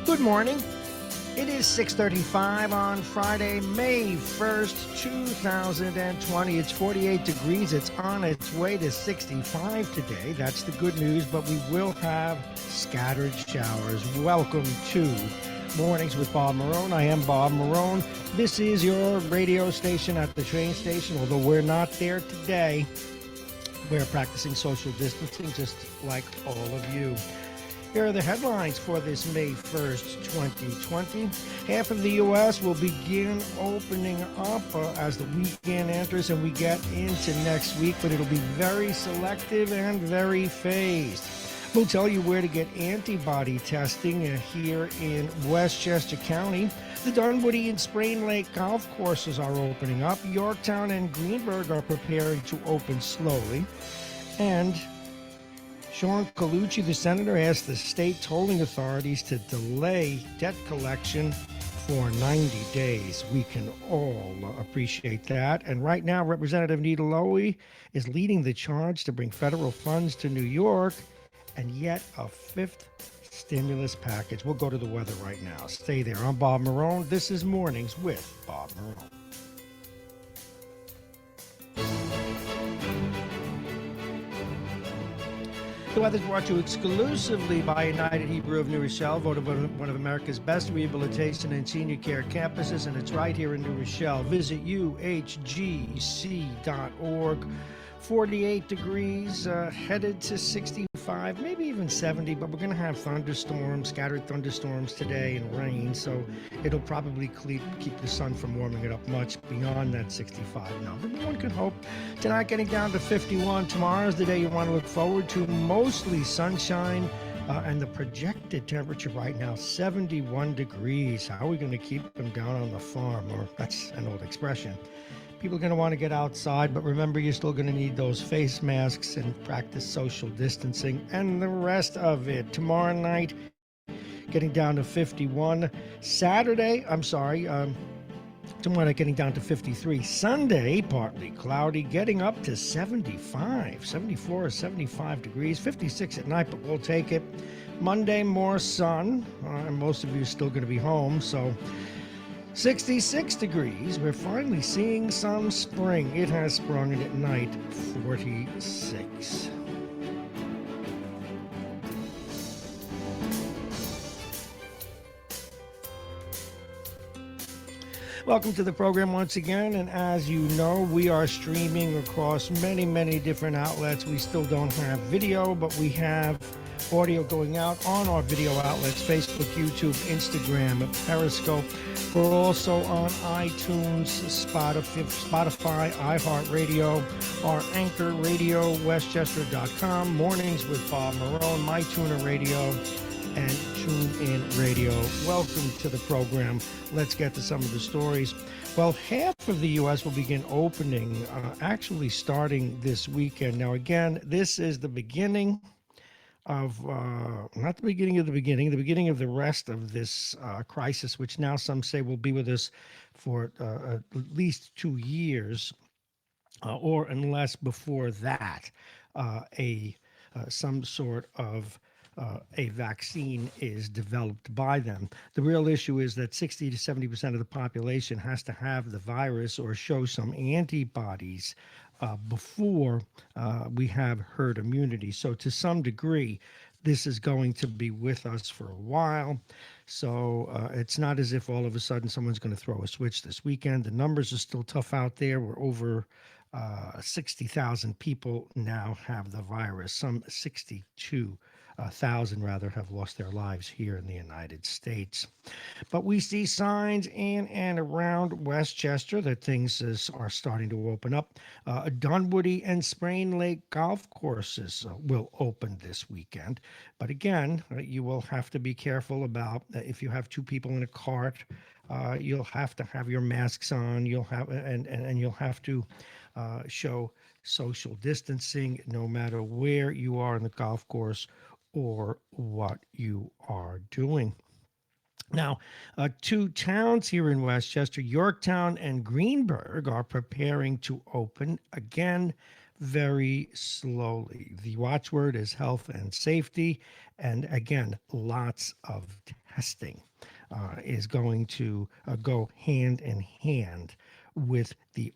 Good morning. It is 6:35 on Friday, May 1st, 2020. It's 48 degrees. It's on its way to 65 today. That's the good news, but we will have scattered showers. Welcome to Mornings with Bob Marrone. I am Bob Marrone. This is your radio station at the train station, although we're not there today. We're practicing social distancing just like all of you. Here are the headlines for this May 1st, 2020. Half of the U.S. will begin opening up as the weekend enters and we get into next week, but it'll be very selective and very phased. We'll tell you where to get antibody testing here in Westchester County. The Dunwoody and Sprain Lake golf courses are opening up. Yorktown and Greenburgh are preparing to open slowly. And Sean Colucci, the senator, asked the state tolling authorities to delay debt collection for 90 days. We can all appreciate that. And right now, Representative Nita Lowey is leading the charge to bring federal funds to New York and yet a fifth stimulus package. We'll go to the weather right now. Stay there. I'm Bob Marrone. This is Mornings with Bob Marrone. The weather's brought to you exclusively by United Hebrew of New Rochelle, voted one of America's best rehabilitation and senior care campuses, and it's right here in New Rochelle. Visit uhgc.org. 48 degrees, headed to 65, maybe even 70, but we're going to have thunderstorms, scattered thunderstorms today and rain, so it'll probably keep the sun from warming it up much beyond that 65 number. But one can hope. Tonight getting down to 51. Tomorrow's the day you want to look forward to. Mostly sunshine, and the projected temperature right now, 71 degrees. How are we going to keep them down on the farm? Or that's an old expression. People are going to want to get outside, but remember, you're still going to need those face masks and practice social distancing and the rest of it. Tomorrow night, getting down to 51. Tomorrow night getting down to 53. Sunday, partly cloudy, getting up to 75, 74 or 75 degrees, 56 at night, but we'll take it. Monday, more sun, and most of you are still going to be home, so 66 degrees. We're finally seeing some spring. It has sprung, and at night, 46. Welcome to the program once again, and as you know, we are streaming across many, many different outlets. We still don't have video, but we have audio going out on our video outlets: Facebook, YouTube, Instagram, Periscope. We're also on iTunes, Spotify, iHeartRadio, our Anchor Radio, Westchester.com, Mornings with Bob Marrone, MyTuner Radio, and TuneIn Radio. Welcome to the program. Let's get to some of the stories. Well, half of the U.S. will begin opening, actually starting this weekend. Now, again, this is the beginning of, not the beginning of the beginning of the rest of this crisis, which now some say will be with us for at least 2 years, or unless before that, some sort of a vaccine is developed by them. The real issue is that 60 to 70% of the population has to have the virus or show some antibodies before we have herd immunity. So to some degree, this is going to be with us for a while. So it's not as if all of a sudden someone's going to throw a switch this weekend. The numbers are still tough out there. We're over 60,000 people now have the virus. Some 62,000 rather have lost their lives here in the United States. But we see signs in and around Westchester that things are starting to open up. Dunwoody and Sprain Lake golf courses will open this weekend. But again, you will have to be careful about if you have two people in a cart, you'll have to have your masks on. You'll have and you'll have to show social distancing no matter where you are in the golf course or what you are doing. Now, two towns here in Westchester, Yorktown and Greenburgh, are preparing to open again very slowly. The watchword is health and safety, and again, lots of testing is going to go hand in hand with the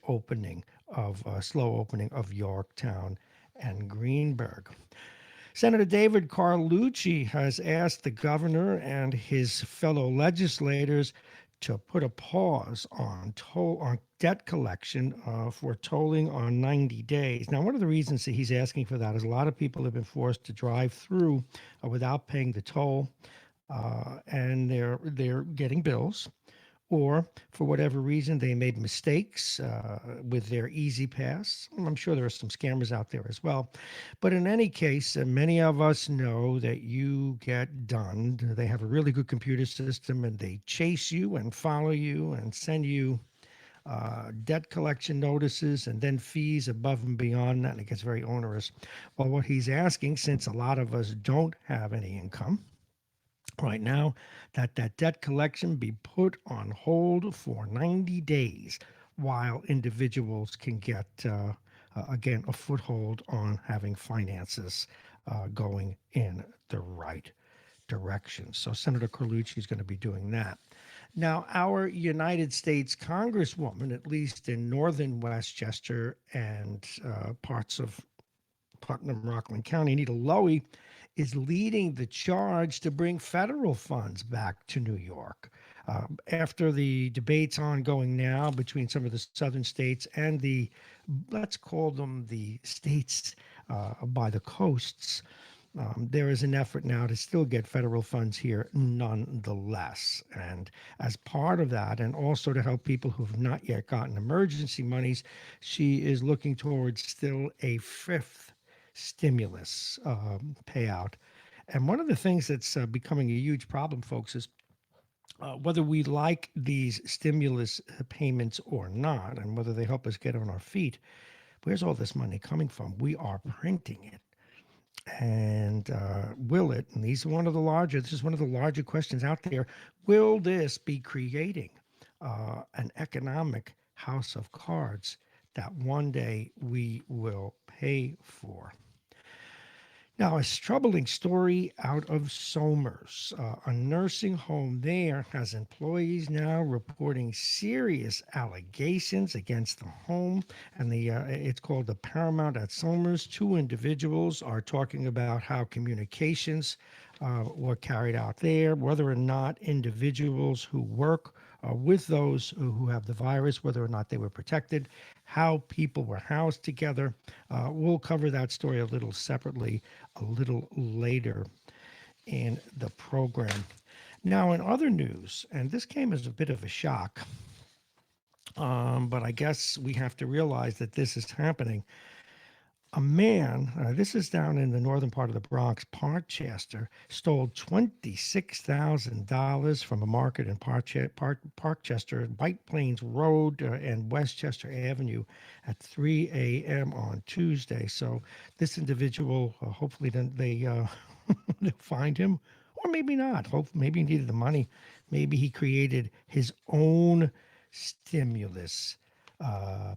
slow opening of Yorktown and Greenburgh. Senator David Carlucci has asked the governor and his fellow legislators to put a pause on debt collection for tolling on 90 days. Now, one of the reasons that he's asking for that is a lot of people have been forced to drive through without paying the toll, and they're getting bills, or for whatever reason they made mistakes with their Easy Pass. I'm sure there are some scammers out there as well. But in any case, many of us know that you get done. They have a really good computer system and they chase you and follow you and send you debt collection notices and then fees above and beyond that, and it gets very onerous. Well, what he's asking, since a lot of us don't have any income right now, that debt collection be put on hold for 90 days while individuals can get, again, a foothold on having finances going in the right direction. So Senator Carlucci is going to be doing that. Now, our United States Congresswoman, at least in northern Westchester and parts of Putnam, Rockland County, Anita Lowy, is leading the charge to bring federal funds back to New York. After the debates ongoing now between some of the southern states and let's call them the states by the coasts, there is an effort now to still get federal funds here nonetheless. And as part of that, and also to help people who have not yet gotten emergency monies, she is looking towards still a fifth stimulus payout. And one of the things that's becoming a huge problem, folks, is whether we like these stimulus payments or not, and whether they help us get on our feet, where's all this money coming from? We are printing it. And will it, and this is one of the larger questions out there, will this be creating an economic house of cards that one day we will pay for? Now, a troubling story out of Somers. A nursing home there has employees now reporting serious allegations against the home, and it's called the Paramount at Somers. Two individuals are talking about how communications were carried out there, whether or not individuals who work with those who have the virus, whether or not they were protected, how people were housed together. We'll cover that story a little separately a little later in the program. Now, in other news, and this came as a bit of a shock, but I guess we have to realize that this is happening. A man, this is down in the northern part of the Bronx, Parkchester, stole $26,000 from a market in Parkchester, White Plains Road and Westchester Avenue at 3 a.m. on Tuesday. So this individual, hopefully they'll find him, or maybe not. Maybe he needed the money. Maybe he created his own stimulus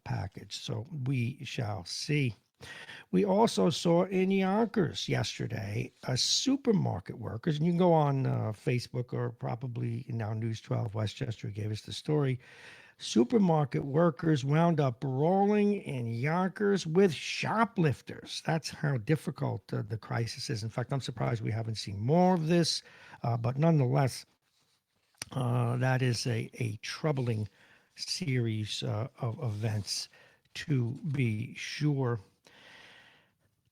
package. So we shall see. We also saw in Yonkers yesterday, supermarket workers, and you can go on Facebook or probably now News 12 Westchester gave us the story. Supermarket workers wound up brawling in Yonkers with shoplifters. That's how difficult the crisis is. In fact, I'm surprised we haven't seen more of this, but nonetheless, that is a troubling series of events to be sure.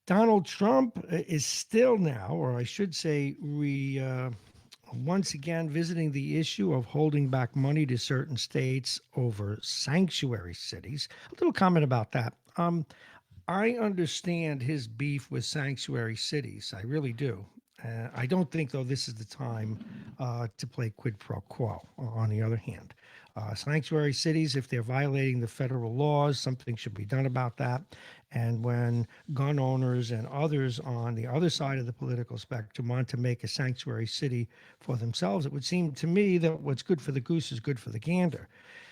Donald Trump is still now, or I should say, once again visiting the issue of holding back money to certain states over sanctuary cities. A little comment about that. I understand his beef with sanctuary cities. I really do. I don't think, though, this is the time to play quid pro quo, on the other hand. Sanctuary cities, if they're violating the federal laws, something should be done about that. And when gun owners and others on the other side of the political spectrum want to make a sanctuary city for themselves, it would seem to me that what's good for the goose is good for the gander.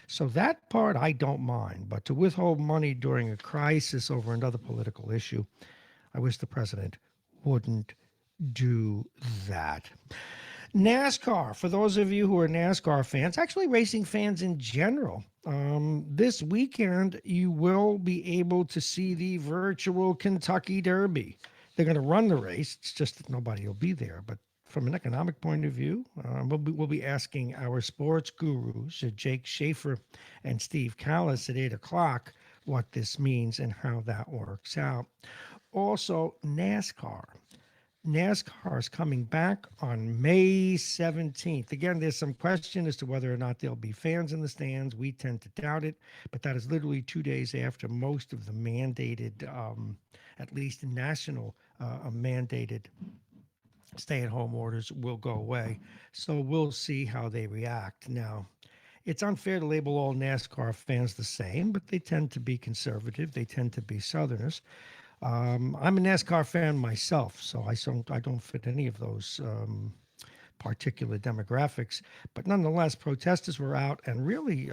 So that part I don't mind, but to withhold money during a crisis over another political issue, I wish the president wouldn't do that. NASCAR, for those of you who are NASCAR fans, actually racing fans in general, this weekend you will be able to see the virtual Kentucky Derby. They're going to run the race. It's just that nobody will be there. But from an economic point of view, we'll be asking our sports gurus, Jake Schaefer and Steve Callis at 8 o'clock, what this means and how that works out. Also, NASCAR. NASCAR is coming back on May 17th. Again, there's some question as to whether or not there'll be fans in the stands. We tend to doubt it, but that is literally 2 days after most of the mandated, at least national mandated stay-at-home orders will go away. So we'll see how they react. Now, it's unfair to label all NASCAR fans the same, but they tend to be conservative. They tend to be Southerners. I'm a NASCAR fan myself, so I don't fit any of those particular demographics. But nonetheless, protesters were out, and really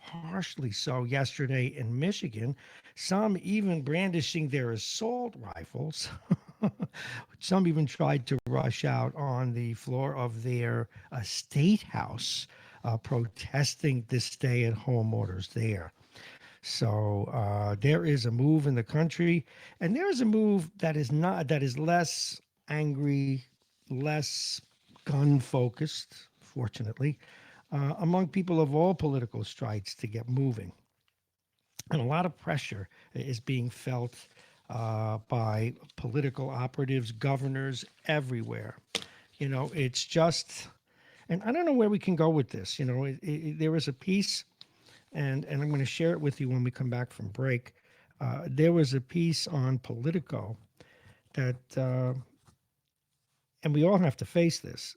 harshly so yesterday in Michigan. Some even brandishing their assault rifles. Some even tried to rush out on the floor of their state house, protesting the stay-at-home orders there. So there is a move in the country, and there is a move that is less angry, less gun focused, fortunately, among people of all political stripes to get moving. And a lot of pressure is being felt by political operatives, governors everywhere. You know, it's just, and I don't know where we can go with this. You know, there was a piece. And I'm going to share it with you when we come back from break. There was a piece on Politico that, and we all have to face this.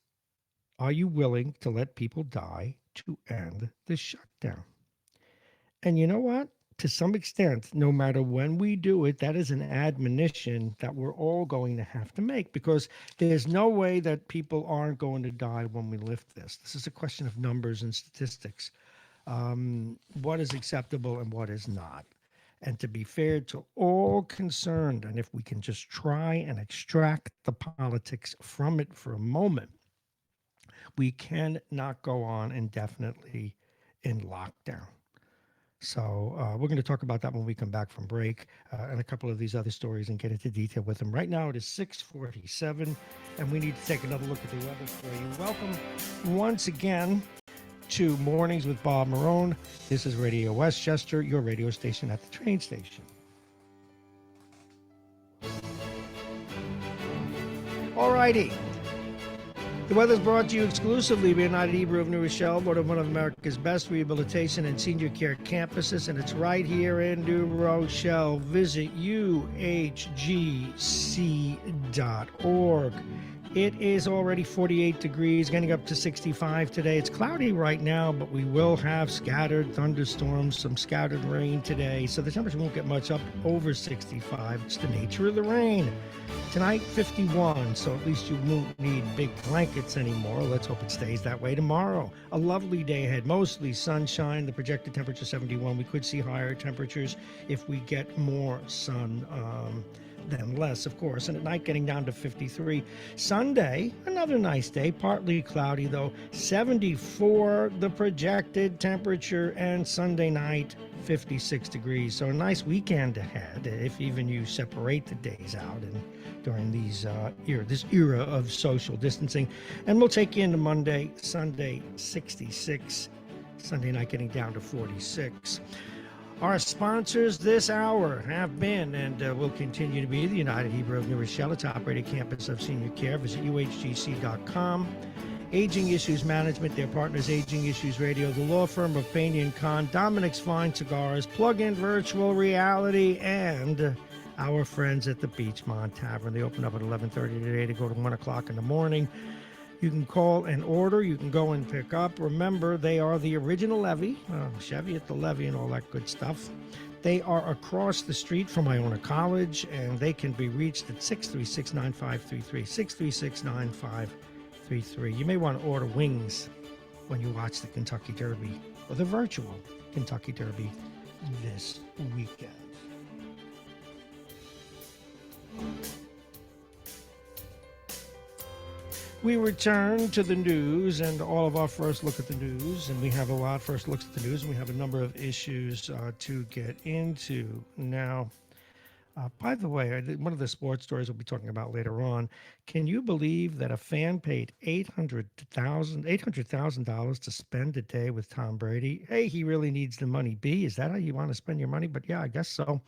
Are you willing to let people die to end the shutdown? And you know what? To some extent, no matter when we do it, that is an admonition that we're all going to have to make, because there's no way that people aren't going to die when we lift this. This is a question of numbers and statistics. What is acceptable and what is not. And to be fair to all concerned, and if we can just try and extract the politics from it for a moment, we cannot go on indefinitely in lockdown. So we're going to talk about that when we come back from break, and a couple of these other stories and get into detail with them. Right now it is 6:47, and we need to take another look at the weather for you. Welcome once again to Mornings with Bob Marrone. This is Radio Westchester, your radio station at the train station. All righty. The weather's brought to you exclusively by United Hebrew of New Rochelle, one of America's best rehabilitation and senior care campuses, and it's right here in New Rochelle. Visit uhgc.org. It is already 48 degrees, getting up to 65 today. It's cloudy right now, but we will have scattered thunderstorms, some scattered rain today, so the temperature won't get much up over 65. It's the nature of the rain. Tonight, 51, so at least you won't need big blankets anymore. Let's hope it stays that way tomorrow. A lovely day ahead, mostly sunshine. The projected temperature 71. We could see higher temperatures if we get more sun than less, of course. And at night, getting down to 53. Sunday, another nice day, partly cloudy though. 74, the projected temperature, and Sunday night, 56 degrees. So a nice weekend ahead, if even you separate the days out and during this era of social distancing. And we'll take you into Monday, Sunday, 66. Sunday night getting down to 46. Our sponsors this hour have been and will continue to be the United Hebrew of New Rochelle, a top-rated campus of senior care. Visit uhgc.com. Aging Issues Management, their partners, Aging Issues Radio, the law firm of Payne & Kahn, Dominic's Fine Cigars, Plug-in Virtual Reality, and our friends at the Beachmont Tavern. They open up at 11:30 today to go to 1 o'clock in the morning. You can call and order. You can go and pick up. Remember, they are the original Levy, Chevy at the Levy and all that good stuff. They are across the street from Iona College, and they can be reached at 636-9533, 636-9533. You may want to order wings when you watch the Kentucky Derby, or the virtual Kentucky Derby this weekend. We return to the news and all of our first look at the news, and we have a lot first looks at the news, and we have a number of issues to get into now. By the way, one of the sports stories we'll be talking about later on. Can you believe that a fan paid $800,000 to spend a day with Tom Brady? A, he really needs the money. B, is that how you want to spend your money? But yeah, I guess so.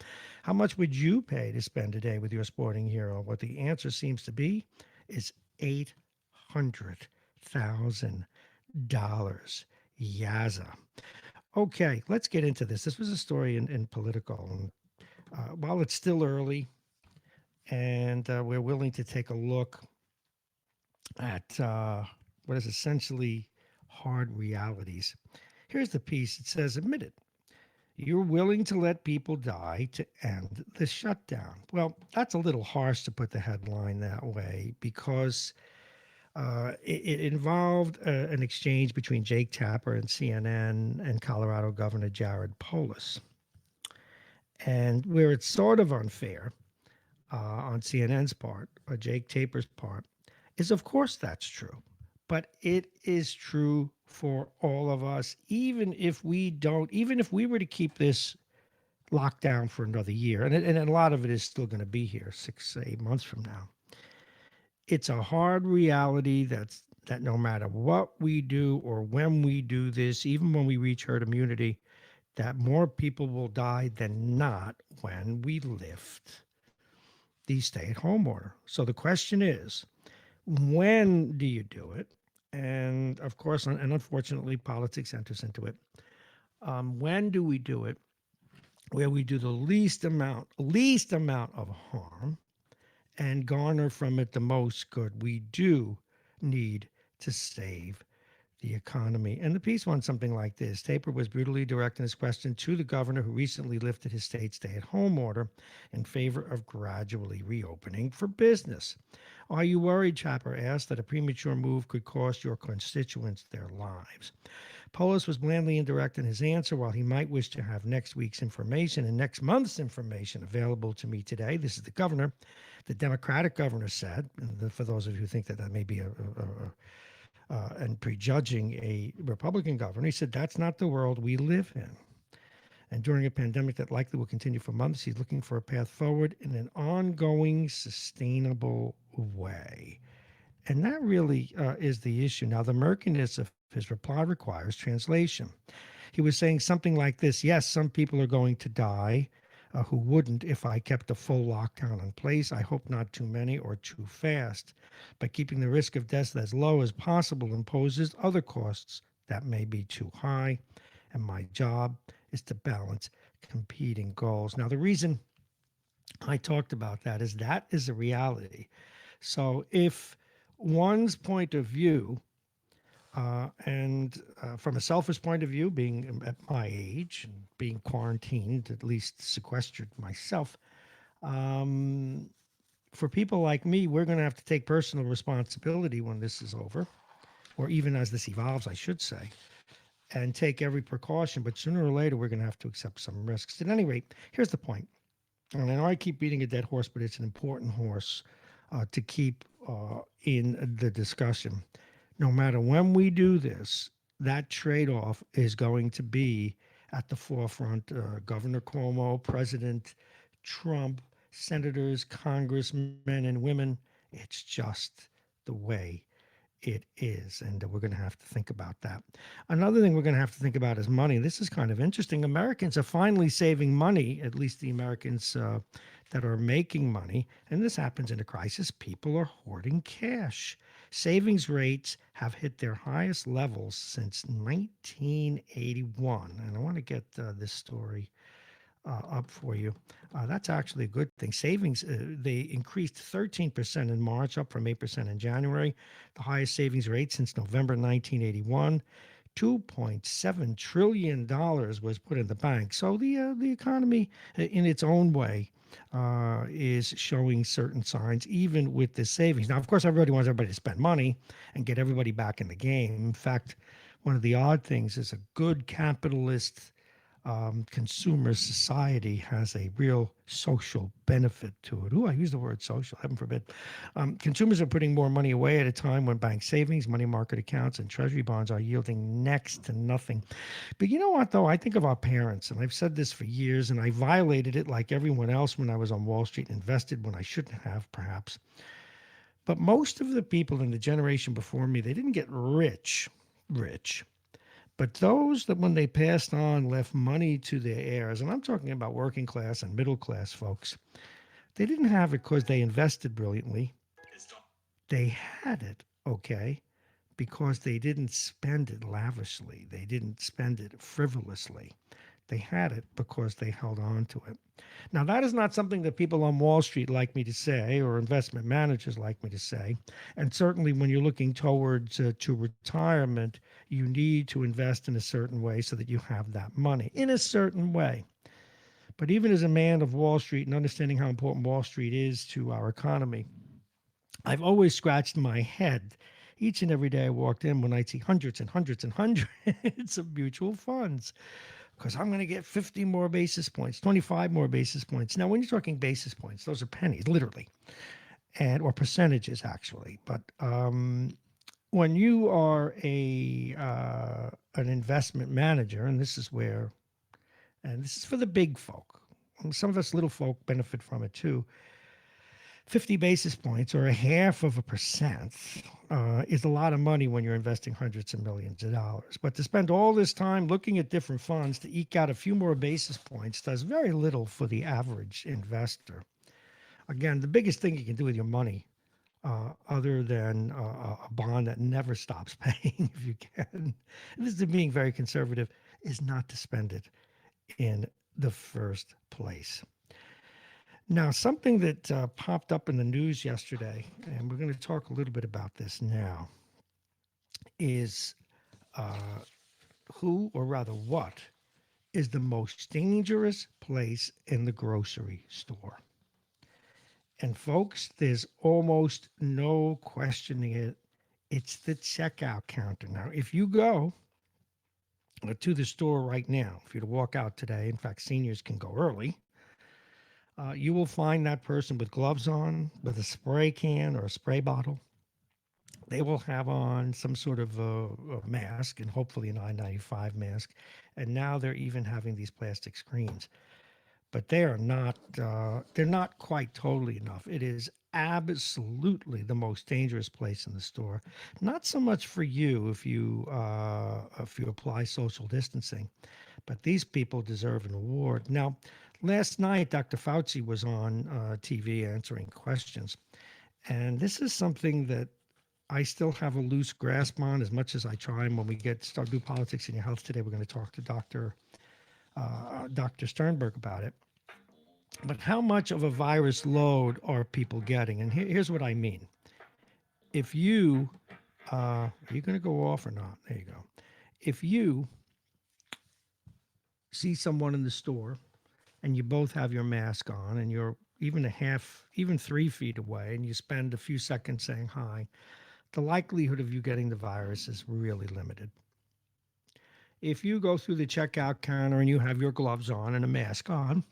How much would you pay to spend a day with your sporting hero? What the answer seems to be is $800,000. Yaza. Okay, let's get into this. This was a story in Political. And, while it's still early, and we're willing to take a look at what is essentially hard realities. Here's the piece. It says, admit it. You're willing to let people die to end the shutdown. Well, that's a little harsh to put the headline that way because it involved an exchange between Jake Tapper and CNN and Colorado Governor Jared Polis. And where it's sort of unfair on CNN's part, or Jake Tapper's part, is of course that's true. But it is true for all of us, even if even if we were to keep this locked down for another year, and a lot of it is still going to be here 6 8 months from now. It's a hard reality that no matter what we do or when we do this, even when we reach herd immunity, that more people will die than not when we lift the stay-at-home order. So the question is, when do you do it? And of course, and unfortunately, politics enters into it. When do we do it? Where we do the least amount of harm and garner from it the most good. We do need to save the economy. And the piece went something like this. Tapper was brutally direct in his question to the governor who recently lifted his state stay-at-home order in favor of gradually reopening for business. Are you worried, Tapper asked, that a premature move could cost your constituents their lives? Polis was blandly indirect in his answer. While he might wish to have next week's information and next month's information available to me today, this is the governor. The Democratic governor said, and for those of you who think that that may be and prejudging a Republican governor, he said that's not the world we live in. And during a pandemic that likely will continue for months, he's looking for a path forward in an ongoing, sustainable way. And that really is the issue. Now, the murkiness of his reply requires translation. He was saying something like this: yes, some people are going to die who wouldn't if I kept a full lockdown in place. I hope not too many or too fast. But keeping the risk of death as low as possible imposes other costs that may be too high. And my job is to balance competing goals. Now, the reason I talked about that is a reality. So if one's point of view, and from a selfish point of view, being at my age and being quarantined, at least sequestered myself, for people like me, we're going to have to take personal responsibility when this is over, or even as this evolves, I should say, and take every precaution. But sooner or later, we're going to have to accept some risks. At any rate, here's the point. And I know I keep beating a dead horse, but it's an important horse to keep in the discussion. No matter when we do this, that trade-off is going to be at the forefront. Governor Cuomo, President Trump, senators, congressmen, and women. It's just the way it is. And we're going to have to think about that. Another thing we're going to have to think about is money. This is kind of interesting. Americans are finally saving money, at least the Americans that are making money. And this happens in a crisis. People are hoarding cash. Savings rates have hit their highest levels since 1981. And I want to get this story up for you. That's actually a good thing. Savings, they increased 13% in March, up from 8% in January. The highest savings rate since November 1981. $2.7 trillion was put in the bank. So the economy, in its own way, is showing certain signs, even with the savings. Now, of course, everybody wants everybody to spend money and get everybody back in the game. In fact, one of the odd things is a good capitalist consumer society has a real social benefit to it. Ooh, I use the word social, heaven forbid. Consumers are putting more money away at a time when bank savings, money market accounts, and treasury bonds are yielding next to nothing. But you know what, though? I think of our parents, and I've said this for years, and I violated it like everyone else when I was on Wall Street, invested when I shouldn't have, perhaps. But most of the people in the generation before me, they didn't get rich. But those that, when they passed on, left money to their heirs, and I'm talking about working class and middle class folks, they didn't have it because they invested brilliantly. They had it, okay, because they didn't spend it lavishly. They didn't spend it frivolously. They had it because they held on to it. Now, that is not something that people on Wall Street like me to say, or investment managers like me to say. And certainly, when you're looking towards to retirement, you need to invest in a certain way so that you have that money in a certain way. But even as a man of Wall Street and understanding how important Wall Street is to our economy, I've always scratched my head each and every day I walked in when I'd see hundreds and hundreds and hundreds of mutual funds, because I'm going to get 50 more basis points, 25 more basis points. Now, when you're talking basis points, those are pennies, literally, and or percentages actually. But when you are a an investment manager, and this is for the big folk, and some of us little folk benefit from it too. 50 basis points or a half of a percent is a lot of money when you're investing hundreds of millions of dollars. But to spend all this time looking at different funds to eke out a few more basis points does very little for the average investor. Again, the biggest thing you can do with your money, other than a bond that never stops paying, if you can, and this is being very conservative, is not to spend it in the first place. Now, something that popped up in the news yesterday, and we're going to talk a little bit about this now, is who, or rather what, is the most dangerous place in the grocery store. And folks, there's almost no questioning it. It's the checkout counter. Now, if you go to the store right now, if you were to walk out today, in fact, seniors can go early, you will find that person with gloves on, with a spray can or a spray bottle. They will have on some sort of a mask, and hopefully an I-95 mask. And now they're even having these plastic screens. But they're not quite totally enough. It is absolutely the most dangerous place in the store. Not so much for you if you apply social distancing, but these people deserve an award. Now, last night, Dr. Fauci was on TV answering questions. And this is something that I still have a loose grasp on as much as I try. And when we start do politics in your health today, we're going to talk to Dr. Sternberg about it. But how much of a virus load are people getting? And here's what I mean. If you, are you going to go off or not? There you go. If you see someone in the store and you both have your mask on and you're even 3 feet away, and you spend a few seconds saying hi, the likelihood of you getting the virus is really limited. If you go through the checkout counter and you have your gloves on and a mask on,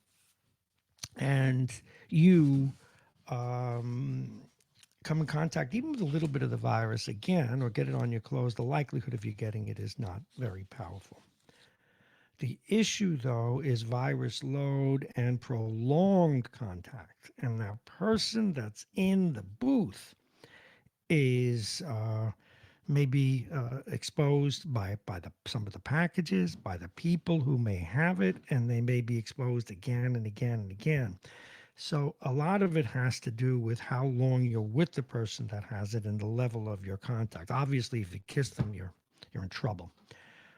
and you come in contact even with a little bit of the virus again, or get it on your clothes, the likelihood of you getting it is not very powerful. The issue, though, is virus load and prolonged contact. And the person that's in the booth is maybe exposed by some of the packages, by the people who may have it, and they may be exposed again and again and again. So a lot of it has to do with how long you're with the person that has it and the level of your contact. Obviously, if you kiss them, you're in trouble.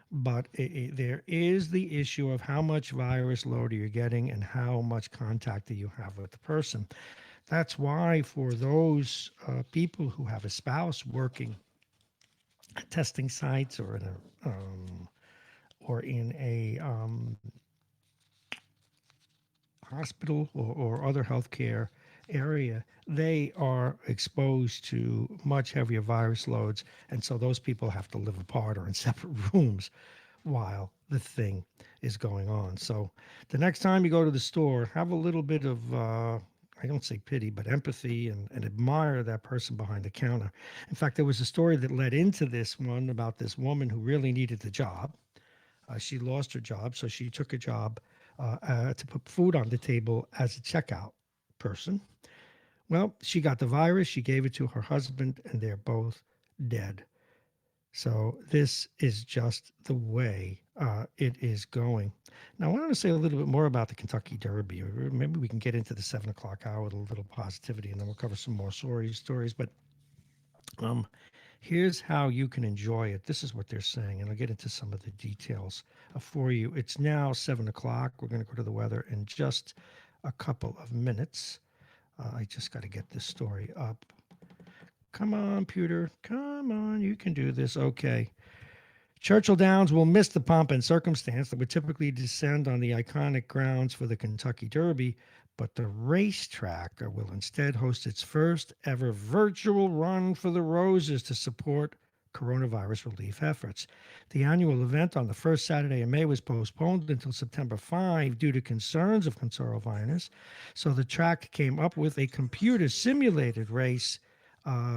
But there is the issue of how much virus load are you getting and how much contact do you have with the person. That's why for those people who have a spouse working at testing sites or in a hospital or other healthcare area, they are exposed to much heavier virus loads, and so those people have to live apart or in separate rooms while the thing is going on. So the next time you go to the store, have a little bit of, I don't say pity, but empathy and admire that person behind the counter. In fact, there was a story that led into this one about this woman who really needed the job. She lost her job, so she took a job to put food on the table as a checkout person. Well, she got the virus, she gave it to her husband, and they're both dead. So this is just the way it is going. Now, I want to say a little bit more about the Kentucky Derby. Maybe we can get into the 7 o'clock hour with a little positivity, and then we'll cover some more stories. But um, here's how you can enjoy it. This is what they're saying, and I'll get into some of the details for you. It's now 7 o'clock. We're going to go to the weather in just a couple of minutes. I just got to get this story up. Come on, Pewter. Come on, you can do this. Okay. Churchill Downs will miss the pomp and circumstance that would typically descend on the iconic grounds for the Kentucky Derby, but the racetrack will instead host its first ever virtual run for the roses to support coronavirus relief efforts. The annual event on the first Saturday in May was postponed until September 5 due to concerns of coronavirus. So the track came up with a computer simulated race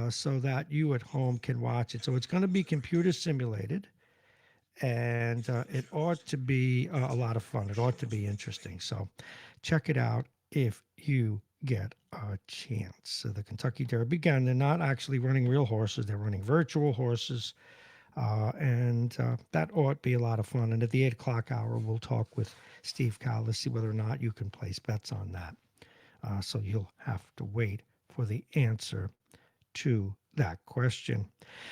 so that you at home can watch it. So it's going to be computer simulated, and it ought to be a lot of fun. It ought to be interesting. So check it out if you get a chance. So the Kentucky Derby, again, they're not actually running real horses. They're running virtual horses, and that ought to be a lot of fun. And at the 8 o'clock hour, we'll talk with Steve Callis, see whether or not you can place bets on that. So you'll have to wait for the answer to that question.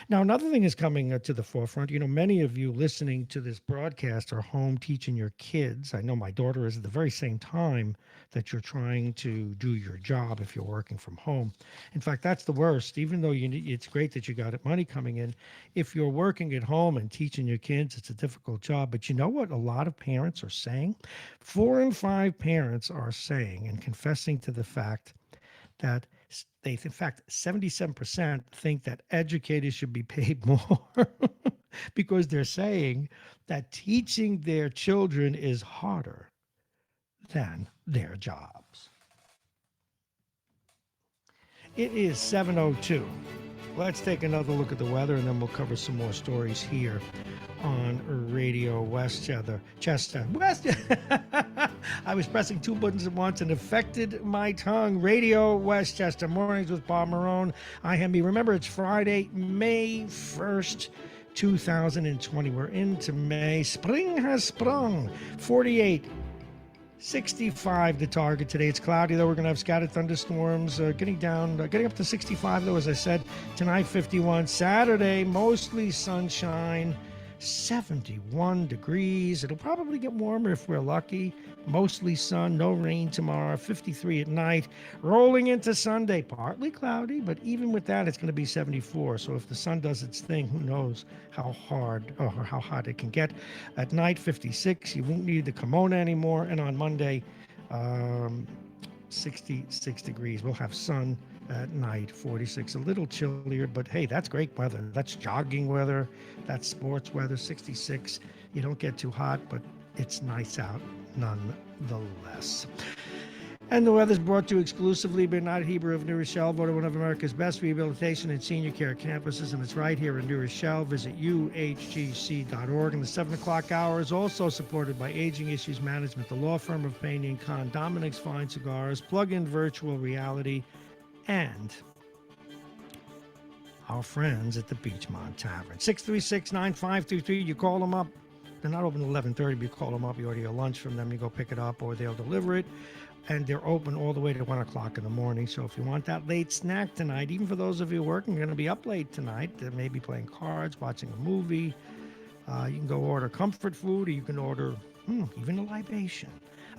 Now, another thing is coming to the forefront. You know, many of you listening to this broadcast are home teaching your kids. I know my daughter is at the very same time that you're trying to do your job if you're working from home. In fact, that's the worst. Even though it's great that you got money coming in, if you're working at home and teaching your kids, it's a difficult job. But you know what a lot of parents are saying? 4 in 5 parents are saying and confessing to the fact that in fact, 77% think that educators should be paid more because they're saying that teaching their children is harder than their jobs. It is 7:02. Let's take another look at the weather, and then we'll cover some more stories here on Radio Westchester. I was pressing 2 buttons at once and affected my tongue. Radio Westchester, mornings with Bob Marrone. I am me. Remember, it's Friday, May 1st, 2020. We're into May. Spring has sprung. 48. 65 the target today. It's cloudy, though. We're going to have scattered thunderstorms getting up to 65, though, as I said. Tonight, 51. Saturday, mostly sunshine, 71 degrees. It'll probably get warmer if we're lucky. Mostly sun, no rain tomorrow, 53 at night. Rolling into Sunday, partly cloudy, but even with that, it's going to be 74. So if the sun does its thing, who knows how hot it can get. At night, 56. You won't need the kimono anymore. And on Monday, 66 degrees. We'll have sun at night, 46. A little chillier, but hey, that's great weather. That's jogging weather. That's sports weather, 66. You don't get too hot, but it's nice out nonetheless. And the weather's brought to you exclusively by United Hebrew of New Rochelle, voted one of America's best rehabilitation and senior care campuses, and it's right here in New Rochelle. Visit uhgc.org. And the 7 o'clock hour is also supported by Aging Issues Management, the law firm of phpne & Con, Dominic's Fine Cigars, Plug-in Virtual Reality, and our friends at the Beachmont Tavern. 636-9533. You call them up. They're not open at 11:30, but you call them up, you order your lunch from them, you go pick it up, or they'll deliver it. And they're open all the way to 1 o'clock in the morning. So if you want that late snack tonight, even for those of you working, you're going to be up late tonight, they may be playing cards, watching a movie. You can go order comfort food, or you can order even a libation.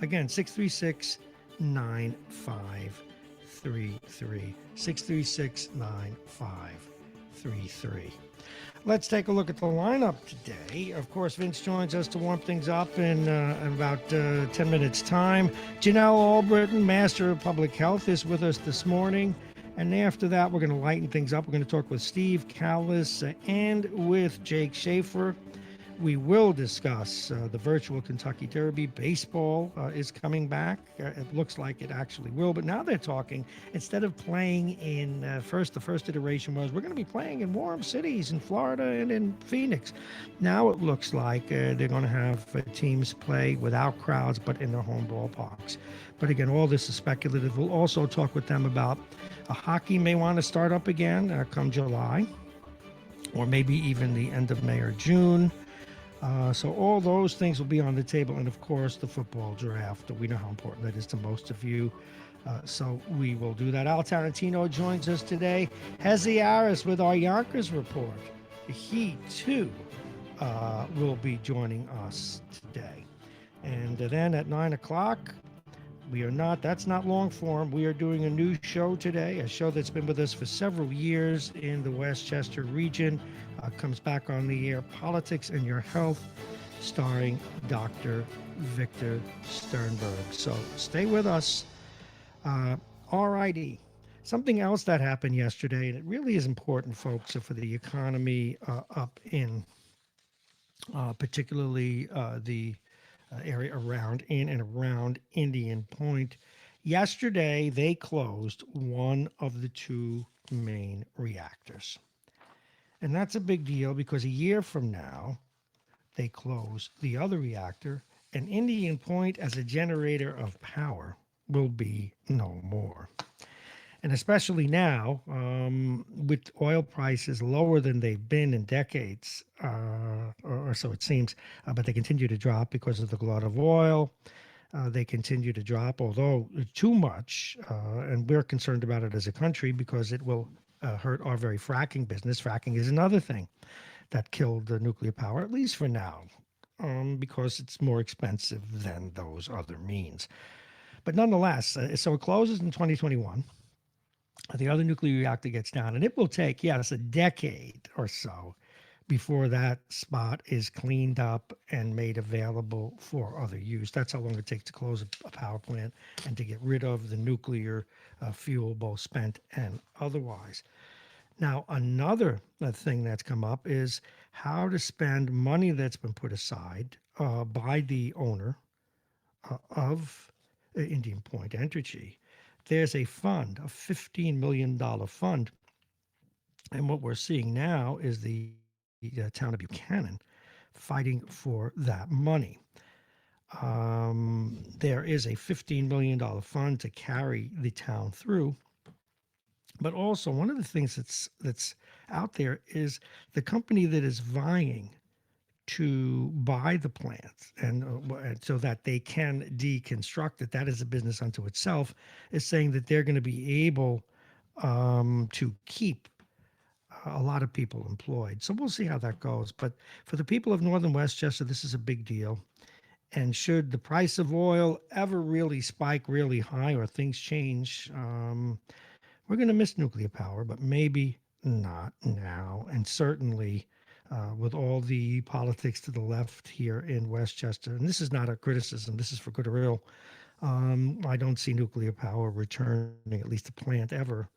Again, 636-9533. 636-9533. Let's take a look at the lineup today. Of course, Vince joins us to warm things up in about 10 minutes' time. Janelle Albritton, Master of Public Health, is with us this morning. And after that, we're going to lighten things up. We're going to talk with Steve Callis and with Jake Schaefer. We will discuss the virtual Kentucky Derby. Baseball is coming back. It looks like it actually will, but now they're talking, instead of playing in the first iteration was we're going to be playing in warm cities in Florida and in Phoenix. Now it looks like they're going to have teams play without crowds but in their home ballparks. But again, all this is speculative. We'll also talk with them about hockey may want to start up again come July, or maybe even the end of May or June. So all those things will be on the table, and of course the football draft. We know how important that is to most of you. So we will do that. Al Tarantino joins us today. Hezi Aris with our Yonkers report. He too will be joining us today. And then at 9 o'clock, that's not long form. We are doing a new show today, a show that's been with us for several years in the Westchester region. Comes back on the air, Politics and Your Health, starring Dr. Victor Sternberg. So stay with us. All righty. Something else that happened yesterday, and it really is important, folks, for the economy up in particularly the area in and around Indian Point. Yesterday, they closed one of the two main reactors. And that's a big deal because a year from now, they close the other reactor, and Indian Point as a generator of power will be no more. And especially now, with oil prices lower than they've been in decades, or so it seems, but they continue to drop because of the glut of oil. They continue to drop, although too much, and we're concerned about it as a country because it will hurt our very fracking business. Fracking is another thing that killed the nuclear power, at least for now, because it's more expensive than those other means. But nonetheless, so it closes in 2021. The other nuclear reactor gets down, and it will take, yes, a decade or so before that spot is cleaned up and made available for other use. That's how long it takes to close a power plant and to get rid of the nuclear fuel, both spent and otherwise. Now, another thing that's come up is how to spend money that's been put aside by the owner of Indian Point Energy. There's a fund, a $15 million fund. And what we're seeing now is the town of Buchanan fighting for that money. There is a $15 million fund to carry the town through. But also, one of the things that's out there is the company that is vying to buy the plant and so that they can deconstruct it. That is a business unto itself. Is saying that they're going to be able to keep a lot of people employed. So we'll see how that goes. But for the people of northern Westchester, this is a big deal. And should the price of oil ever really spike really high or things change, we're going to miss nuclear power, but maybe not now. And certainly with all the politics to the left here in Westchester, and this is not a criticism, this is for good or ill, I don't see nuclear power returning, at least the plant ever,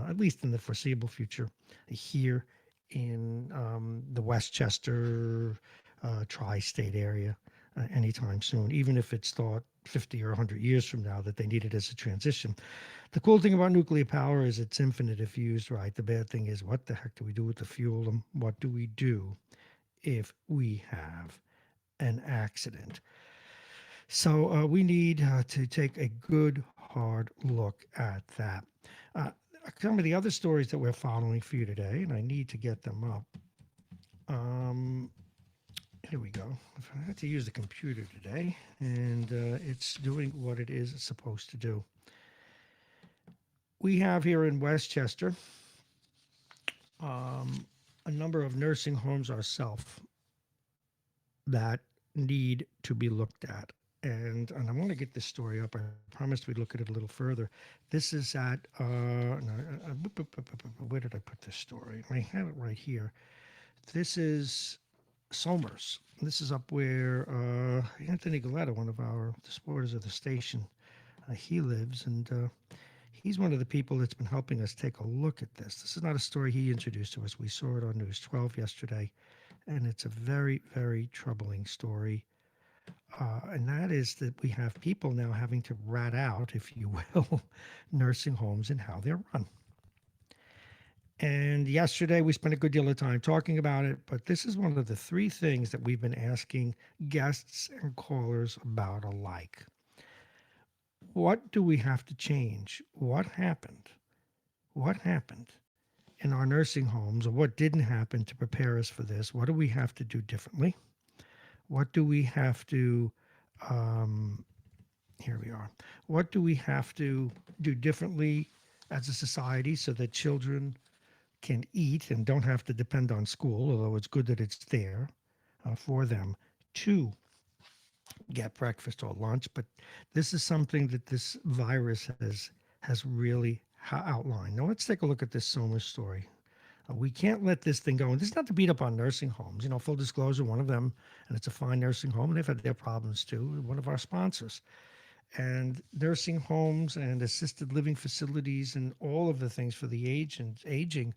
at least in the foreseeable future, here in the Westchester tri-state area anytime soon, even if it's thought 50 or 100 years from now that they need it as a transition. The cool thing about nuclear power is it's infinite if used right. The bad thing is, what the heck do we do with the fuel, and what do we do if we have an accident? So we need to take a good, hard look at that. Some of the other stories that we're following for you today, and I need to get them up. Here we go. I had to use the computer today, and it's doing what it is supposed to do. We have here in Westchester a number of nursing homes ourselves that need to be looked at. And I want to get this story up. I promised we'd look at it a little further. This is at, where did I put this story? I have it right here. This is Somers. This is up where Anthony Galetta, one of our supporters of the station, he lives. And he's one of the people that's been helping us take a look at this. This is not a story he introduced to us. We saw it on News 12 yesterday. and it's a very, very troubling story. And that is that we have people now having to rat out, if you will, nursing homes and how they're run. And yesterday we spent a good deal of time talking about it, but this is one of the three things that we've been asking guests and callers about alike. What do we have to change? What happened? What happened in our nursing homes, or what didn't happen to prepare us for this? What do we have to do differently? What do we have to, um, here we are, what do we have to do differently as a society so that children can eat and don't have to depend on school, although it's good that it's there for them to get breakfast or lunch. But this is something that this virus has really outlined. Now let's take a look at this Somers story. We can't let this thing go. And this is not to beat up on nursing homes. You know, full disclosure, one of them, and it's a fine nursing home, and they've had their problems too, one of our sponsors. And nursing homes and assisted living facilities and all of the things for the aging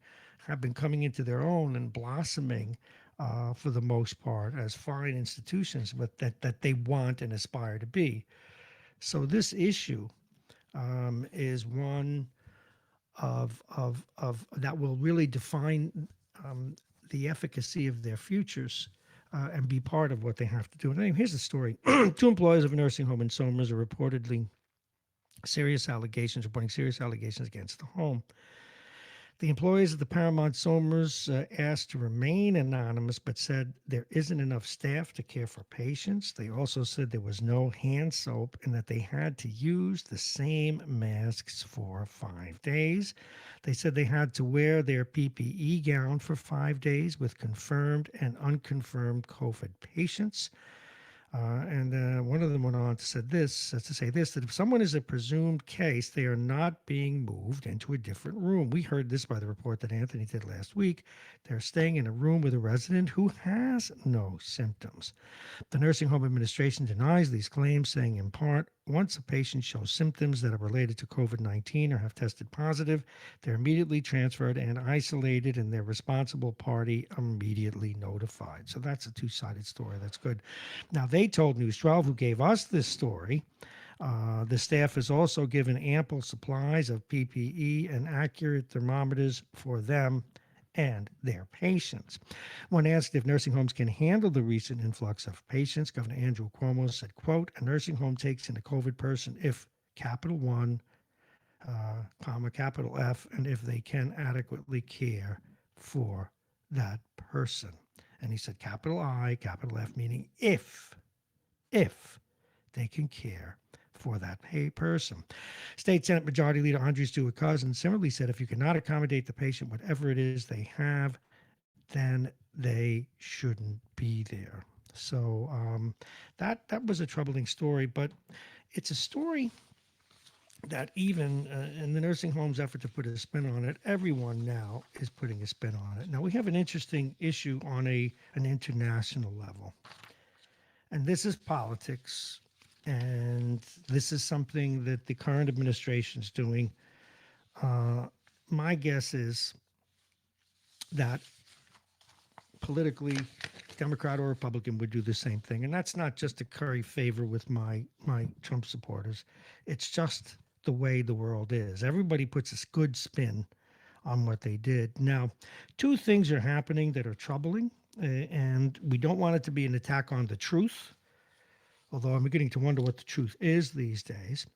have been coming into their own and blossoming for the most part as fine institutions, but that they want and aspire to be. So this issue is one of that will really define the efficacy of their futures and be part of what they have to do. And anyway, here's the story. Two employees of a nursing home in Somers are reporting serious allegations against the home. The employees of the Paramount Somers asked to remain anonymous, but said there isn't enough staff to care for patients. They also said there was no hand soap and that they had to use the same masks for 5 days. They said they had to wear their PPE gown for 5 days with confirmed and unconfirmed COVID patients. And one of them went on to say this, that if someone is a presumed case, they are not being moved into a different room. We heard this by the report that Anthony did last week. They're staying in a room with a resident who has no symptoms. The nursing home administration denies these claims, saying in part, once a patient shows symptoms that are related to COVID-19 or have tested positive, they're immediately transferred and isolated, and their responsible party immediately notified. So that's a two-sided story. That's good. Now, they told News 12, who gave us this story, the staff is also given ample supplies of PPE and accurate thermometers for them and their patients. When asked if nursing homes can handle the recent influx of patients, Governor Andrew Cuomo said, quote, a nursing home takes in a COVID person if capital one, comma, capital F, and if they can adequately care for that person. And he said capital I, capital F, meaning if they can care for that person. State Senate Majority Leader Andrew Stewart-Cousins similarly said if you cannot accommodate the patient, whatever it is they have, then they shouldn't be there. So that was a troubling story, but it's a story that even in the nursing home's effort to put a spin on it, everyone now is putting a spin on it. Now we have an interesting issue on an international level, and this is politics, and this is something that the current administration is doing. My guess is that politically, Democrat or Republican would do the same thing. And that's not just to curry favor with my Trump supporters. It's just the way the world is. Everybody puts a good spin on what they did. Now, two things are happening that are troubling, and we don't want it to be an attack on the truth, although I'm beginning to wonder what the truth is these days.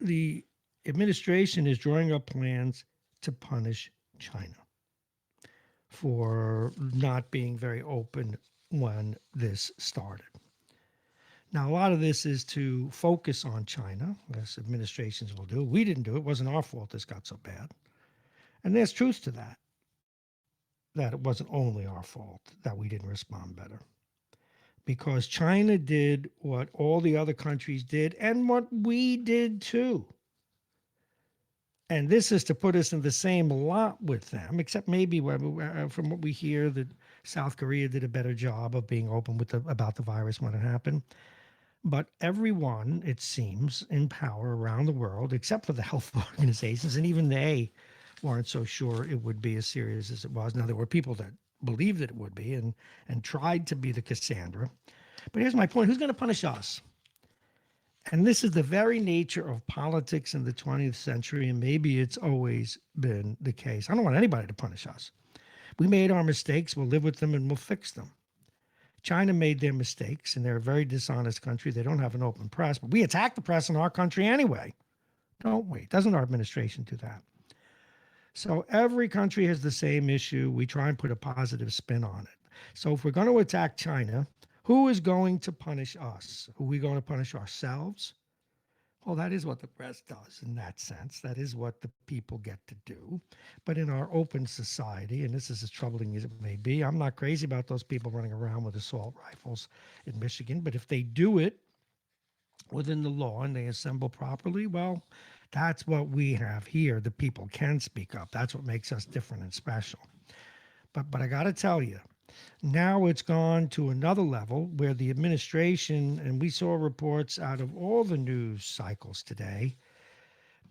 The administration is drawing up plans to punish China for not being very open when this started. Now, a lot of this is to focus on China, as administrations will do. We didn't do it. It wasn't our fault this got so bad. And there's truth to that it wasn't only our fault that we didn't respond better. Because China did what all the other countries did and what we did too. And this is to put us in the same lot with them, except maybe from what we hear that South Korea did a better job of being open about the virus when it happened. But everyone, it seems, in power around the world, except for the health organizations, and even they weren't so sure it would be as serious as it was. Now, there were people that believed that it would be and tried to be the Cassandra. But here's my point: who's going to punish us? And this is the very nature of politics in the 20th century, and maybe it's always been the case. I don't want anybody to punish us. We made our mistakes, we'll live with them, and we'll fix them. China made their mistakes, and they're a very dishonest country. They don't have an open press, but we attack the press in our country anyway, don't we? Doesn't our administration do that? So every country has the same issue. We try and put a positive spin on it. So if we're going to attack China, who is going to punish us? Are we going to punish ourselves? Well, that is what the press does in that sense. That is what the people get to do. But in our open society, and this is as troubling as it may be, I'm not crazy about those people running around with assault rifles in Michigan. But if they do it within the law and they assemble properly, well, that's what we have here. The people can speak up. That's what makes us different and special. But I got to tell you, now it's gone to another level where the administration, and we saw reports out of all the news cycles today,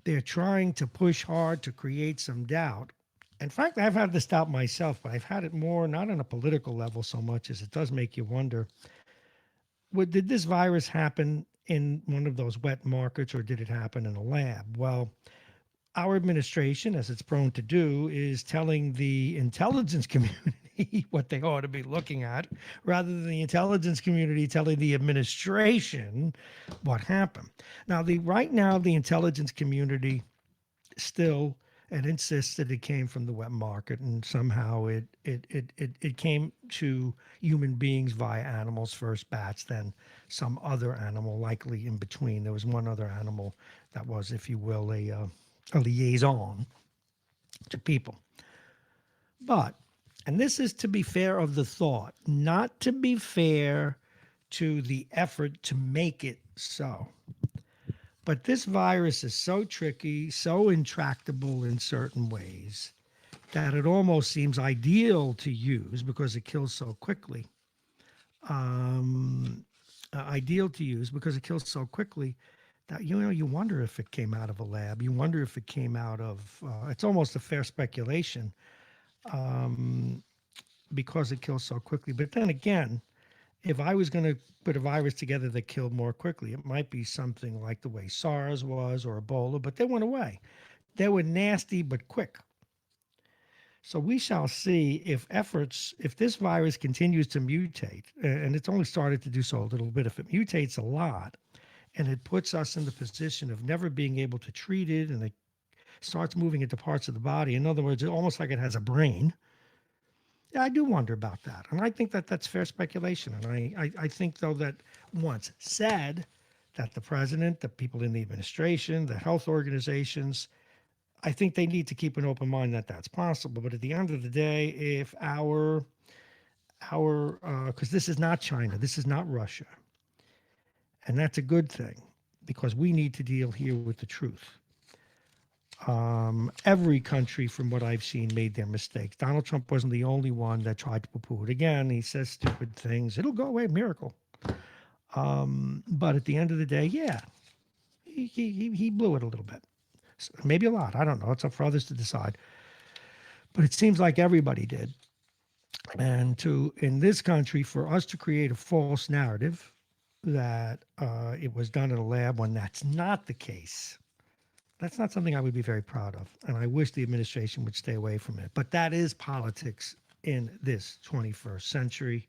they're trying to push hard to create some doubt. And frankly, I've had this doubt myself, but I've had it more not on a political level so much as it does make you wonder, did this virus happen in one of those wet markets or did it happen in a lab? Well, our administration, as it's prone to do, is telling the intelligence community what they ought to be looking at, rather than the intelligence community telling the administration what happened. Now, right now, the intelligence community still and insists that it came from the wet market, and somehow it came to human beings via animals first, bats, then some other animal, likely in between. There was one other animal that was, if you will, a liaison to people. But, and this is to be fair of the thought, not to be fair to the effort to make it so. But this virus is so tricky, so intractable in certain ways, that it almost seems ideal to use because it kills so quickly. Ideal to use because it kills so quickly that, you wonder if it came out of a lab. You wonder if it came out of, it's almost a fair speculation because it kills so quickly. But then again, if I was going to put a virus together that killed more quickly, it might be something like the way SARS was or Ebola, but they went away. They were nasty but quick. So we shall see if this virus continues to mutate, and it's only started to do so a little bit, if it mutates a lot, and it puts us in the position of never being able to treat it, and it starts moving into parts of the body. In other words, it's almost like it has a brain. Yeah, I do wonder about that. And I think that that's fair speculation. And I think, though, that once said, that the president, the people in the administration, the health organizations, I think they need to keep an open mind that that's possible. But at the end of the day, if because this is not China, this is not Russia. And that's a good thing because we need to deal here with the truth. Every country, from what I've seen, made their mistakes. Donald Trump wasn't the only one that tried to poo-poo it. Again, he says stupid things. It'll go away, miracle. But at the end of the day, yeah, he blew it a little bit. Maybe a lot. I don't know. It's up for others to decide. But it seems like everybody did. And in this country, for us to create a false narrative that it was done in a lab when that's not the case, that's not something I would be very proud of. And I wish the administration would stay away from it. But that is politics in this 21st century.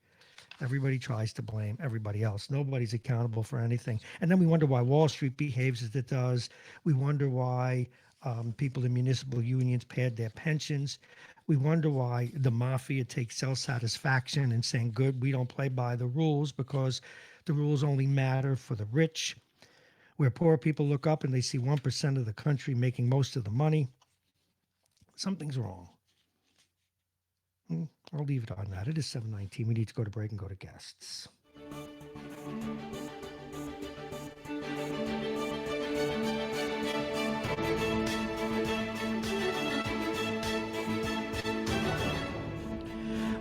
Everybody tries to blame everybody else. Nobody's accountable for anything. And then we wonder why Wall Street behaves as it does. We wonder why people in municipal unions paid their pensions. We wonder why the mafia takes self-satisfaction in saying, good, we don't play by the rules because the rules only matter for the rich. Where poor people look up and they see 1% of the country making most of the money, something's wrong. I'll leave it on that. It is 7:19. We need to go to break and go to guests.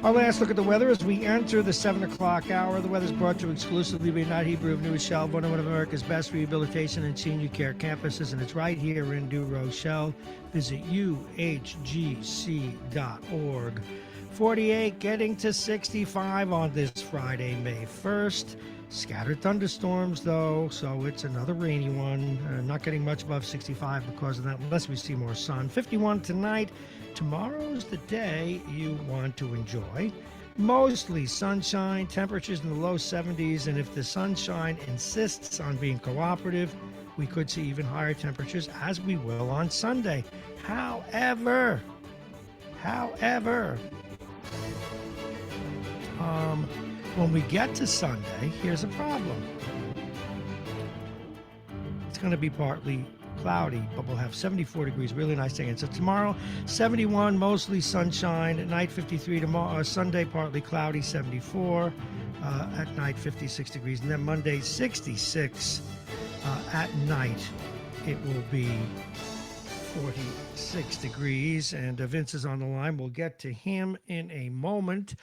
Our last look at the weather as we enter the 7 o'clock hour. The weather's brought to you exclusively by United Hebrew of New Rochelle, one of America's best rehabilitation and senior care campuses, and it's right here in New Rochelle. Visit uhgc.org. 48 getting to 65 on this Friday, May 1st. Scattered thunderstorms, though, so it's another rainy one. Not getting much above 65 because of that, unless we see more sun. 51 tonight. Tomorrow's the day you want to enjoy. Mostly sunshine, temperatures in the low 70s, and if the sunshine insists on being cooperative, we could see even higher temperatures, as we will on Sunday. However, when we get to Sunday, here's a problem. It's going to be partly cloudy, but we'll have 74 degrees, really nice day. And so tomorrow, 71, mostly sunshine. At night, 53. Tomorrow, Sunday, partly cloudy, 74. At night, 56 degrees. And then Monday, 66. At night, it will be 46 degrees. And Vince is on the line. We'll get to him in a moment.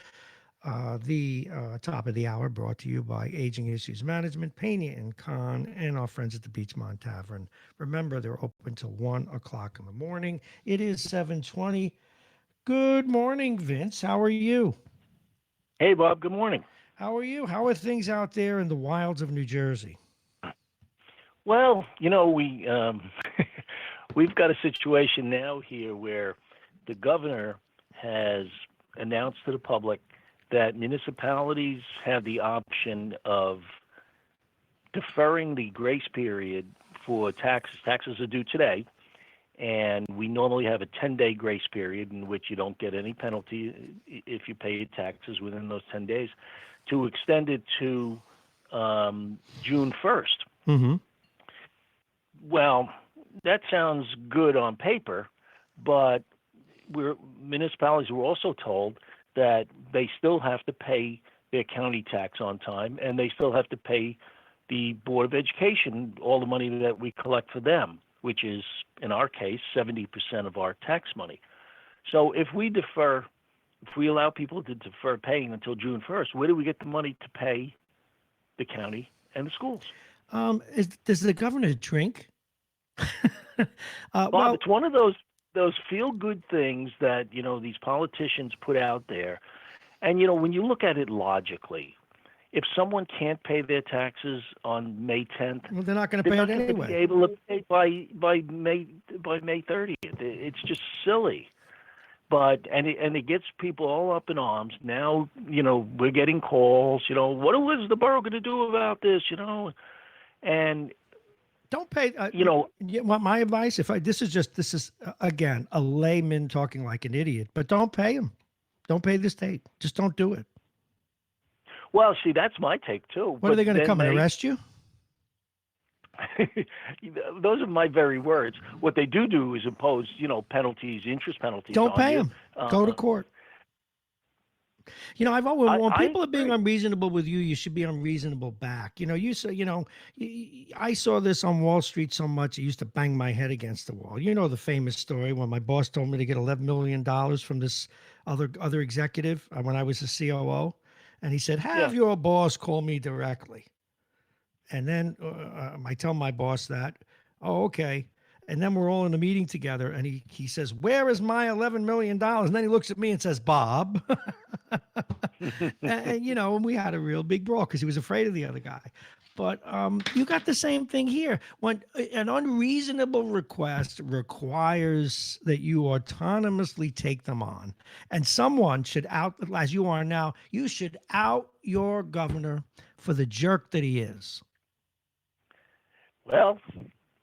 The top of the hour brought to you by Aging Issues Management, phpne and Con, and our friends at the Beachmont Tavern. Remember, they're open till 1 o'clock in the morning. It is 7:20. Good morning, Vince. How are you? Hey, Bob. Good morning. How are you? How are things out there in the wilds of New Jersey? Well, we've got a situation now here where the governor has announced to the public that municipalities have the option of deferring the grace period for taxes. Taxes are due today, and we normally have a 10-day grace period in which you don't get any penalty if you pay your taxes within those 10 days, to extend it to June 1st. Mm-hmm. Well, that sounds good on paper, but municipalities were also told that they still have to pay their county tax on time, and they still have to pay the Board of Education all the money that we collect for them, which is, in our case, 70% of our tax money. So if we allow people to defer paying until June 1st, where do we get the money to pay the county and the schools? Does the governor drink? Bob, it's one of those feel-good things that, these politicians put out there. And, when you look at it logically, if someone can't pay their taxes on May 10th, well, they're not going to pay it anyway. They're not going to be able to pay by May 30th. It's just silly. But it gets people all up in arms. Now, we're getting calls, what is the borough going to do about this, And don't pay. My advice, this is again a layman talking like an idiot, but don't pay them. Don't pay the state. Just don't do it. Well, see, that's my take too. What are they going to come and arrest you? Those are my very words. What they do is impose, penalties, interest penalties. Don't pay them. Go to court. I've always, when people are being unreasonable with you, you should be unreasonable back. I saw this on Wall Street so much, it used to bang my head against the wall. You know the famous story when my boss told me to get $11 million from this other executive when I was a COO. And he said, have your boss call me directly. And then I tell my boss that, oh, okay. And then we're all in a meeting together, and he says, where is my $11 million? And then he looks at me and says, Bob. and we had a real big brawl because he was afraid of the other guy. But you got the same thing here. When an unreasonable request requires that you autonomously take them on, and someone should as you are now, you should out your governor for the jerk that he is. Well,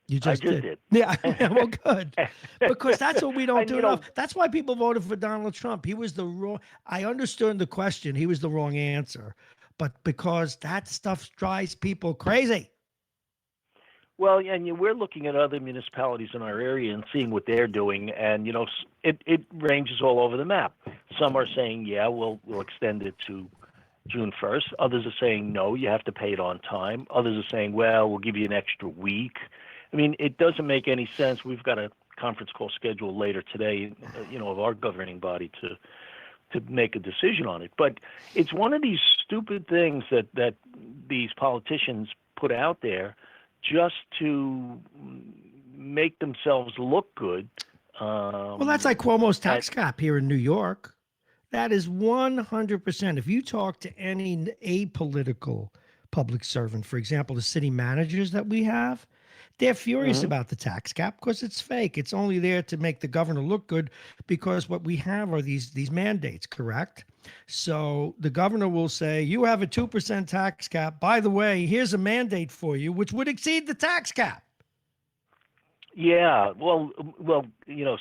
you just did. Yeah, well, good. Because that's what we don't do enough. That's why people voted for Donald Trump. He was the wrong. I understood the question. He was the wrong answer. But because that stuff drives people crazy. Well, and we're looking at other municipalities in our area and seeing what they're doing. And, it ranges all over the map. Some are saying, yeah, we'll extend it to June 1st. Others are saying, no, you have to pay it on time. Others are saying, well, we'll give you an extra week. I mean, it doesn't make any sense. We've got a conference call scheduled later today, of our governing body to to make a decision on it. But it's one of these stupid things that these politicians put out there just to make themselves look good. Well, that's like Cuomo's tax cap here in New York. That is 100%. If you talk to any apolitical public servant, for example, the city managers that we have, they're furious Mhm. about the tax cap because it's fake. It's only there to make the governor look good because what we have are these mandates, correct? So the governor will say, "You have a 2% tax cap. By the way, here's a mandate for you, which would exceed the tax cap." Yeah, well,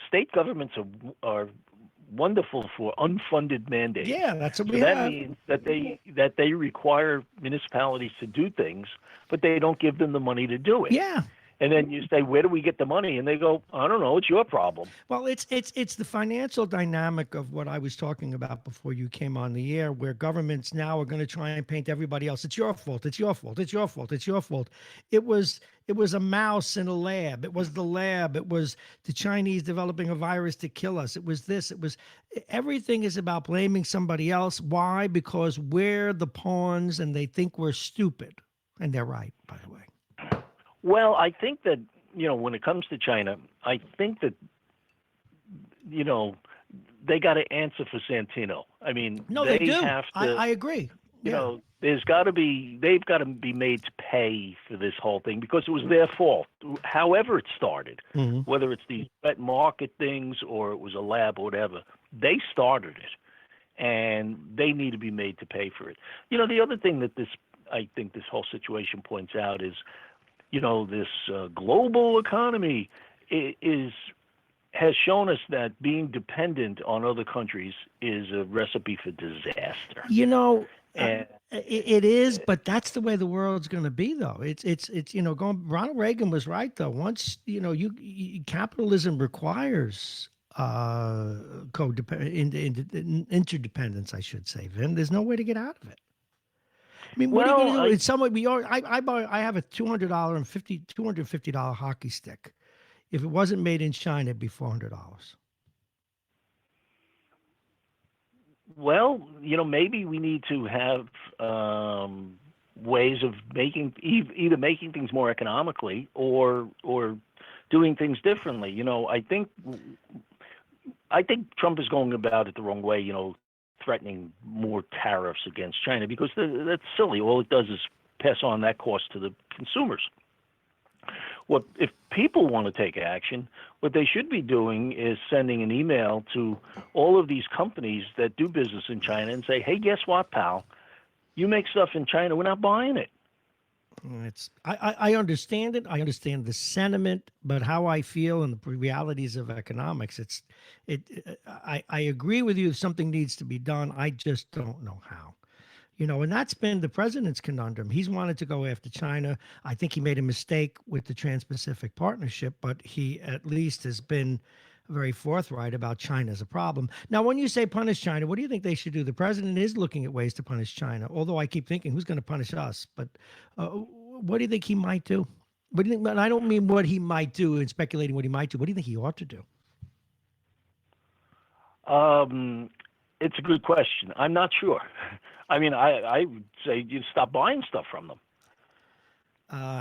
state governments are wonderful for unfunded mandates. Yeah, that's what So we that have. means that they require municipalities to do things, but they don't give them the money to do it. Yeah. And then you say, "Where do we get the money?" And they go, "I don't know. It's your problem." Well, it's the financial dynamic of what I was talking about before you came on the air, where governments now are going to try and paint everybody else. It's your fault. It's your fault. It's your fault. It's your fault. It was a mouse in a lab. It was the lab. It was the Chinese developing a virus to kill us. It was this. It was everything is about blaming somebody else. Why? Because we're the pawns, and they think we're stupid, and they're right, by the way. Well, I think that when it comes to China, I think that you know they got to answer for Santino. I mean, No, they they do. have I, to. I agree. Yeah. They've got to be made to pay for this whole thing because it was their fault. However it started, Hmm. whether it's these wet market things or it was a lab or whatever, they started it, and they need to be made to pay for it. The other thing that I think this whole situation points out is, this global economy is has shown us that being dependent on other countries is a recipe for disaster. You know, And it is, but that's the way the world's going to be, though. It's going. Ronald Reagan was right, though. Once capitalism requires interdependence, I should say. Vin, there's no way to get out of it. I mean, what are you going well, to do? I It's somewhat we are. I have a $250 hockey stick. If it wasn't made in China, it'd be $400. well, maybe we need to have ways of either making things more economically or doing things differently. I think Trump is going about it the wrong way. Threatening more tariffs against China because that's silly. All it does is pass on that cost to the consumers. What if people want to take action? What they should be doing is sending an email to all of these companies that do business in China and say, "Hey, guess what, pal? You make stuff in China. We're not buying it." I understand it. I understand the sentiment, but how I feel and the realities of economics, I agree with you. If something needs to be done, I just don't know how. And that's been the president's conundrum. He's wanted to go after China. I think he made a mistake with the Trans-Pacific Partnership, but he at least has been very forthright about China as a problem. Now, when you say punish China, what do you think they should do? The president is looking at ways to punish China, although I keep thinking, who's going to punish us? But what do you think he might do? What do you think? And I don't mean what he might do and speculating what he might do. What do you think he ought to do? Um, it's a good question. I'm not sure. I mean, I would say you stop buying stuff from them.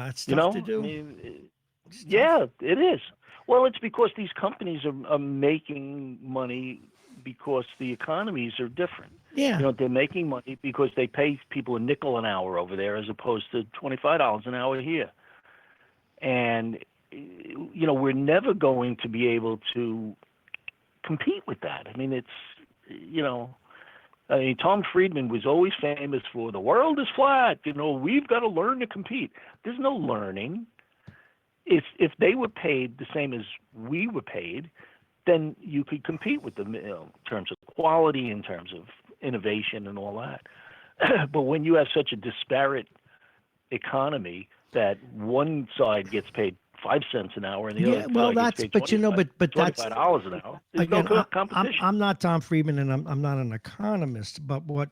It's tough to I do. mean, It's tough. yeah, it is. Well, it's because these companies are making money because the economies are different. Yeah. They're making money because they pay people a nickel an hour over there as opposed to $25 an hour here. And we're never going to be able to compete with that. I mean, Tom Friedman was always famous for the world is flat. We've got to learn to compete. There's no learning. If they were paid the same as we were paid, then you could compete with them in terms of quality, in terms of innovation, and all that. But when you have such a disparate economy that one side gets paid 5 cents an hour and the Yeah, other well, side gets that's paid but that's $25 an hour, there's no again. I'm competition. I'm not Tom Friedman, and I'm not an economist. But what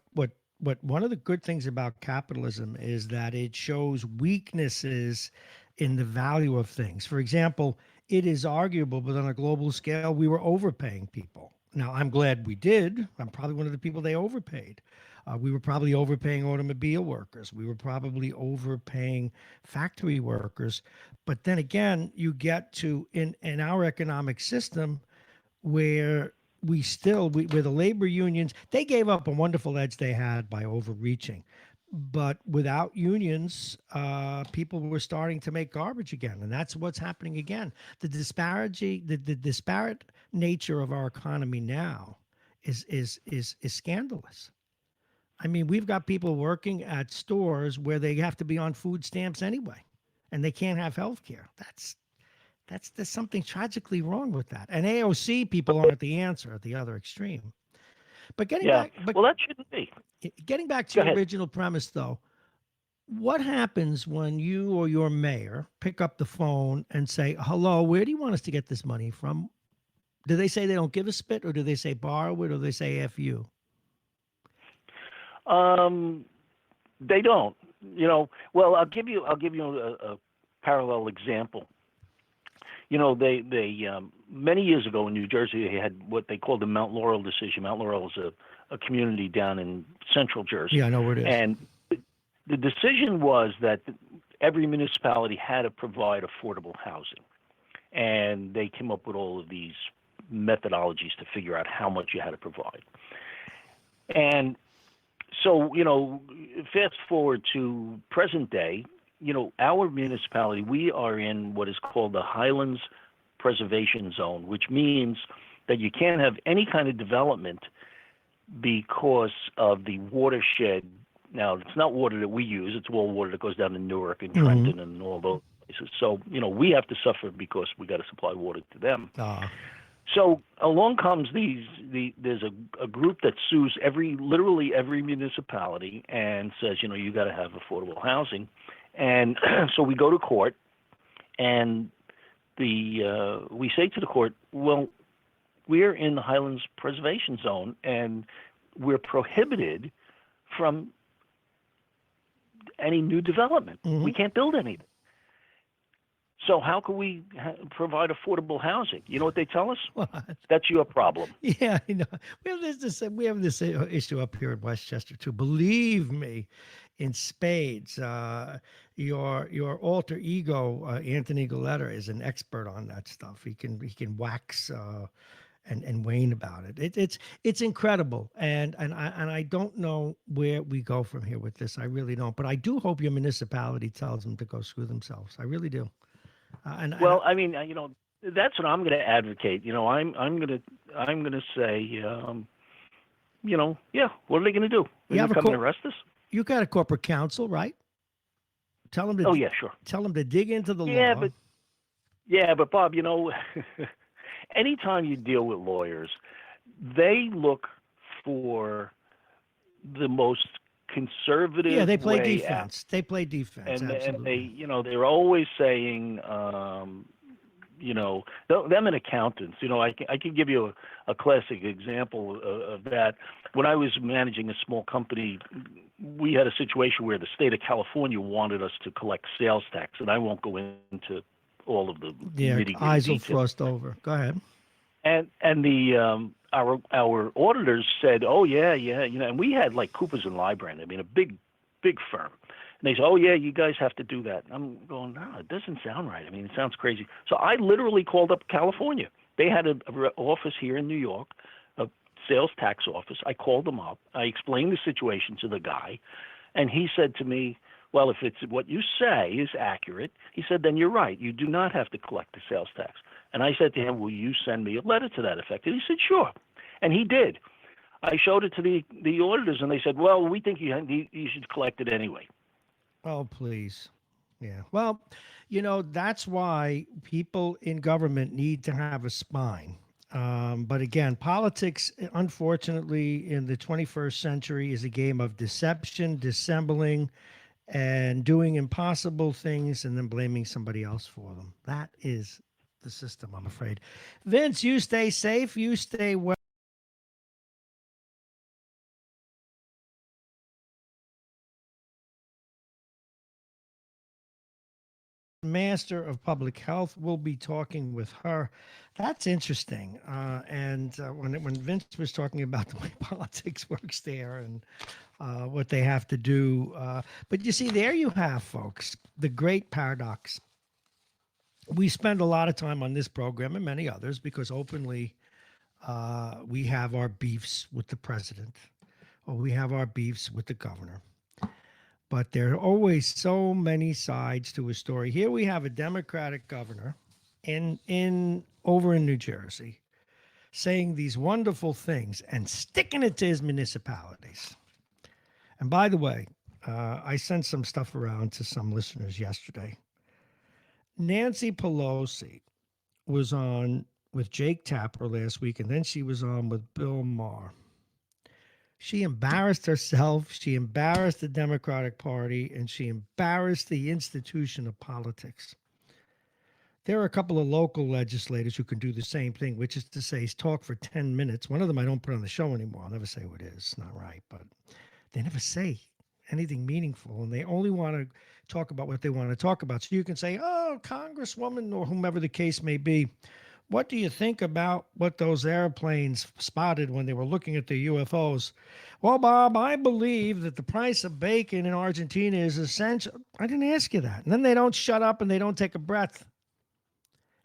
one of the good things about capitalism is that it shows weaknesses in the value of things. For example, it is arguable, but on a global scale, we were overpaying people. Now, I'm glad we did. I'm probably one of the people they overpaid. We were probably overpaying automobile workers. We were probably overpaying factory workers. But then again, you get to in our economic system where where the labor unions, they gave up a wonderful edge they had by overreaching. But without unions, people were starting to make garbage again, and that's what's happening again. The disparate nature of our economy now is scandalous. I mean, we've got people working at stores where they have to be on food stamps anyway, and they can't have health care. There's something tragically wrong with that. And AOC people aren't the answer at the other extreme. But Yeah. Well, that shouldn't be. getting back to Go your ahead. original premise, though, what happens when you or your mayor pick up the phone and say, "Hello, where do you want us to get this money from?" Do they say they don't give a spit, or do they say borrow it, or they say "f you"? Um, they don't. Well, I'll give you a parallel example. They many years ago in New Jersey, they had what they called the Mount Laurel decision. Mount Laurel is a community down in central Yeah, Jersey, I know where it is. and the decision was that every municipality had to provide affordable housing, and they came up with all of these methodologies to figure out how much you had to provide. And so, fast forward to present day, our municipality, we are in what is called the Highlands Preservation Zone, which means that you can't have any kind of development because of the watershed. Now, it's not water that we use, it's all water that goes down to Newark and Mm-hmm. Trenton and all those places. So, we have to suffer because we got to supply water to them. Ah, So along comes there's a group that sues literally every municipality and says, you got to have affordable housing. And so we go to court, and we say to the court, well, we're in the Highlands Preservation Zone, and we're prohibited from any new development. mm-hmm. We can't build anything. So how can we provide affordable housing? You know what they tell us? What? That's your problem. Yeah, I know. We have this issue up here in Westchester too. Believe me, in spades. Your alter ego, Anthony Galetta, is an expert on that stuff. He can wax and wane about it. It's incredible, and I don't know where we go from here with this. I really don't. But I do hope your municipality tells them to go screw themselves. I really do. Well, I mean, that's what I'm going to advocate. I'm going to say, yeah, what are they going to do? They're you going have to a come and arrest us? you got a corporate counsel, right? Tell them Oh to yeah, sure. tell them to dig into the Yeah, law. but Bob, anytime you deal with lawyers, they look for the most Yeah, conservative they play way out, defense. They play defense. and they, Absolutely. they're always saying, them and accountants. I can give you a classic example of that. When I was managing a small company, we had a situation where the state of California wanted us to collect sales tax, and I won't go into all of the Yeah, nitty gritty eyes will details. frost over. Go ahead. And the our auditors said, oh yeah, yeah, and we had like Coopers and Lybrand. I mean, a big firm. And they said, oh yeah, you guys have to do that. I'm going, no, it doesn't sound right. I mean, it sounds crazy. So I literally called up California. They had a office here in New York, a sales tax office. I called them up. I explained the situation to the guy, and he said to me, well, if it's what you say is accurate, he said, then you're right. You do not have to collect the sales tax. And I said to him, will you send me a letter to that effect? And he said, sure. And he did. I showed it to the auditors, and they said, well, we think you should collect it anyway. Oh, please. Yeah. Well, that's why people in government need to have a spine. But again, politics, unfortunately, in the 21st century is a game of deception, dissembling, and doing impossible things and then blaming somebody else for them. That is the system, I'm afraid. Vince, you stay safe, you stay well. Master of Public Health. We'll be talking with her. That's interesting. When Vince was talking about the way politics works there and what they have to do, but you see, there you have, folks, the great paradox. We spend a lot of time on this program and many others because openly we have our beefs with the president or we have our beefs with the governor. But there are always so many sides to a story. Here we have a Democratic governor in over in New Jersey saying these wonderful things and sticking it to his municipalities. And by the way, I sent some stuff around to some listeners yesterday. Nancy Pelosi was on with Jake Tapper last week, and then she was on with Bill Maher. She embarrassed herself, she embarrassed the Democratic Party, and she embarrassed the institution of politics. There are a couple of local legislators who can do the same thing, which is to say, talk for 10 minutes. One of them I don't put on the show anymore. I'll never say who it is. It's not right. But they never say anything meaningful, and they only want to talk about what they want to talk about. So you can say, oh, Congresswoman, or whomever the case may be, what do you think about what those airplanes spotted when they were looking at the UFOs? Well, Bob, I believe that the price of bacon in Argentina is essential. I didn't ask you that. And then they don't shut up and they don't take a breath.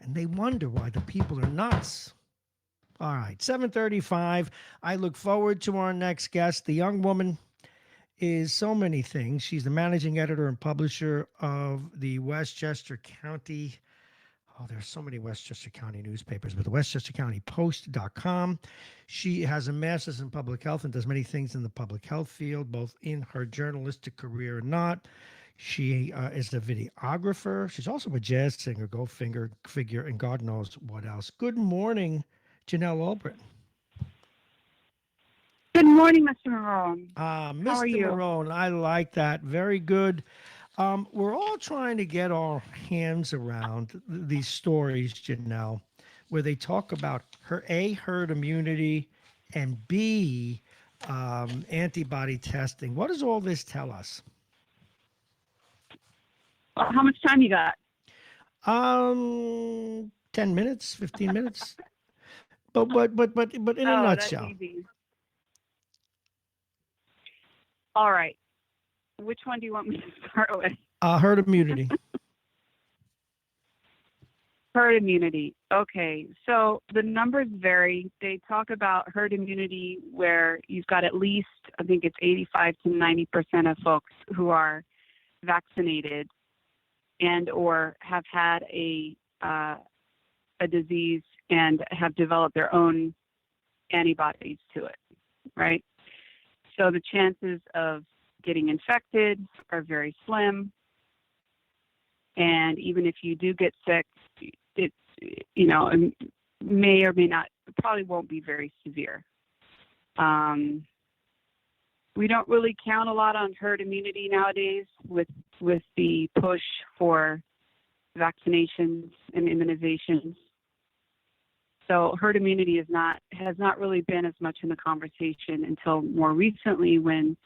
And they wonder why the people are nuts. All right, 7:35. I look forward to our next guest. The young woman is so many things. She's the managing editor and publisher of the Westchester County. Oh, there's so many Westchester County newspapers, but the WestchesterCountyPost.com. She has a master's in public health and does many things in the public health field, both in her journalistic career and not. She is a videographer. She's also a jazz singer, figure, and God knows what else. Good morning, Janelle Albritton. Good morning, Mr. Marrone. Mr. How are you? Marrone, I like that. Very good. We're all trying to get our hands around these stories, Janelle, where they talk about herd immunity, and B, antibody testing. What does all this tell us? How much time you got? 10 minutes, 15 minutes. But in a nutshell. That's easy. All right. Which one do you want me to start with? Herd immunity. Herd immunity. Okay. So the numbers vary. They talk about herd immunity where you've got at least, I think it's 85 to 90% of folks who are vaccinated and or have had a disease and have developed their own antibodies to it, right? So the chances of getting infected are very slim. And even if you do get sick, it's, may or may not, probably won't be very severe. We don't really count a lot on herd immunity nowadays with the push for vaccinations and immunizations. So herd immunity has not really been as much in the conversation until more recently, when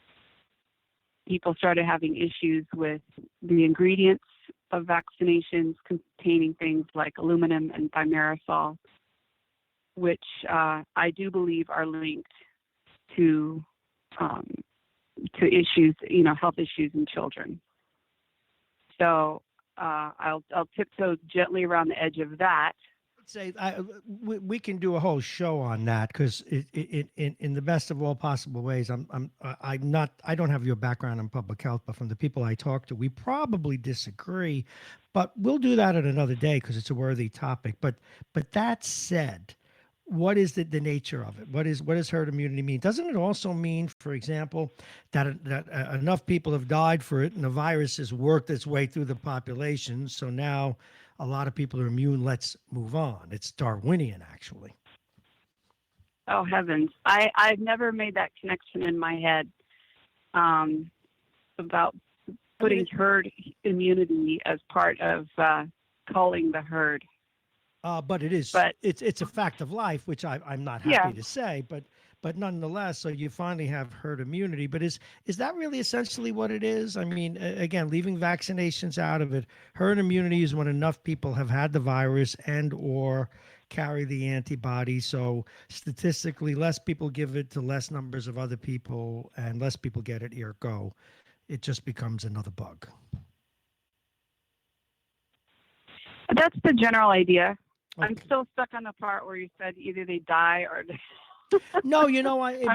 people started having issues with the ingredients of vaccinations containing things like aluminum and thimerosal, which I do believe are linked to issues, health issues in children. So I'll tiptoe gently around the edge of that. Say we can do a whole show on that, because in the best of all possible ways, I don't have your background in public health, but from the people I talk to, we probably disagree, but we'll do that at another day because it's a worthy topic. But that said, what is the nature of it? What does herd immunity mean? Doesn't it also mean, for example, that enough people have died for it and the virus has worked its way through the population, so now a lot of people are immune, let's move on? It's Darwinian, actually. Oh, heavens. I've never made that connection in my head about putting herd immunity as part of culling the herd. But it is. But it's a fact of life, which I'm not happy to say. But but nonetheless, so you finally have herd immunity. But is that really essentially what it is? I mean, again, leaving vaccinations out of it, herd immunity is when enough people have had the virus and or carry the antibody. So statistically, less people give it to less numbers of other people, and less people get it. Ergo, it just becomes another bug. That's the general idea. Okay. I'm still stuck on the part where you said either they die or No,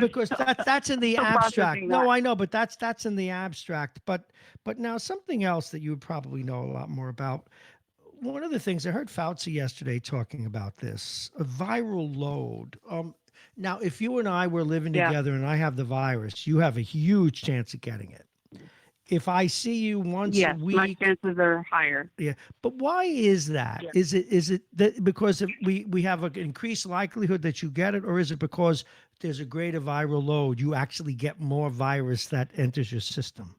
because still- that's in the still abstract. processing No, that. I know, but that's in the abstract. But now something else that you would probably know a lot more about. One of the things I heard Fauci yesterday talking about this, a viral load. Now, if you and I were living Yeah. together and I have the virus, you have a huge chance of getting it. If I see you once a Yes, my week, chances are higher. yeah, but why is that? Yeah. Is it that because we have an increased likelihood that you get it, or is it because there's a greater viral load, you actually get more virus that enters your system?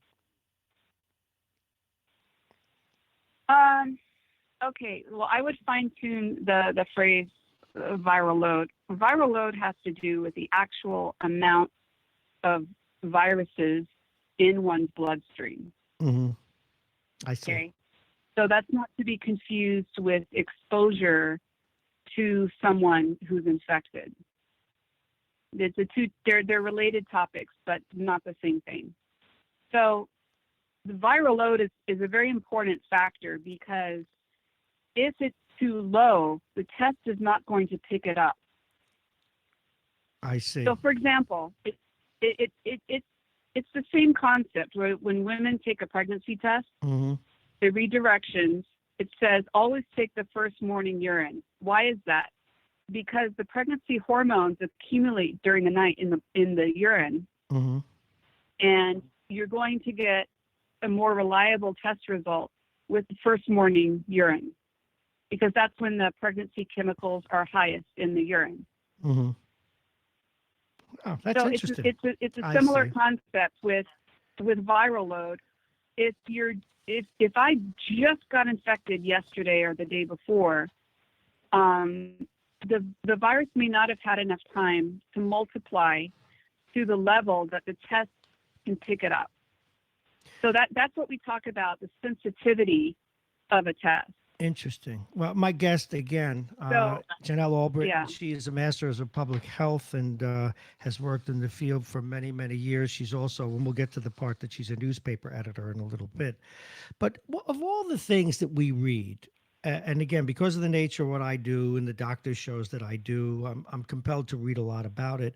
Okay. Well, I would fine tune the phrase viral load. Viral load has to do with the actual amount of viruses in one's bloodstream. Mm-hmm. I see. Okay. So that's not to be confused with exposure to someone who's infected. It's they're related topics, but not the same thing. So the viral load is a very important factor because if it's too low, the test is not going to pick it up. I see. So, for example, it's the same concept where when women take a pregnancy test, Mm-hmm. they read directions. It says always take the first morning urine. Why is that? Because the pregnancy hormones accumulate during the night in the urine, Mm-hmm. and you're going to get a more reliable test result with the first morning urine, because that's when the pregnancy chemicals are highest in the urine. Mm-hmm. Oh, that's So interesting. it's a I similar see. concept with viral load. If I just got infected yesterday or the day before, the virus may not have had enough time to multiply to the level that the test can pick it up. So that's what we talk about, the sensitivity of a test. Interesting. Well, my guest again, So, Janelle Albritton, yeah. she is a master's of public health and has worked in the field for many, many years. She's also, and we'll get to the part that she's a newspaper editor in a little bit. But of all the things that we read, and again, because of the nature of what I do and the doctor shows that I do, I'm compelled to read a lot about it.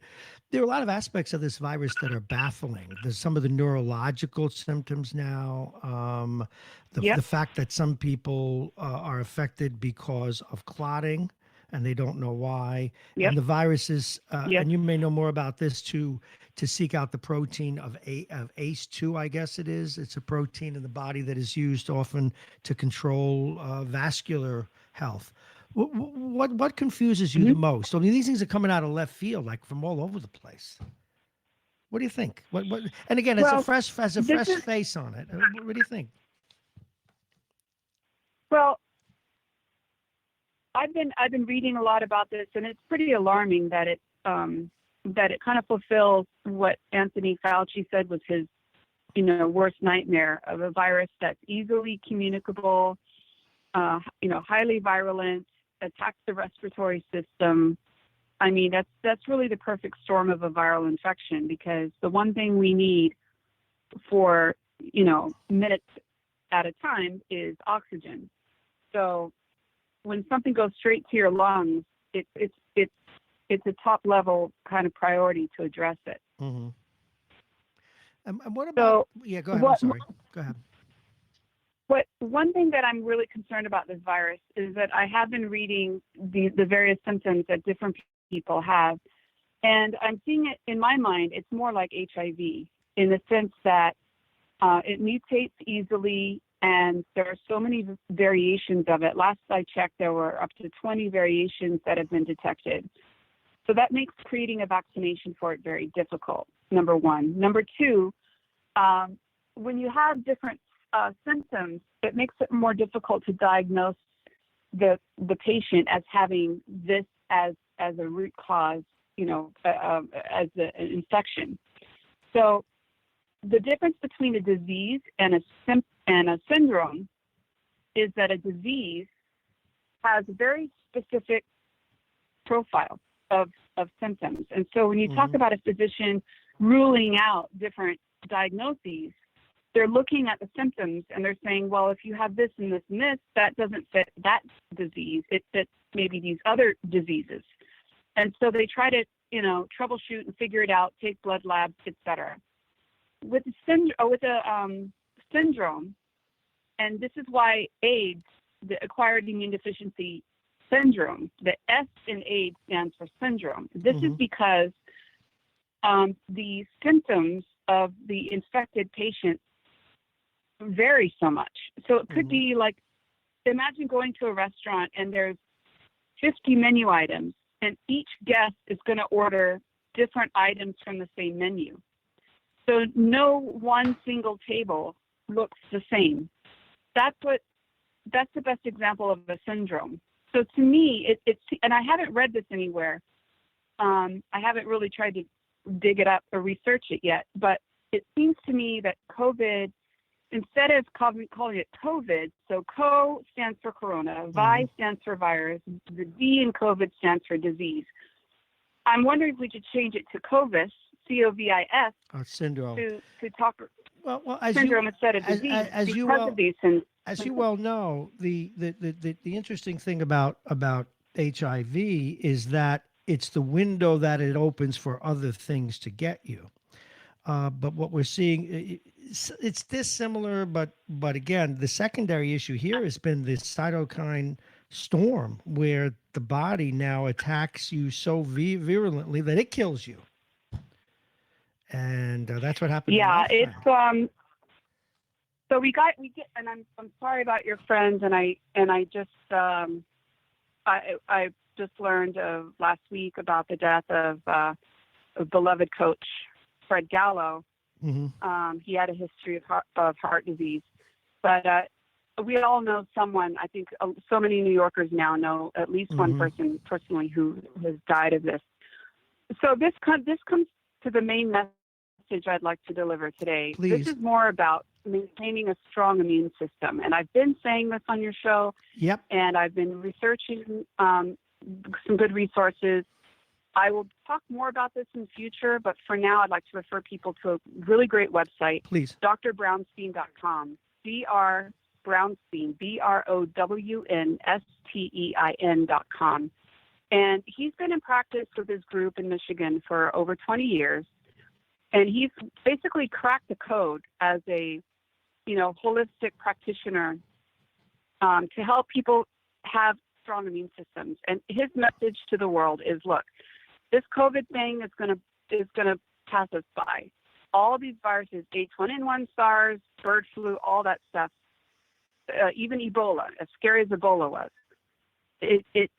There are a lot of aspects of this virus that are baffling. There's some of the neurological symptoms now. Yep. The fact that some people are affected because of clotting and they don't know why. Yep. And the viruses, Yep. and you may know more about this too, to seek out the protein of ACE2, I guess it is. It's a protein in the body that is used often to control vascular health. What confuses you the most? I mean, these things are coming out of left field, like from all over the place. What do you think? What? And again, it's Well, a fresh this is- face on it. What do you think? Well, I've been reading a lot about this, and it's pretty alarming that it kind of fulfills what Anthony Fauci said was his, worst nightmare of a virus that's easily communicable, highly virulent, attacks the respiratory system. I mean, that's really the perfect storm of a viral infection, because the one thing we need for, minutes at a time is oxygen. So when something goes straight to your lungs, it's a top level kind of priority to address it. Mm-hmm. And what about? Yeah, go ahead. I'm sorry. Go ahead. One thing that I'm really concerned about this virus is that I have been reading the various symptoms that different people have, and I'm seeing it in my mind. It's more like HIV in the sense that it mutates easily, and there are so many variations of it. Last I checked, there were up to 20 variations that have been detected. So that makes creating a vaccination for it very difficult, number one. Number two, when you have different symptoms, it makes it more difficult to diagnose the patient as having this as a root cause as an infection. So the difference between a disease and a syndrome is that a disease has a very specific profile of symptoms. And so when you talk about a physician ruling out different diagnoses, they're looking at the symptoms and they're saying, well, if you have this and this and this, that doesn't fit that disease. It fits maybe these other diseases. And so they try to, troubleshoot and figure it out, take blood labs, etc. With a syndrome, and this is why AIDS, the acquired immune deficiency syndrome, the S in AIDS stands for syndrome. This is because the symptoms of the infected patient vary so much. So it could be like, imagine going to a restaurant and there's 50 menu items, and each guest is going to order different items from the same menu. So no one single table looks the same. That's the best example of a syndrome. So to me, it's, and I haven't read this anywhere. I haven't really tried to dig it up or research it yet, but it seems to me that COVID, instead of calling it COVID, so CO stands for corona, vi stands for virus, the D in COVID stands for disease. I'm wondering if we should change it to COVIS, C-O-V-I-S, syndrome. To talk Well, syndrome instead of disease because of these symptoms. As you well know, the interesting thing about HIV is that it's the window that it opens for other things to get you. But what we're seeing, it's dissimilar, but again, the secondary issue here has been this cytokine storm where the body now attacks you so virulently that it kills you. And that's what happened. Yeah, it's so we get, and I'm sorry about your friends, and I just I just learned last week about the death of a beloved coach, Fred Gallo. He had a history of heart disease, but we all know someone. I think so many New Yorkers now know at least one person personally who has died of this. So this comes to the main message I'd like to deliver today. Please. This is more about maintaining a strong immune system, and I've been saying this on your show. Yep. And I've been researching some good resources. I will talk more about this in the future, but for now, I'd like to refer people to a really great website. Please. drbrownstein.com. Dr. Brownstein, BROWNSTEIN.com. And he's been in practice with his group in Michigan for over 20 years. And he's basically cracked the code as a, holistic practitioner to help people have strong immune systems. And his message to the world is, look, this COVID thing is going to pass us by. All these viruses, H1N1, SARS, bird flu, all that stuff, even Ebola, as scary as Ebola was, it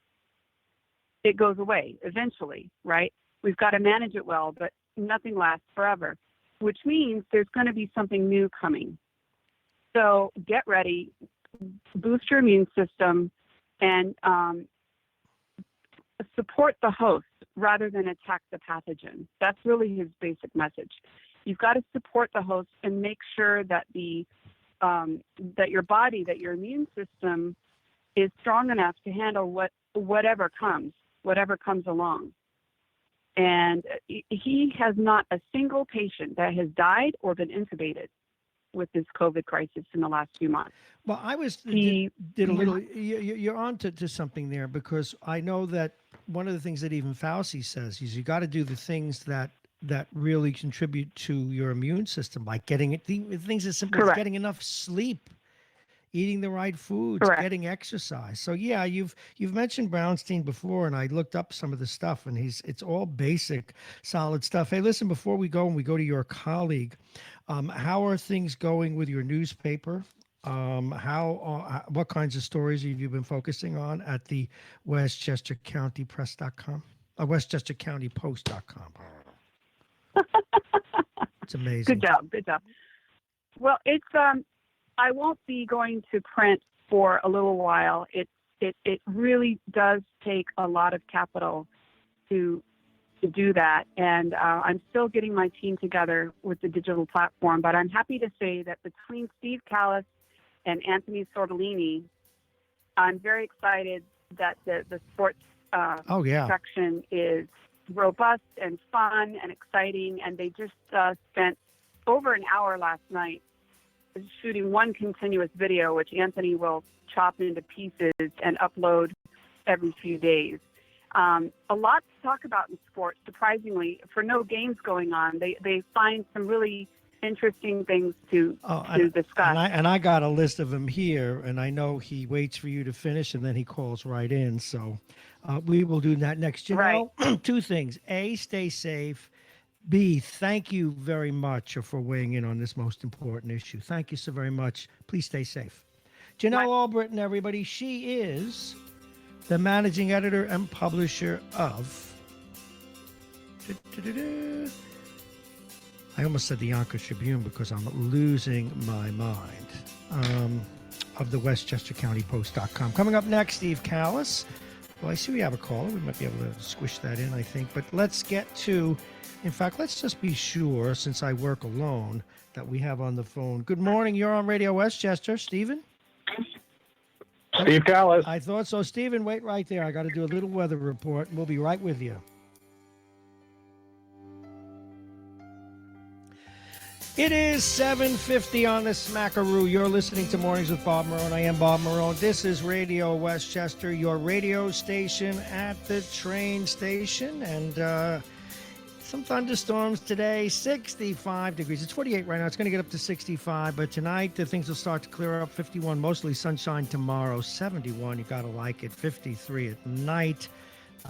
goes away eventually, right? We've got to manage it well, but nothing lasts forever, which means there's going to be something new coming. So get ready, boost your immune system, and support the host rather than attack the pathogen. That's really his basic message. You've got to support the host and make sure that that your body, that your immune system is strong enough to handle whatever comes along. And he has not a single patient that has died or been intubated with this COVID crisis in the last few months. Well, I did a little. You're on to something there, because I know that one of the things that even Fauci says is you got to do the things that really contribute to your immune system, like getting things as simple as getting enough sleep, eating the right foods, getting exercise. So yeah, you've mentioned Brownstein before, and I looked up some of the stuff, and it's all basic, solid stuff. Hey, listen, before we go to your colleague, how are things going with your newspaper? What kinds of stories have you been focusing on at the WestchesterCountyPress.com? WestchesterCountyPost.com. It's amazing. Good job. Well, it's I won't be going to print for a little while. It really does take a lot of capital to to do that. And I'm still getting my team together with the digital platform. But I'm happy to say that between Steve Callis and Anthony Sortolini, I'm very excited that the sports section is robust and fun and exciting. And they just spent over an hour last night shooting one continuous video, which Anthony will chop into pieces and upload every few days. A lot to talk about in sports. Surprisingly, for no games going on, they find some really interesting things to discuss. And I got a list of them here, and I know he waits for you to finish, and then he calls right in. So we will do that next. Janelle, two things. A, stay safe. B, thank you very much for weighing in on this most important issue. Thank you so very much. Please stay safe. Janelle Albritton, everybody. She is the managing editor and publisher of... I almost said the Yonkers Tribune because I'm losing my mind. Of the Westchester County Post.com. Coming up next, Steve Callis. Well, I see we have a caller. We might be able to squish that in, I think. But let's get to... In fact, let's just be sure, since I work alone, that we have on the phone. Good morning. You're on Radio Westchester. Stephen? Steve Callis. I thought so. Stephen, wait right there. I got to do a little weather report, and we'll be right with you. It is 7:50 on the Smackaroo. You're listening to Mornings with Bob Marrone. I am Bob Marrone. This is Radio Westchester, your radio station at the train station. And some thunderstorms today, 65 degrees. It's 48 right now. It's going to get up to 65. But tonight, things will start to clear up. 51, mostly sunshine tomorrow. 71, you got to like it. 53 at night.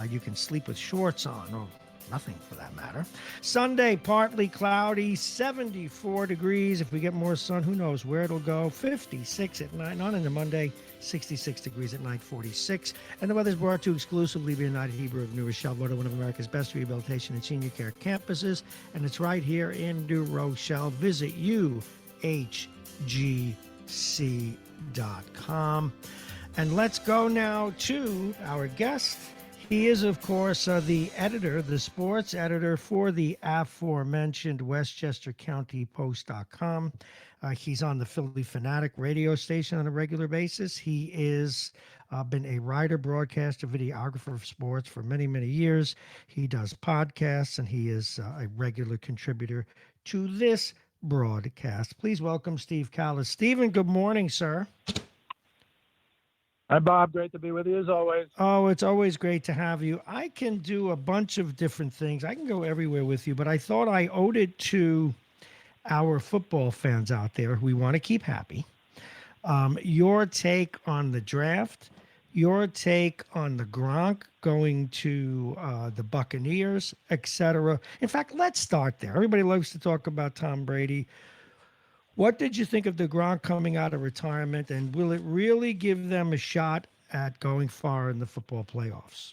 You can sleep with shorts on, or nothing for that matter. Sunday, partly cloudy, 74 degrees. If we get more sun, who knows where it'll go. 56 at night. On into Monday, 66 degrees at night, 46. And the weather's brought to you exclusively by United Hebrew of New Rochelle, voted one of America's best rehabilitation and senior care campuses. And it's right here in New Rochelle. Visit uhgc.com. And let's go now to our guest. He is, of course, the editor, the sports editor for the aforementioned Westchester County Post.com. He's on the Philly Fanatic radio station on a regular basis. He is been a writer, broadcaster, videographer of sports for many, many years. He does podcasts, and he is a regular contributor to this broadcast. Please welcome Steve Callis. Stephen, good morning, sir. Hi, Bob. Great to be with you as always. Oh, it's always great to have you. I can do a bunch of different things. I can go everywhere with you, but I thought I owed it to our football fans out there who we want to keep happy. Your take on the draft, your take on the Gronk going to the Buccaneers, etc. In fact, let's start there. Everybody loves to talk about Tom Brady. What did you think of the Gronk coming out of retirement, and will it really give them a shot at going far in the football playoffs?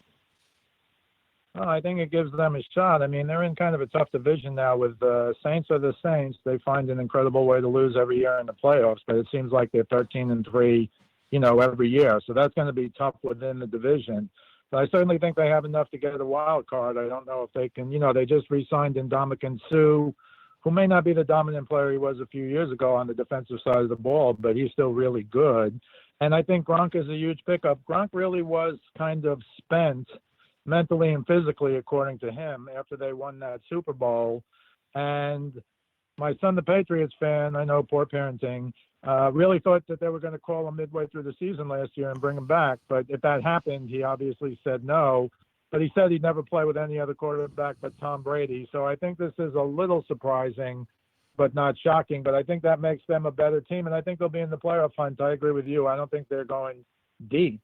Well, I think it gives them a shot. I mean, they're in kind of a tough division now with the Saints are the Saints. They find an incredible way to lose every year in the playoffs, but it seems like they're 13-3, every year. So that's going to be tough within the division. But I certainly think they have enough to get a wild card. I don't know if they can, they just re-signed Ndamukong Suh, who may not be the dominant player he was a few years ago on the defensive side of the ball, but he's still really good. And I think Gronk is a huge pickup. Gronk really was kind of spent mentally and physically, according to him, after they won that Super Bowl. And my son, the Patriots fan, I know, poor parenting, really thought that they were going to call him midway through the season last year and bring him back. But if that happened, he obviously said no. But he said he'd never play with any other quarterback but Tom Brady. So I think this is a little surprising, but not shocking. But I think that makes them a better team, and I think they'll be in the playoff hunt. I agree with you. I don't think they're going deep.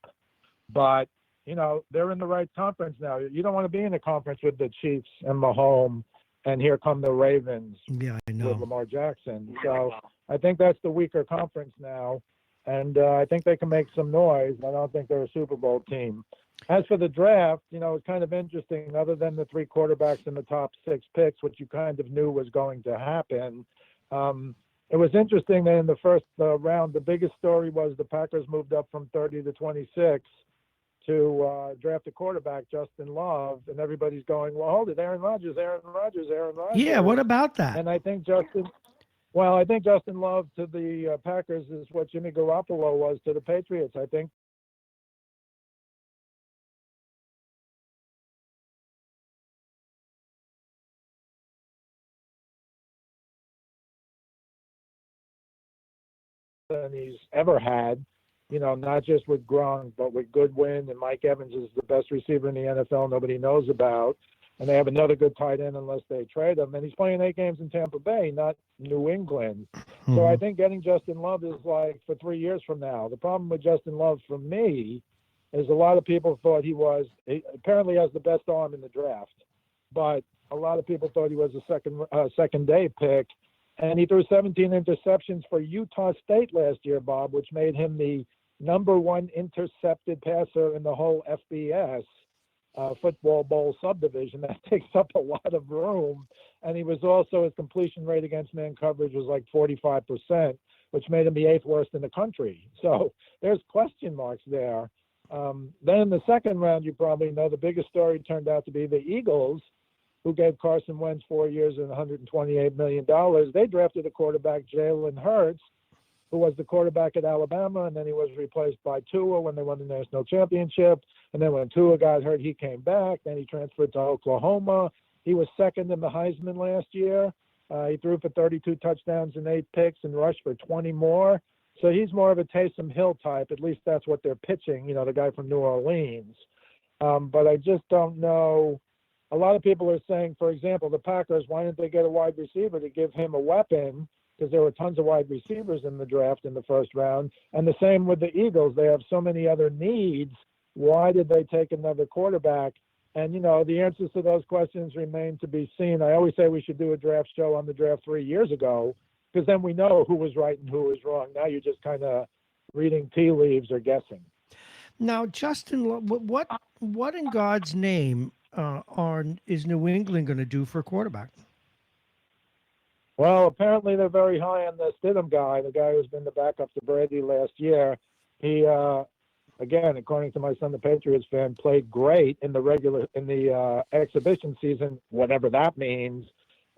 But, they're in the right conference now. You don't want to be in a conference with the Chiefs and Mahomes, and here come the Ravens with Lamar Jackson. So I think that's the weaker conference now, and I think they can make some noise. I don't think they're a Super Bowl team. As for the draft, it's kind of interesting. Other than the three quarterbacks in the top 6 picks, which you kind of knew was going to happen, it was interesting that in the first round, the biggest story was the Packers moved up from 30 to 26 to draft a quarterback, Justin Love, and everybody's going, well, hold it, Aaron Rodgers. Yeah, what about that? And I think Justin Love to the Packers is what Jimmy Garoppolo was to the Patriots. I think than he's ever had, not just with Gronk, but with Goodwin, and Mike Evans is the best receiver in the NFL nobody knows about. And they have another good tight end unless they trade him. And he's playing 8 games in Tampa Bay, not New England. Mm-hmm. So I think getting Justin Love is like for 3 years from now. The problem with Justin Love for me is a lot of people thought he apparently has the best arm in the draft. But a lot of people thought he was a second day pick. And he threw 17 interceptions for Utah State last year, Bob, which made him the #1 intercepted passer in the whole FBS. Football Bowl subdivision. That takes up a lot of room. And he was also, his completion rate against man coverage was like 45%, which made him the 8th worst in the country. So there's question marks there. Then in the second round, you probably know the biggest story turned out to be the Eagles, who gave Carson Wentz 4 years and $128 million. They drafted a quarterback, Jalen Hurts, who was the quarterback at Alabama, and then he was replaced by Tua when they won the national championship. And then when Tua got hurt, he came back. Then he transferred to Oklahoma. He was second in the Heisman last year. He threw for 32 touchdowns and 8 picks and rushed for 20 more. So he's more of a Taysom Hill type. At least that's what they're pitching, the guy from New Orleans. But I just don't know. A lot of people are saying, for example, the Packers, why didn't they get a wide receiver to give him a weapon? Because there were tons of wide receivers in the draft in the first round. And the same with the Eagles. They have so many other needs. Why did they take another quarterback? And, the answers to those questions remain to be seen. I always say we should do a draft show on the draft 3 years ago, because then we know who was right and who was wrong. Now you're just kind of reading tea leaves or guessing. Now, Justin, what in God's name is New England going to do for a quarterback? Well, apparently they're very high on the Stidham guy, the guy who's been the backup to Brady last year. He, again, according to my son, the Patriots fan, played great in the exhibition season, whatever that means.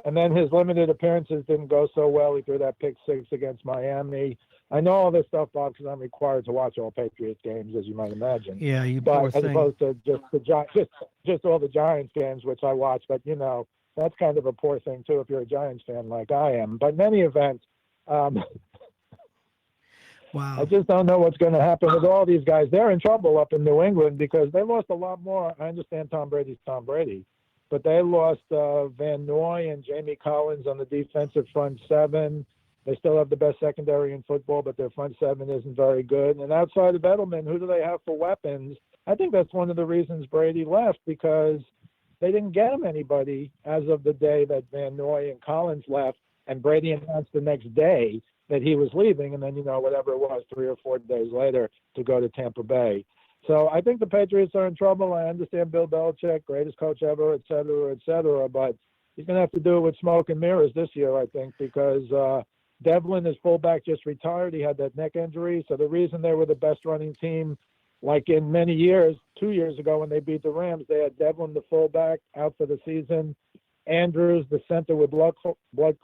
And then his limited appearances didn't go so well. He threw that pick 6 against Miami. I know all this stuff, Bob, because I'm required to watch all Patriots games, as you might imagine. Yeah, you poor thing. As opposed to just all the Giants games, which I watch. But that's kind of a poor thing too if you're a Giants fan like I am. But in any event, wow. I just don't know what's going to happen with all these guys. They're in trouble up in New England because they lost a lot more. I understand Tom Brady's Tom Brady, but they lost Van Noy and Jamie Collins on the defensive front 7. They still have the best secondary in football, but their front 7 isn't very good. And outside of Edelman, who do they have for weapons? I think that's one of the reasons Brady left, because they didn't get him anybody as of the day that Van Noy and Collins left, and Brady announced the next day that he was leaving, and then, whatever it was, 3 or 4 days later to go to Tampa Bay. So I think the Patriots are in trouble. I understand Bill Belichick, greatest coach ever, et cetera, but he's going to have to do it with smoke and mirrors this year, I think, because Devlin, his fullback, just retired. He had that neck injury. So the reason they were the best running team, like in many years, 2 years ago when they beat the Rams, they had Devlin, the fullback, out for the season. Andrews, the center with blood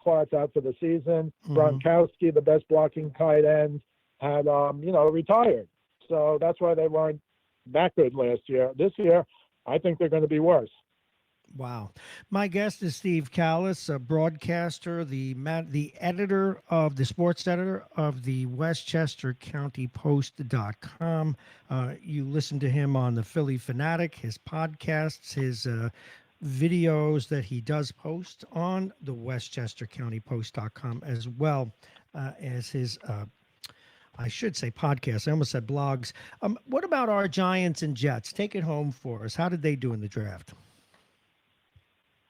clots, out for the season. Mm-hmm. Gronkowski, the best blocking tight end, had, retired. So that's why they weren't that good last year. This year, I think they're going to be worse. Wow. My guest is Steve Callis, a broadcaster, the editor of the sports editor of the Westchester County Post.com. You listen to him on the Philly Fanatic, his podcasts, his videos that he does post on the Westchester County Post.com, as well as his I should say podcasts. I almost said blogs. What about our Giants and Jets? Take it home for us. How did they do in the draft?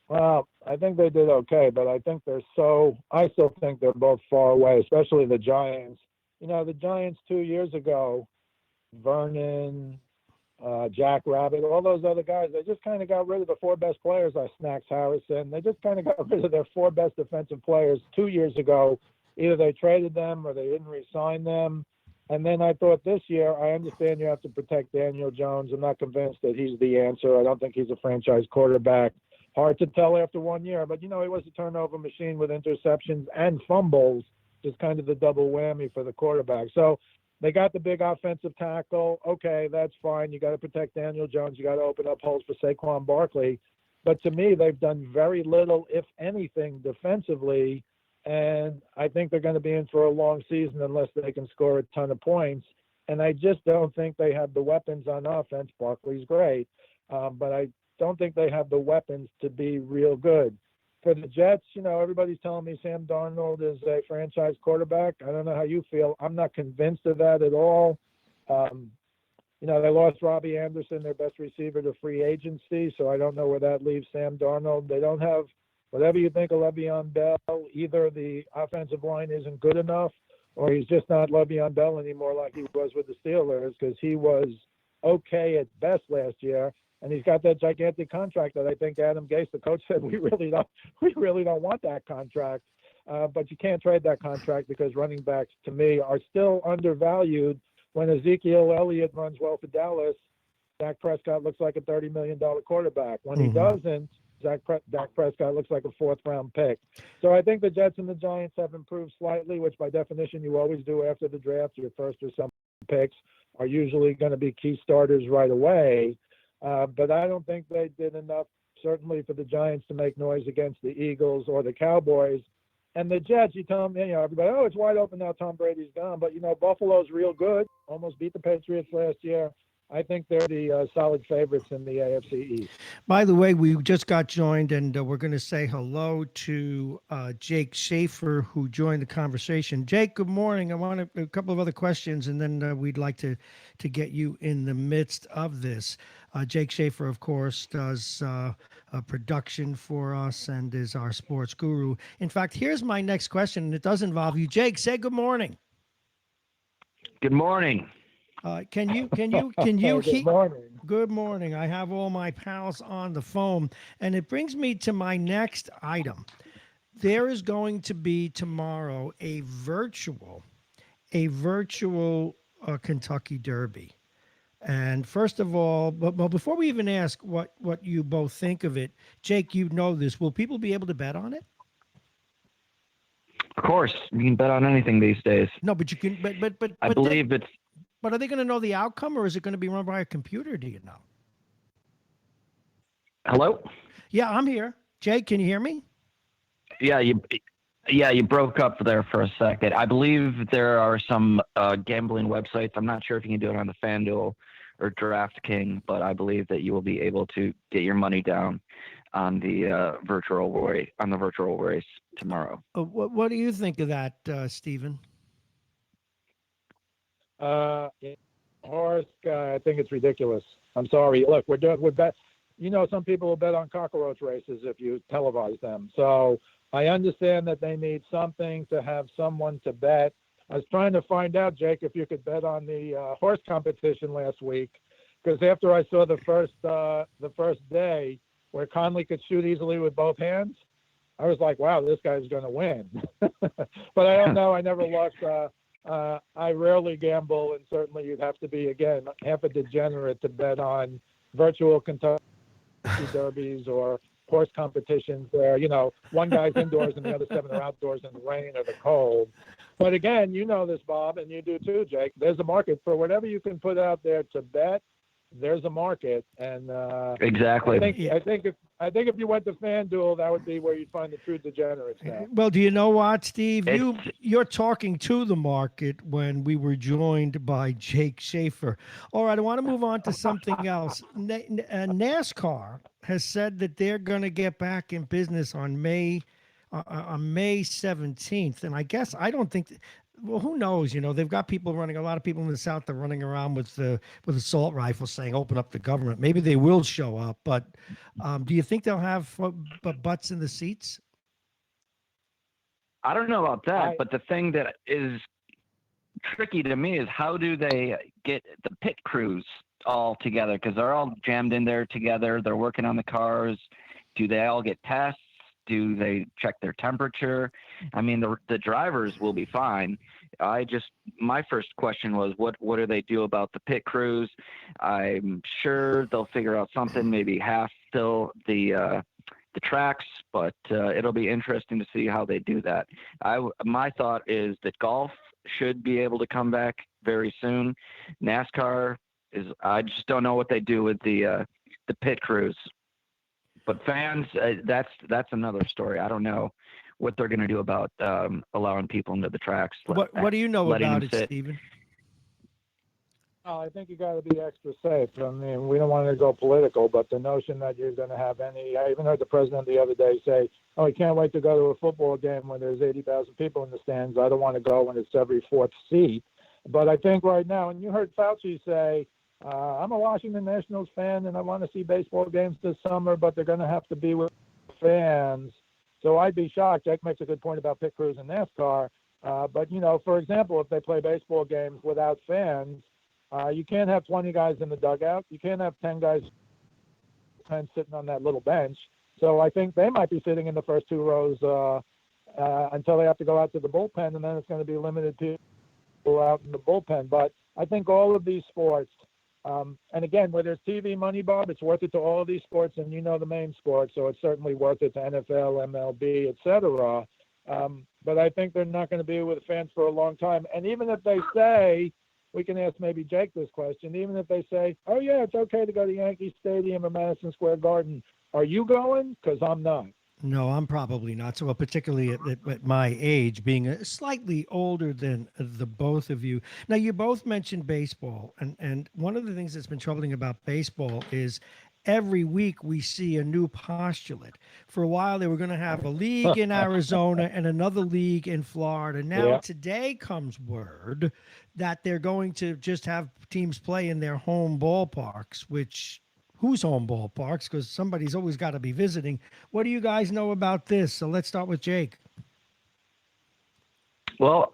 Well, I think they did okay, but I still think they're both far away, especially the Giants. The Giants 2 years ago, Vernon, Jack Rabbit, all those other guys, they just kind of got rid of the 4 best players. Snacks Harrison. They just kind of got rid of their 4 best defensive players 2 years ago. Either they traded them or they didn't re-sign them. And then I thought this year, I understand you have to protect Daniel Jones. I'm not convinced that he's the answer. I don't think he's a franchise quarterback. Hard to tell after 1 year, but he was a turnover machine with interceptions and fumbles, just kind of the double whammy for the quarterback. So they got the big offensive tackle. Okay, that's fine. You got to protect Daniel Jones. You got to open up holes for Saquon Barkley. But to me, they've done very little, if anything, defensively. And I think they're going to be in for a long season unless they can score a ton of points. And I just don't think they have the weapons on offense. Barkley's great, but I don't think they have the weapons to be real good. For the Jets, everybody's telling me Sam Darnold is a franchise quarterback. I don't know how you feel. I'm not convinced of that at all. They lost Robbie Anderson, their best receiver, to free agency, so I don't know where that leaves Sam Darnold. They don't have, whatever you think of Le'Veon Bell, either the offensive line isn't good enough or he's just not Le'Veon Bell anymore like he was with the Steelers, because he was okay at best last year. And he's got that gigantic contract that I think Adam Gase, the coach, said we really don't want that contract. But you can't trade that contract because running backs, to me, are still undervalued. When Ezekiel Elliott runs well for Dallas, Dak Prescott looks like a $30 million quarterback. When he doesn't, Dak Prescott looks like a fourth-round pick. So I think the Jets and the Giants have improved slightly, which by definition you always do after the draft. Your first or some picks are usually going to be key starters right away. But I don't think they did enough, certainly for the Giants, to make noise against the Eagles or the Cowboys. And the Jets, you tell them, everybody, it's wide open now, Tom Brady's gone. But, Buffalo's real good, almost beat the Patriots last year. I think they're the solid favorites in the AFC East. By the way, we just got joined, and we're going to say hello to Jake Schaefer, who joined the conversation. Jake, good morning. I want a couple of other questions, and then we'd like to get you in the midst of this. Jake Schaefer, of course, does production for us and is our sports guru. In fact, here's my next question, and it does involve you. Jake, say good morning. Good morning. Can you Good morning. Good morning. I have all my pals on the phone, and it brings me to my next item. There is going to be tomorrow a virtual Kentucky Derby. And first of all, but before we even ask what you both think of it, Jake, you know this. Will people be able to bet on it? Of course, you can bet on anything these days. No, but you can. But I believe it's. But are they going to know the outcome, or is it going to be run by a computer? Do you know? Hello? Yeah, I'm here. Jake, can you hear me? Yeah, you broke up there for a second. I believe there are some gambling websites. I'm not sure if you can do it on the FanDuel or DraftKings, but I believe that you will be able to get your money down on the virtual race tomorrow. What do you think of that, Stephen? Horse guy, I think it's ridiculous. I'm sorry. Look, we're bet. Some people will bet on cockroach races if you televise them. So I understand that they need something to have someone to bet. I was trying to find out, Jake, if you could bet on the horse competition last week, because after I saw the first day where Conley could shoot easily with both hands, I was like, wow, this guy's going to win. But I don't know. I never looked. I rarely gamble, and certainly you'd have to be, again, half a degenerate to bet on virtual Kentucky derbies or horse competitions where, one guy's indoors and the other 7 are outdoors in the rain or the cold. But again, you know this, Bob, and you do too, Jake. There's a market for whatever you can put out there to bet. There's a market, and exactly. I think if you went to FanDuel, that would be where you'd find the true degenerates now. Well, do you know what, Steve? You're talking to the market when we were joined by Jake Schaefer. All right, I want to move on to something else. NASCAR has said that they're going to get back in business on May 17th, and I don't think. Well, who knows? They've got a lot of people in the South that are running around with assault rifles saying, open up the government. Maybe they will show up, but do you think they'll have butts in the seats? I don't know about that, but the thing that is tricky to me is how do they get the pit crews all together? Because they're all jammed in there together. They're working on the cars. Do they all get tests? Do they check their temperature? I mean, the drivers will be fine. my first question was, what do they do about the pit crews? I'm sure they'll figure out something, maybe half fill the tracks, but it'll be interesting to see how they do that. My thought is that golf should be able to come back very soon. NASCAR I just don't know what they do with the pit crews. But fans, that's another story. I don't know what they're going to do about allowing people into the tracks. What do you know letting about them it, sit. Stephen? I think you got to be extra safe. I mean, we don't want to go political, but the notion that you're going to have I even heard the president the other day say, "Oh, I can't wait to go to a football game when there's 80,000 people in the stands. I don't want to go when it's every fourth seat." But I think right now, and you heard Fauci say, I'm a Washington Nationals fan and I want to see baseball games this summer, but they're going to have to be with fans. So I'd be shocked. Jack makes a good point about pit crews and NASCAR. But, for example, if they play baseball games without fans, you can't have 20 guys in the dugout. You can't have 10 guys sitting on that little bench. So I think they might be sitting in the first two rows until they have to go out to the bullpen, and then it's going to be limited people out in the bullpen. But I think all of these sports, and again, where there's TV money, Bob, it's worth it to all of these sports, and the main sports, so it's certainly worth it to NFL, MLB, etc. But I think they're not going to be with fans for a long time. And even if they say, we can ask maybe Jake this question, even if they say, oh, yeah, it's okay to go to Yankee Stadium or Madison Square Garden, are you going? Because I'm not. No, I'm probably not. So, particularly at my age, being slightly older than the both of you. Now, you both mentioned baseball, and one of the things that's been troubling about baseball is every week we see a new postulate. For a while, they were going to have a league in Arizona and another league in Florida. Now, today comes word that they're going to just have teams play in their home ballparks, which whose home ballparks, because somebody's always got to be visiting. What do you guys know about this? So let's start with Jake. Well,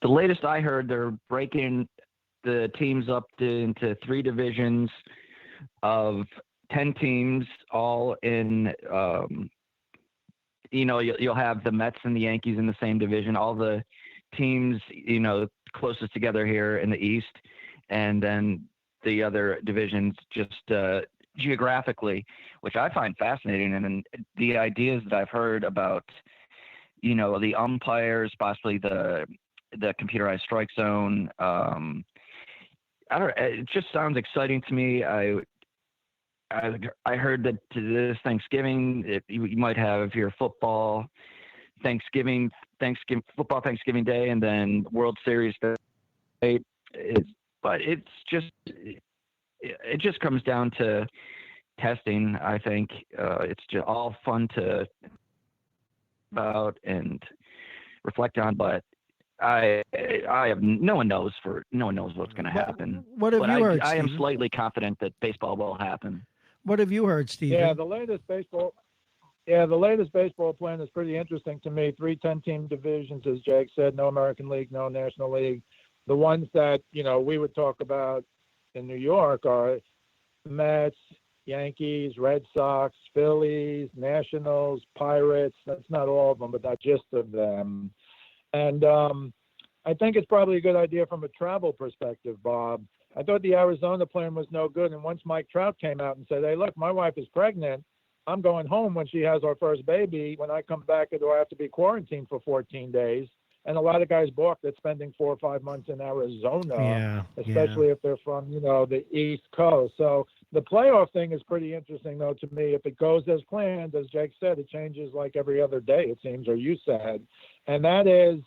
the latest I heard, they're breaking the teams up into three divisions of 10 teams, all in, you'll have the Mets and the Yankees in the same division, all the teams, closest together here in the East, and then the other divisions just geographically, which I find fascinating. And the ideas that I've heard about, the umpires, possibly the computerized strike zone. It just sounds exciting to me. I heard that this Thanksgiving, you might have your football Thanksgiving Day, and then World Series Day. But it just comes down to testing. I think it's just all fun to about and reflect on, but I have no one knows what's going to happen. What have you heard, I am Stephen? slightly confident that baseball will happen. What have you heard, Stephen? Yeah, the latest baseball plan is pretty interesting to me. 3 10-team divisions, as Jake said, no American League, no National League. The ones that, we would talk about in New York are Mets, Yankees, Red Sox, Phillies, Nationals, Pirates. That's not all of them, but that's just of them. And I think it's probably a good idea from a travel perspective, Bob. I thought the Arizona plan was no good. And once Mike Trout came out and said, hey, look, my wife is pregnant. I'm going home when she has our first baby. When I come back, do I have to be quarantined for 14 days? And a lot of guys balked at spending 4 or 5 months in Arizona, especially if they're from, the East Coast. So the playoff thing is pretty interesting, though, to me. If it goes as planned, as Jake said, it changes like every other day, it seems, or you said. And that is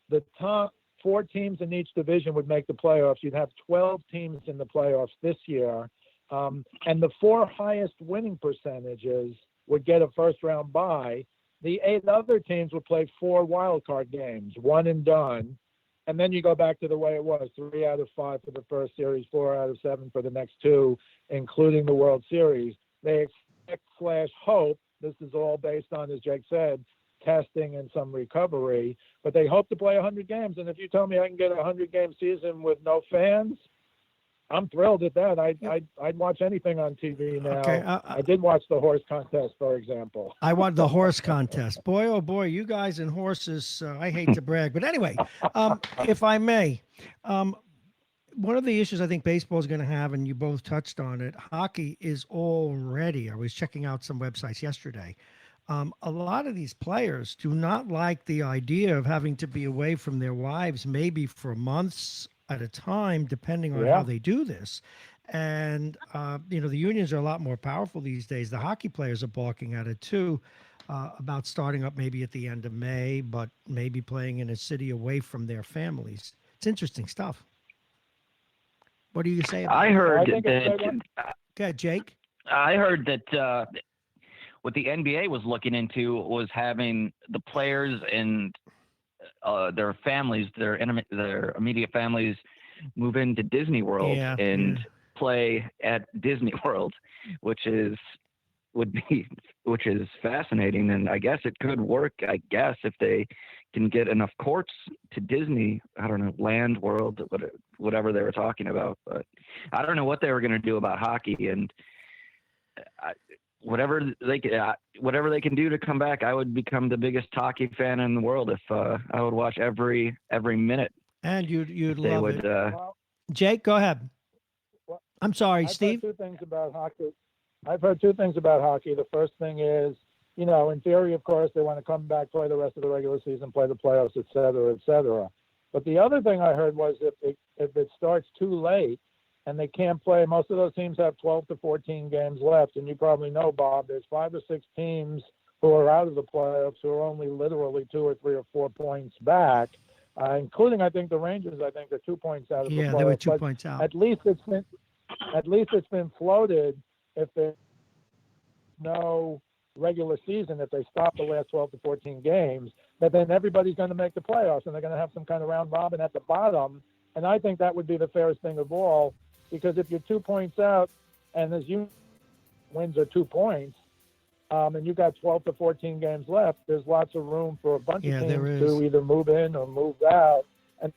the top 4 teams in each division would make the playoffs. You'd have 12 teams in the playoffs this year. And the 4 highest winning percentages would get a first-round bye. The 8 other teams would play 4 wild card games, one and done. And then you go back to the way it was, 3 out of 5 for the first series, 4 out of 7 for the next 2, including the World Series. They expect/hope, this is all based on, as Jake said, testing and some recovery, but they hope to play 100 games. And if you tell me I can get a 100-game season with no fans, I'm thrilled at that. I'd watch anything on TV now. Okay, I did watch the horse contest, for example. I want the horse contest. Boy, oh boy, you guys and horses. I hate to brag, but anyway, if I may, one of the issues I think baseball is going to have, and you both touched on it, hockey is already. I was checking out some websites yesterday. A lot of these players do not like the idea of having to be away from their wives, maybe for months at a time, depending on how they do this. And, the unions are a lot more powerful these days. The hockey players are balking at it too, about starting up maybe at the end of May, but maybe playing in a city away from their families. It's interesting stuff. What do you say about I heard think it's that. Okay, Jake. I heard that what the NBA was looking into was having the players and their families, their immediate families, move into Disney World and play at Disney World, which is fascinating, and I guess it could work. I guess if they can get enough courts to Disney, I don't know, Land World, whatever they were talking about, but I don't know what they were going to do about hockey, and whatever they can do to come back, I would become the biggest hockey fan in the world if I would watch every minute. And you'd love it. Jake, go ahead. Well, I'm sorry, I've Steve. Heard two things about hockey. I've heard two things about hockey. The first thing is, in theory, of course, they want to come back, play the rest of the regular season, play the playoffs, et cetera, et cetera. But the other thing I heard was if it starts too late and they can't play, most of those teams have 12 to 14 games left. And you probably know, Bob, there's 5 or 6 teams who are out of the playoffs who are only literally 2 or 3 or 4 points back, including, I think, the Rangers, are 2 points out of the playoffs. Yeah, they were 2 points out. At least it's been floated if there's no regular season, if they stop the last 12 to 14 games, that then everybody's going to make the playoffs and they're going to have some kind of round robin at the bottom. And I think that would be the fairest thing of all, because if you're 2 points out and as you wins are 2 points, and you got 12 to 14 games left, there's lots of room for a bunch of teams to either move in or move out, and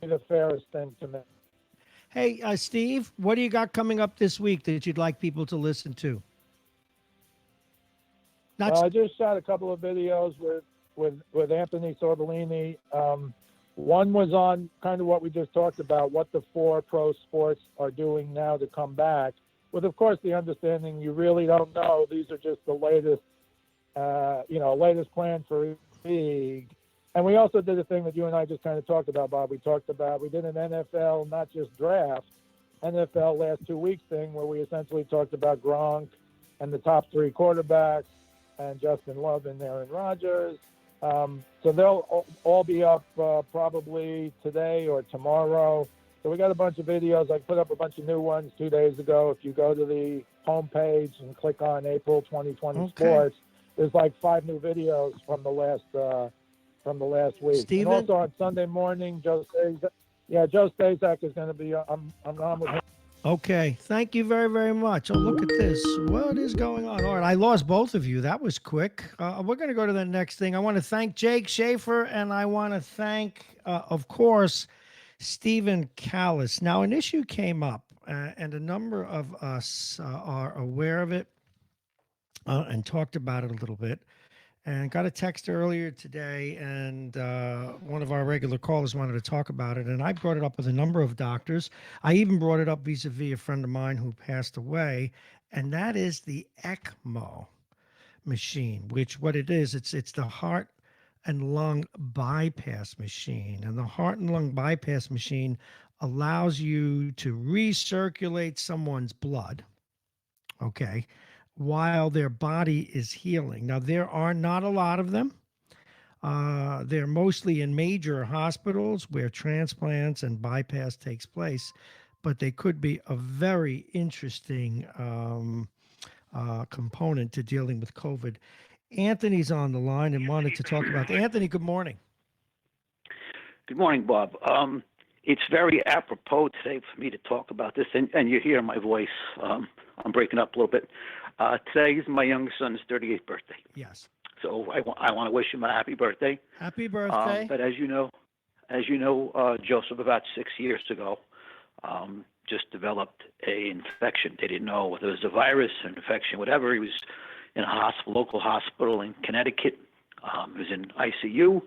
be the fairest thing to me. Hey, Steve, what do you got coming up this week that you'd like people to listen to? I just shot a couple of videos with Anthony Sorbellini. One was on kind of what we just talked about, what the 4 pro sports are doing now to come back, with, of course, the understanding you really don't know. These are just the latest, latest plan for league. And we also did a thing that you and I just kind of talked about, Bob. We did an NFL, not just draft, NFL last 2 weeks thing where we essentially talked about Gronk and the top 3 quarterbacks and Justin Love and Aaron Rodgers. So they'll all be up probably today or tomorrow. So we got a bunch of videos. I put up a bunch of new ones 2 days ago. If you go to the homepage and click on April 2020 Sports, there's like 5 new videos from the last week. Steven? And also on Sunday morning, Joe Stazak is going to be I'm on with him. Okay, thank you very, very much. Oh, look at this. What is going on? All right, I lost both of you. That was quick. We're going to go to the next thing. I want to thank Jake Schaefer, and I want to thank, of course, Stephen Callis. Now, an issue came up, and a number of us are aware of it and talked about it a little bit. And got a text earlier today, and one of our regular callers wanted to talk about it. And I brought it up with a number of doctors. I even brought it up vis-a-vis a friend of mine who passed away, and that is the ECMO machine, which what it is, it's the heart and lung bypass machine. And the heart and lung bypass machine allows you to recirculate someone's blood, okay, while their body is healing. Now, there are not a lot of them. They're mostly in major hospitals where transplants and bypass takes place, but they could be a very interesting component to dealing with COVID. Anthony's on the line and wanted to talk about that. Anthony, good morning. Good morning, Bob. It's very apropos today for me to talk about this, and you hear my voice. I'm breaking up a little bit. Today is my youngest son's 38th birthday. Yes. So I want to wish him a happy birthday. Happy birthday. But as you know, Joseph, about 6 years ago, just developed a infection. They didn't know whether it was a virus, an infection, whatever. He was in a hospital, local hospital in Connecticut. He was in ICU,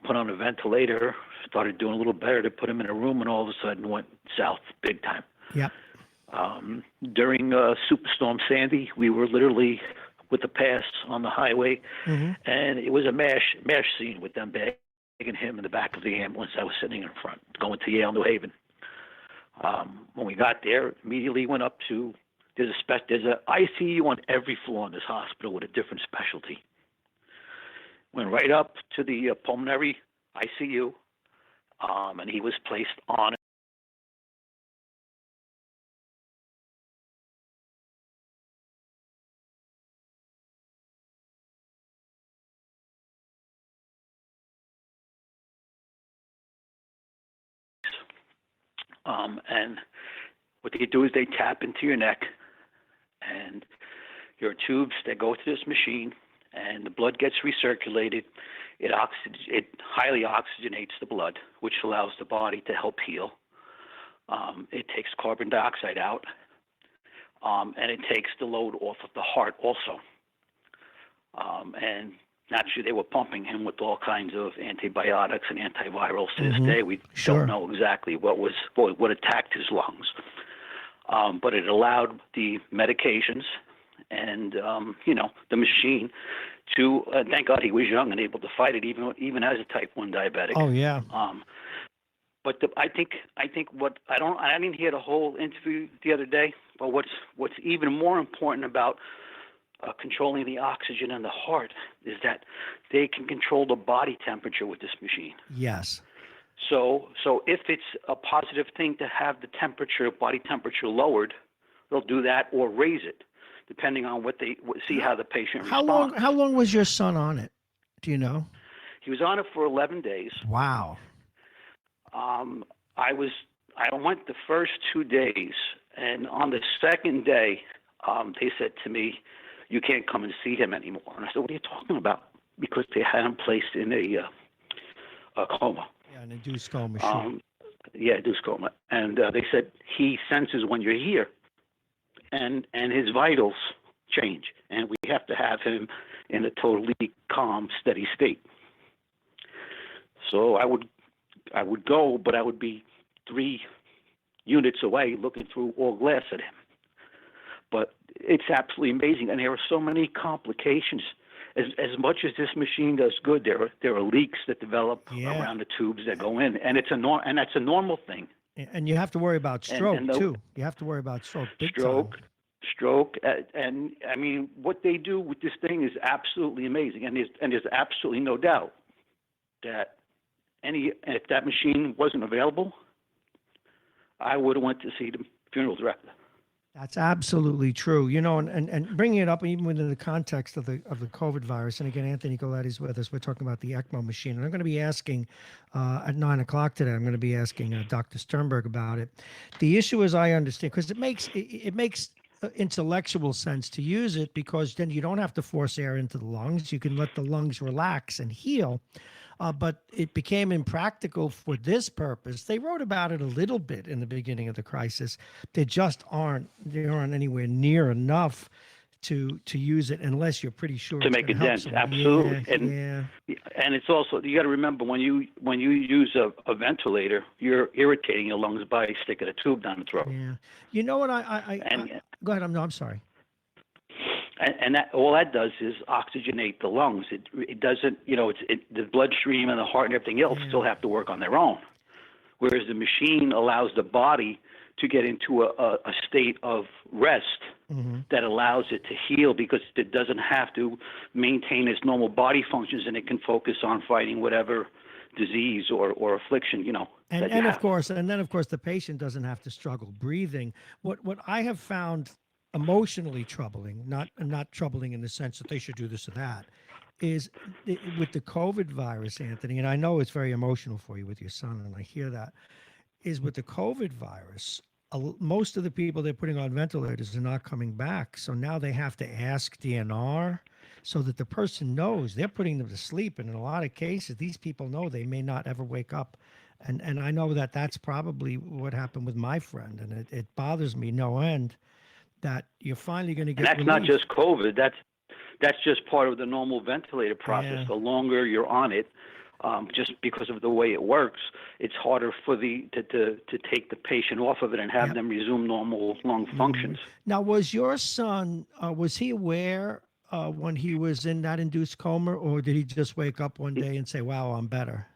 put on a ventilator, started doing a little better. To put him in a room, and all of a sudden went south big time. Yep. During Superstorm Sandy, we were literally with the pass on the highway, and it was a mash scene with them bagging him in the back of the ambulance. I was sitting in front, going to Yale, New Haven. When we got there, immediately went up to there's a ICU on every floor in this hospital with a different specialty. Went right up to the pulmonary ICU, and he was placed on. And what they do is they tap into your neck, and there are tubes that go to this machine, and the blood gets recirculated. It highly oxygenates the blood, which allows the body to help heal. It takes carbon dioxide out, and it takes the load off of the heart also. And naturally, they were pumping him with all kinds of antibiotics and antivirals. To this day, we don't know exactly what attacked his lungs. But it allowed the medications and the machine to thank God he was young and able to fight it even as a type 1 diabetic. Oh yeah. But I think what I didn't hear the whole interview the other day. But what's even more important about controlling the oxygen in the heart is that they can control the body temperature with this machine. Yes. So if it's a positive thing to have the body temperature lowered, they'll do that or raise it, depending on see how the patient responds. How long was your son on it? Do you know? He was on it for 11 days. Wow. I went the first 2 days, and on the second day, they said to me, "You can't come and see him anymore." And I said, "What are you talking about?" Because they had him placed in a coma. Yeah, an induced coma machine. Induced coma. And they said he senses when you're here, and his vitals change, and we have to have him in a totally calm, steady state. So I would go, but I would be 3 units away looking through all glass at him. But it's absolutely amazing, and there are so many complications. As much as this machine does good, there are leaks that develop around the tubes that go in, and that's a normal thing. And you have to worry about stroke too. You have to worry about stroke. Stroke, and I mean, what they do with this thing is absolutely amazing, and there's absolutely no doubt that if that machine wasn't available, I would have went to see the funeral director. That's absolutely true. And bringing it up even within the context of the COVID virus. And again, Anthony Coletti's with us. We're talking about the ECMO machine, and I'm going to be asking at 9:00 today. I'm going to be asking Dr. Sternberg about it. The issue, as I understand, because it makes intellectual sense to use it, because then you don't have to force air into the lungs. You can let the lungs relax and heal. But it became impractical for this purpose. They wrote about it a little bit in the beginning of the crisis. They aren't anywhere near enough to use it unless you're pretty sure to make a dent. Absolutely. And it's also, you got to remember, when you use a ventilator, you're irritating your lungs by sticking a tube down the throat. Yeah. You know what? Go ahead. I'm sorry. And that all that does is oxygenate the lungs. It doesn't, the bloodstream and the heart and everything else still have to work on their own. Whereas the machine allows the body to get into a state of rest that allows it to heal, because it doesn't have to maintain its normal body functions, and it can focus on fighting whatever disease or affliction, And then of course the patient doesn't have to struggle breathing. What I have found emotionally troubling, not troubling in the sense that they should do this or that, is with the COVID virus, Anthony, and I know it's very emotional for you with your son, and I hear that, is with the COVID virus, most of the people they're putting on ventilators are not coming back. So now they have to ask DNR so that the person knows they're putting them to sleep. And in a lot of cases, these people know they may not ever wake up And I know that that's probably what happened with my friend, and it bothers me no end that you're finally going to And get that's not relief. just COVID. That's just part of the normal ventilator process. Yeah. The longer you're on it, just because of the way it works, it's harder for to take the patient off of it and have Yep. them resume normal lung functions. Now, was your son, was he aware when he was in that induced coma, or did he just wake up one day and say, wow, I'm better?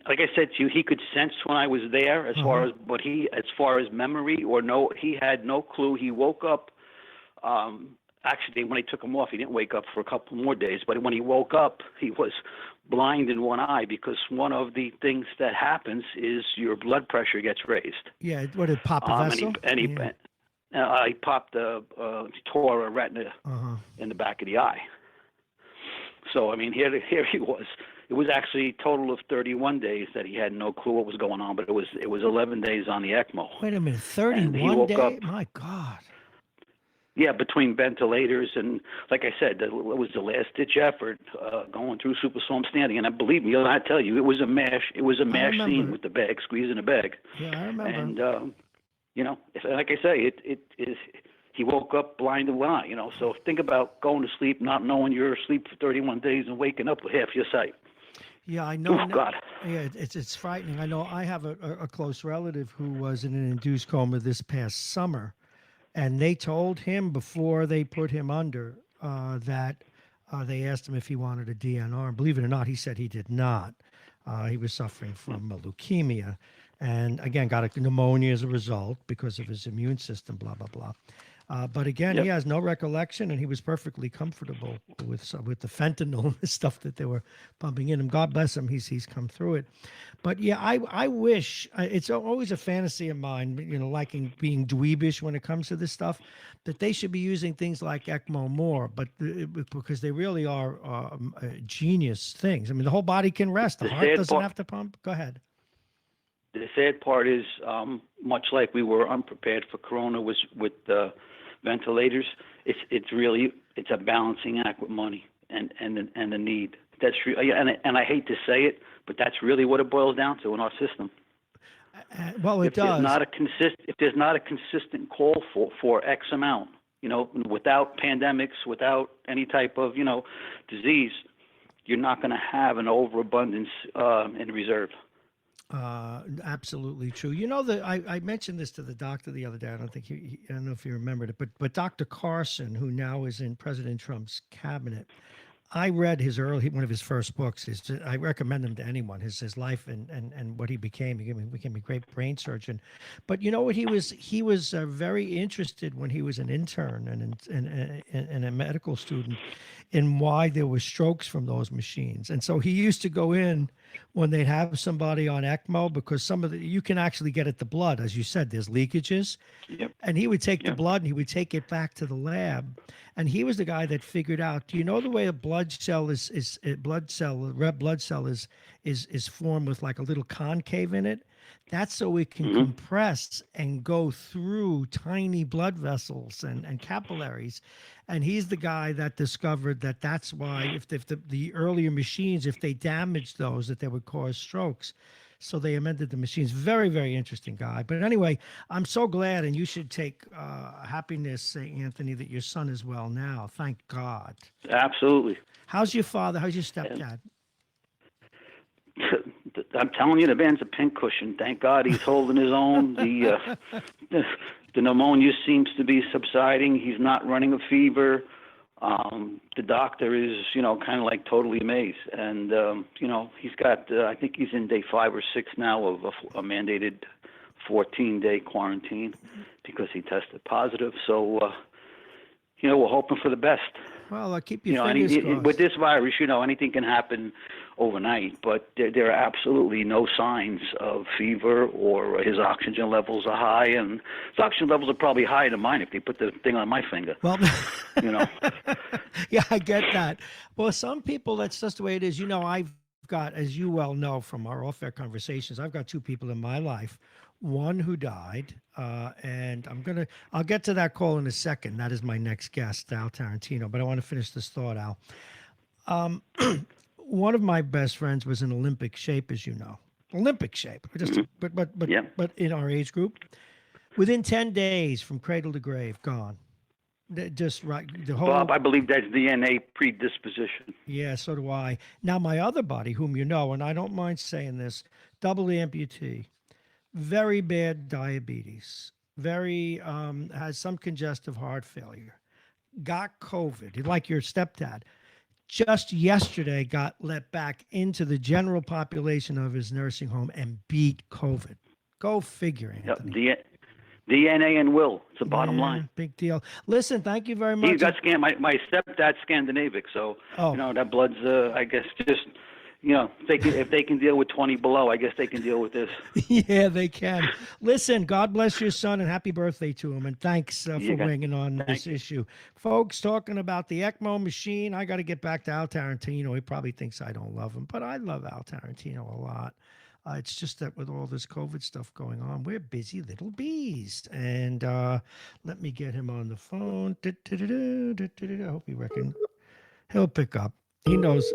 Like I said to you, he could sense when I was there as far as, but as far as memory or no, he had no clue. He woke up. Actually, when they took him off, he didn't wake up for a couple more days. But when he woke up, he was blind in one eye because one of the things that happens is your blood pressure gets raised. Yeah, what did pop a vessel? He popped tore a retina in the back of the eye. So I mean, here he was. It was actually a total of 31 days that he had no clue what was going on, but it was 11 days on the ECMO. Wait a minute, 31 days? My God. Yeah, between ventilators and, like I said, it was the last-ditch effort going through superstorm standing. And believe me, I tell you, it was a mash. It was a mash scene with the bag, squeezing the bag. Yeah, I remember. And like I say, it is. He woke up blind in one eye. So think about going to sleep, not knowing you're asleep for 31 days, and waking up with half your sight. Yeah, I know. Oh, God. Yeah, it's frightening. I know. I have a close relative who was in an induced coma this past summer. And they told him before they put him under that they asked him if he wanted a DNR. And believe it or not, he said he did not. He was suffering from leukemia and, again, got a pneumonia as a result because of his immune system, blah, blah, blah. But again, he has no recollection, and he was perfectly comfortable with the fentanyl and the stuff that they were pumping in him. God bless him; he's come through it. But yeah, I wish it's always a fantasy of mine, liking being dweebish when it comes to this stuff, that they should be using things like ECMO more, but because they really are genius things. I mean, the whole body can rest; the heart doesn't have to pump. Go ahead. The sad part is, much like we were unprepared for Corona was with ventilators, it's a balancing act with money and the need. That's and I hate to say it, but that's really what it boils down to in our system. Well, it does. If there's not a consistent call for X amount, without pandemics, without any type of disease, you're not going to have an overabundance in reserve. Absolutely true. I mentioned this to the doctor the other day. I don't know if you remembered it, but Dr. Carson, who now is in President Trump's cabinet, I read one of his first books. I recommend him to anyone. His life and what he became. He became a great brain surgeon. But you know what? He was very interested when he was an intern and a medical student in why there were strokes from those machines. And so he used to go in when they'd have somebody on ECMO, because you can actually get at the blood. As you said, there's leakages. Yep. And he would take the blood and he would take it back to the lab. And he was the guy that figured out, do you know the way a red blood cell is formed with like a little concave in it? That's so it can compress and go through tiny blood vessels and capillaries. And he's the guy that discovered that's why if the earlier machines, if they damaged those, that they would cause strokes. So they amended the machines. Very, very interesting guy. But anyway, I'm so glad, and you should take happiness, Anthony, that your son is well now. Thank God. Absolutely. How's your father? How's your stepdad? I'm telling you, the man's a pincushion. Thank God he's holding his own. The pneumonia seems to be subsiding. He's not running a fever. The doctor is, kind of like totally amazed. And, he's got, I think he's in day 5 or 6 now of a mandated 14-day quarantine because he tested positive. So, we're hoping for the best. Well, I'll keep your fingers crossed. With this virus, anything can happen overnight, but there are absolutely no signs of fever or his oxygen levels are high, and his oxygen levels are probably higher than mine if they put the thing on my finger. Well, yeah, I get that. Well, some people, that's just the way it is. I've got, as you well know from our off-air conversations, I've got 2 people in my life. One who died, and I'll get to that call in a second. That is my next guest, Al Tarantino. But I want to finish this thought, Al. One of my best friends was in Olympic shape, as you know, Olympic shape, just Yeah. but in our age group, within 10 days from cradle to grave, gone. Just right, the whole. Bob, I believe that's DNA predisposition. Yeah, so do I. Now, my other buddy, whom you know, and I don't mind saying this, double amputee, very bad diabetes, very has some congestive heart failure, got COVID, like your stepdad. Just yesterday, got let back into the general population of his nursing home and beat COVID. Go figure, Yep. Anthony. DNA and will. It's the bottom Yeah, line. big deal. Listen, thank you very He much. got scanned. My stepdad's Scandinavic, so Oh. that blood's I guess just if they can deal with 20 below, I guess they can deal with this. Yeah, they can. Listen, God bless your son and happy birthday to him. And thanks for weighing on this issue. Folks, talking about the ECMO machine, I got to get back to Al Tarantino. He probably thinks I don't love him, but I love Al Tarantino a lot. It's just that with all this COVID stuff going on, we're busy little bees. And let me get him on the phone. I hope he'll pick up. He knows.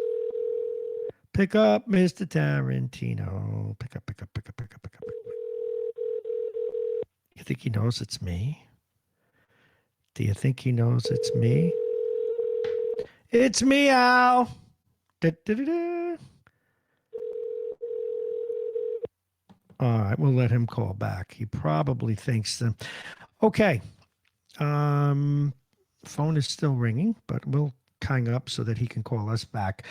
Pick up, Mr. Tarantino. Pick up. You think he knows it's me? Do you think he knows it's me? It's me, Al. All right, we'll let him call back. He probably thinks that. Okay. Phone is still ringing, but we'll hang up so that he can call us back.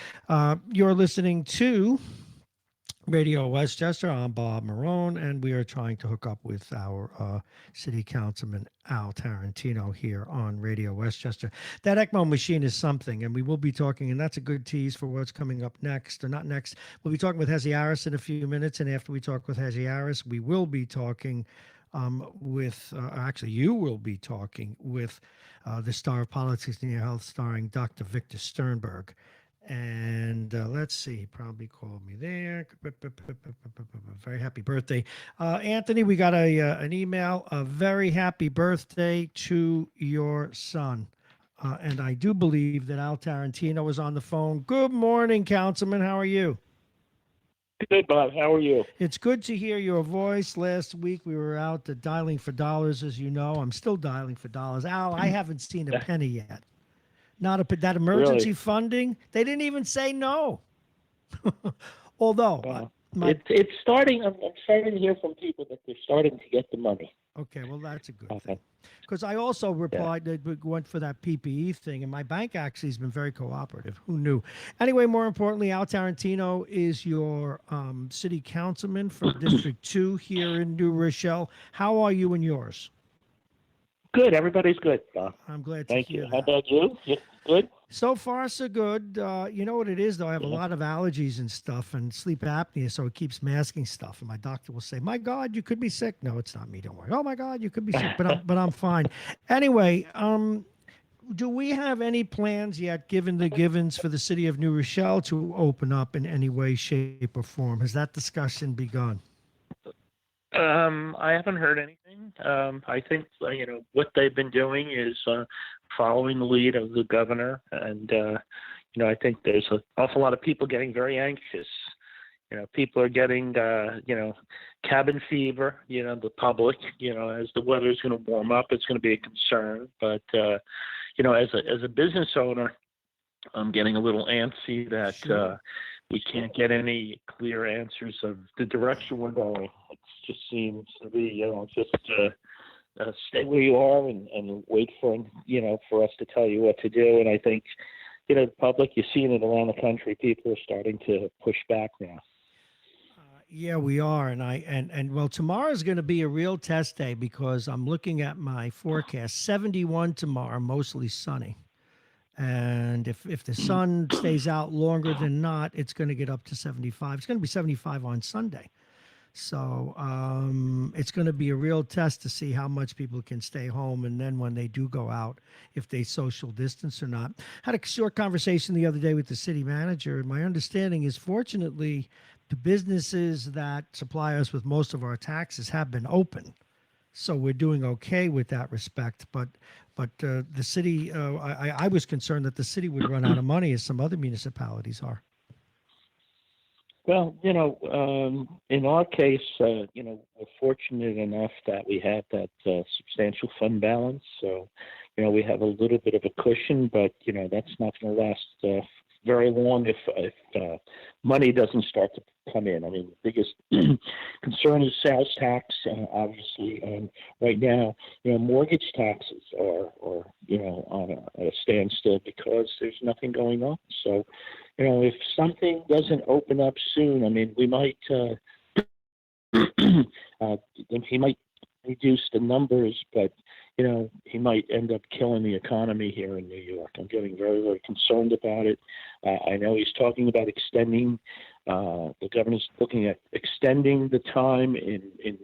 You're listening to Radio Westchester. I'm Bob Marrone, and we are trying to hook up with our city councilman, Al Tarantino, here on Radio Westchester. That ECMO machine is something, and we will be talking, and that's a good tease for what's coming up next, or not next. We'll be talking with Hezi Harris in a few minutes, and after we talk with Hezi Harris, we will be talking actually, you will be talking with the star of politics in your health, starring Dr. Victor Sternberg. And let's see, he probably called me there. Very happy birthday. Anthony, we got an email. A very happy birthday to your son. And I do believe that Al Tarantino is on the phone. Good morning, Councilman. How are you? Good, Bob. How are you? It's good to hear your voice. Last week we were out dialing for dollars, as you know. I'm still dialing for dollars. Al, I haven't seen a penny yet. Not that emergency funding. They didn't even say no. Although it's starting. I'm starting to hear from people that they're starting to get the money. Okay, well that's a good thing. Because I also replied that we went for that PPE thing, and my bank actually has been very cooperative. Who knew? Anyway, more importantly, Al Tarantino is your city councilman from District 2 here in New Rochelle. How are you and yours? Good. Everybody's good, Bob. I'm glad to Thank hear you. that. How about you? You good? So far, so good. You know what it is, though? I have a lot of allergies and stuff and sleep apnea, so it keeps masking stuff. And my doctor will say, "My God, you could be sick." No, it's not me. Don't worry. Oh my God, you could be sick, but I'm fine. Anyway, do we have any plans yet, given the givens for the city of New Rochelle, to open up in any way, shape, or form? Has that discussion begun? I haven't heard anything. I think what they've been doing is following the lead of the governor, and I think there's an awful lot of people getting very anxious. People are getting cabin fever. The public. As the weather's going to warm up, it's going to be a concern. But as a business owner, I'm getting a little antsy that we can't get any clear answers of the direction we're going. It just seems to be, just stay where you are and wait for us to tell you what to do. And I think, the public, you're seeing it around the country. People are starting to push back now. Yeah, we are, and well, tomorrow is going to be a real test day because I'm looking at my forecast. 71 tomorrow, mostly sunny. And if the sun stays out longer than not, it's going to get up to 75. It's going to be 75 on Sunday. So it's going to be a real test to see how much people can stay home. And then when they do go out, if they social distance or not. Had a short conversation the other day with the city manager. And my understanding is, fortunately, the businesses that supply us with most of our taxes have been open. So we're doing okay with that respect. But the city, I was concerned that the city would run out of money, as some other municipalities are. Well, in our case, we're fortunate enough that we have that substantial fund balance. So, we have a little bit of a cushion, but that's not going to last very long if money doesn't start to come in. I mean, the biggest concern is sales tax, obviously, and right now, mortgage taxes are on a standstill because there's nothing going on. So, if something doesn't open up soon, I mean, we might he might reduce the numbers, but he might end up killing the economy here in New York. I'm getting very, very concerned about it. I know he's talking about extending. The governor's looking at extending the time in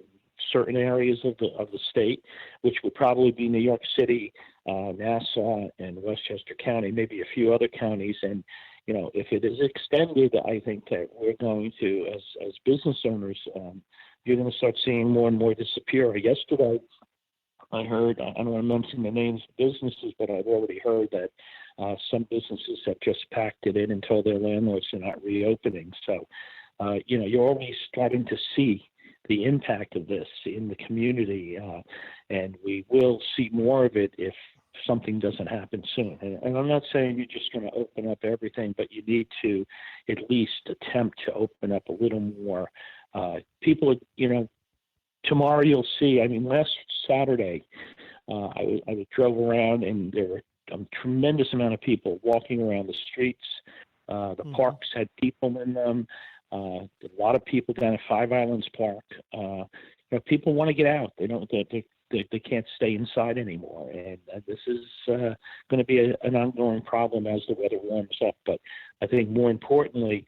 certain areas of the state, which would probably be New York City, Nassau, and Westchester County, maybe a few other counties. And if it is extended, I think that we're going to, as business owners, you're going to start seeing more and more disappear. Yesterday, I heard, I don't want to mention the names of businesses, but I've already heard that some businesses have just packed it in and told their landlords they're not reopening. So, you're already starting to see the impact of this in the community, and we will see more of it if something doesn't happen soon. And I'm not saying you're just going to open up everything, but you need to at least attempt to open up a little more. People, tomorrow you'll see. I mean, last Saturday, I drove around and there were a tremendous amount of people walking around the streets. The parks had people in them. A lot of people down at Five Islands Park. People want to get out. They can't stay inside anymore, and this is going to be an ongoing problem as the weather warms up. But I think more importantly,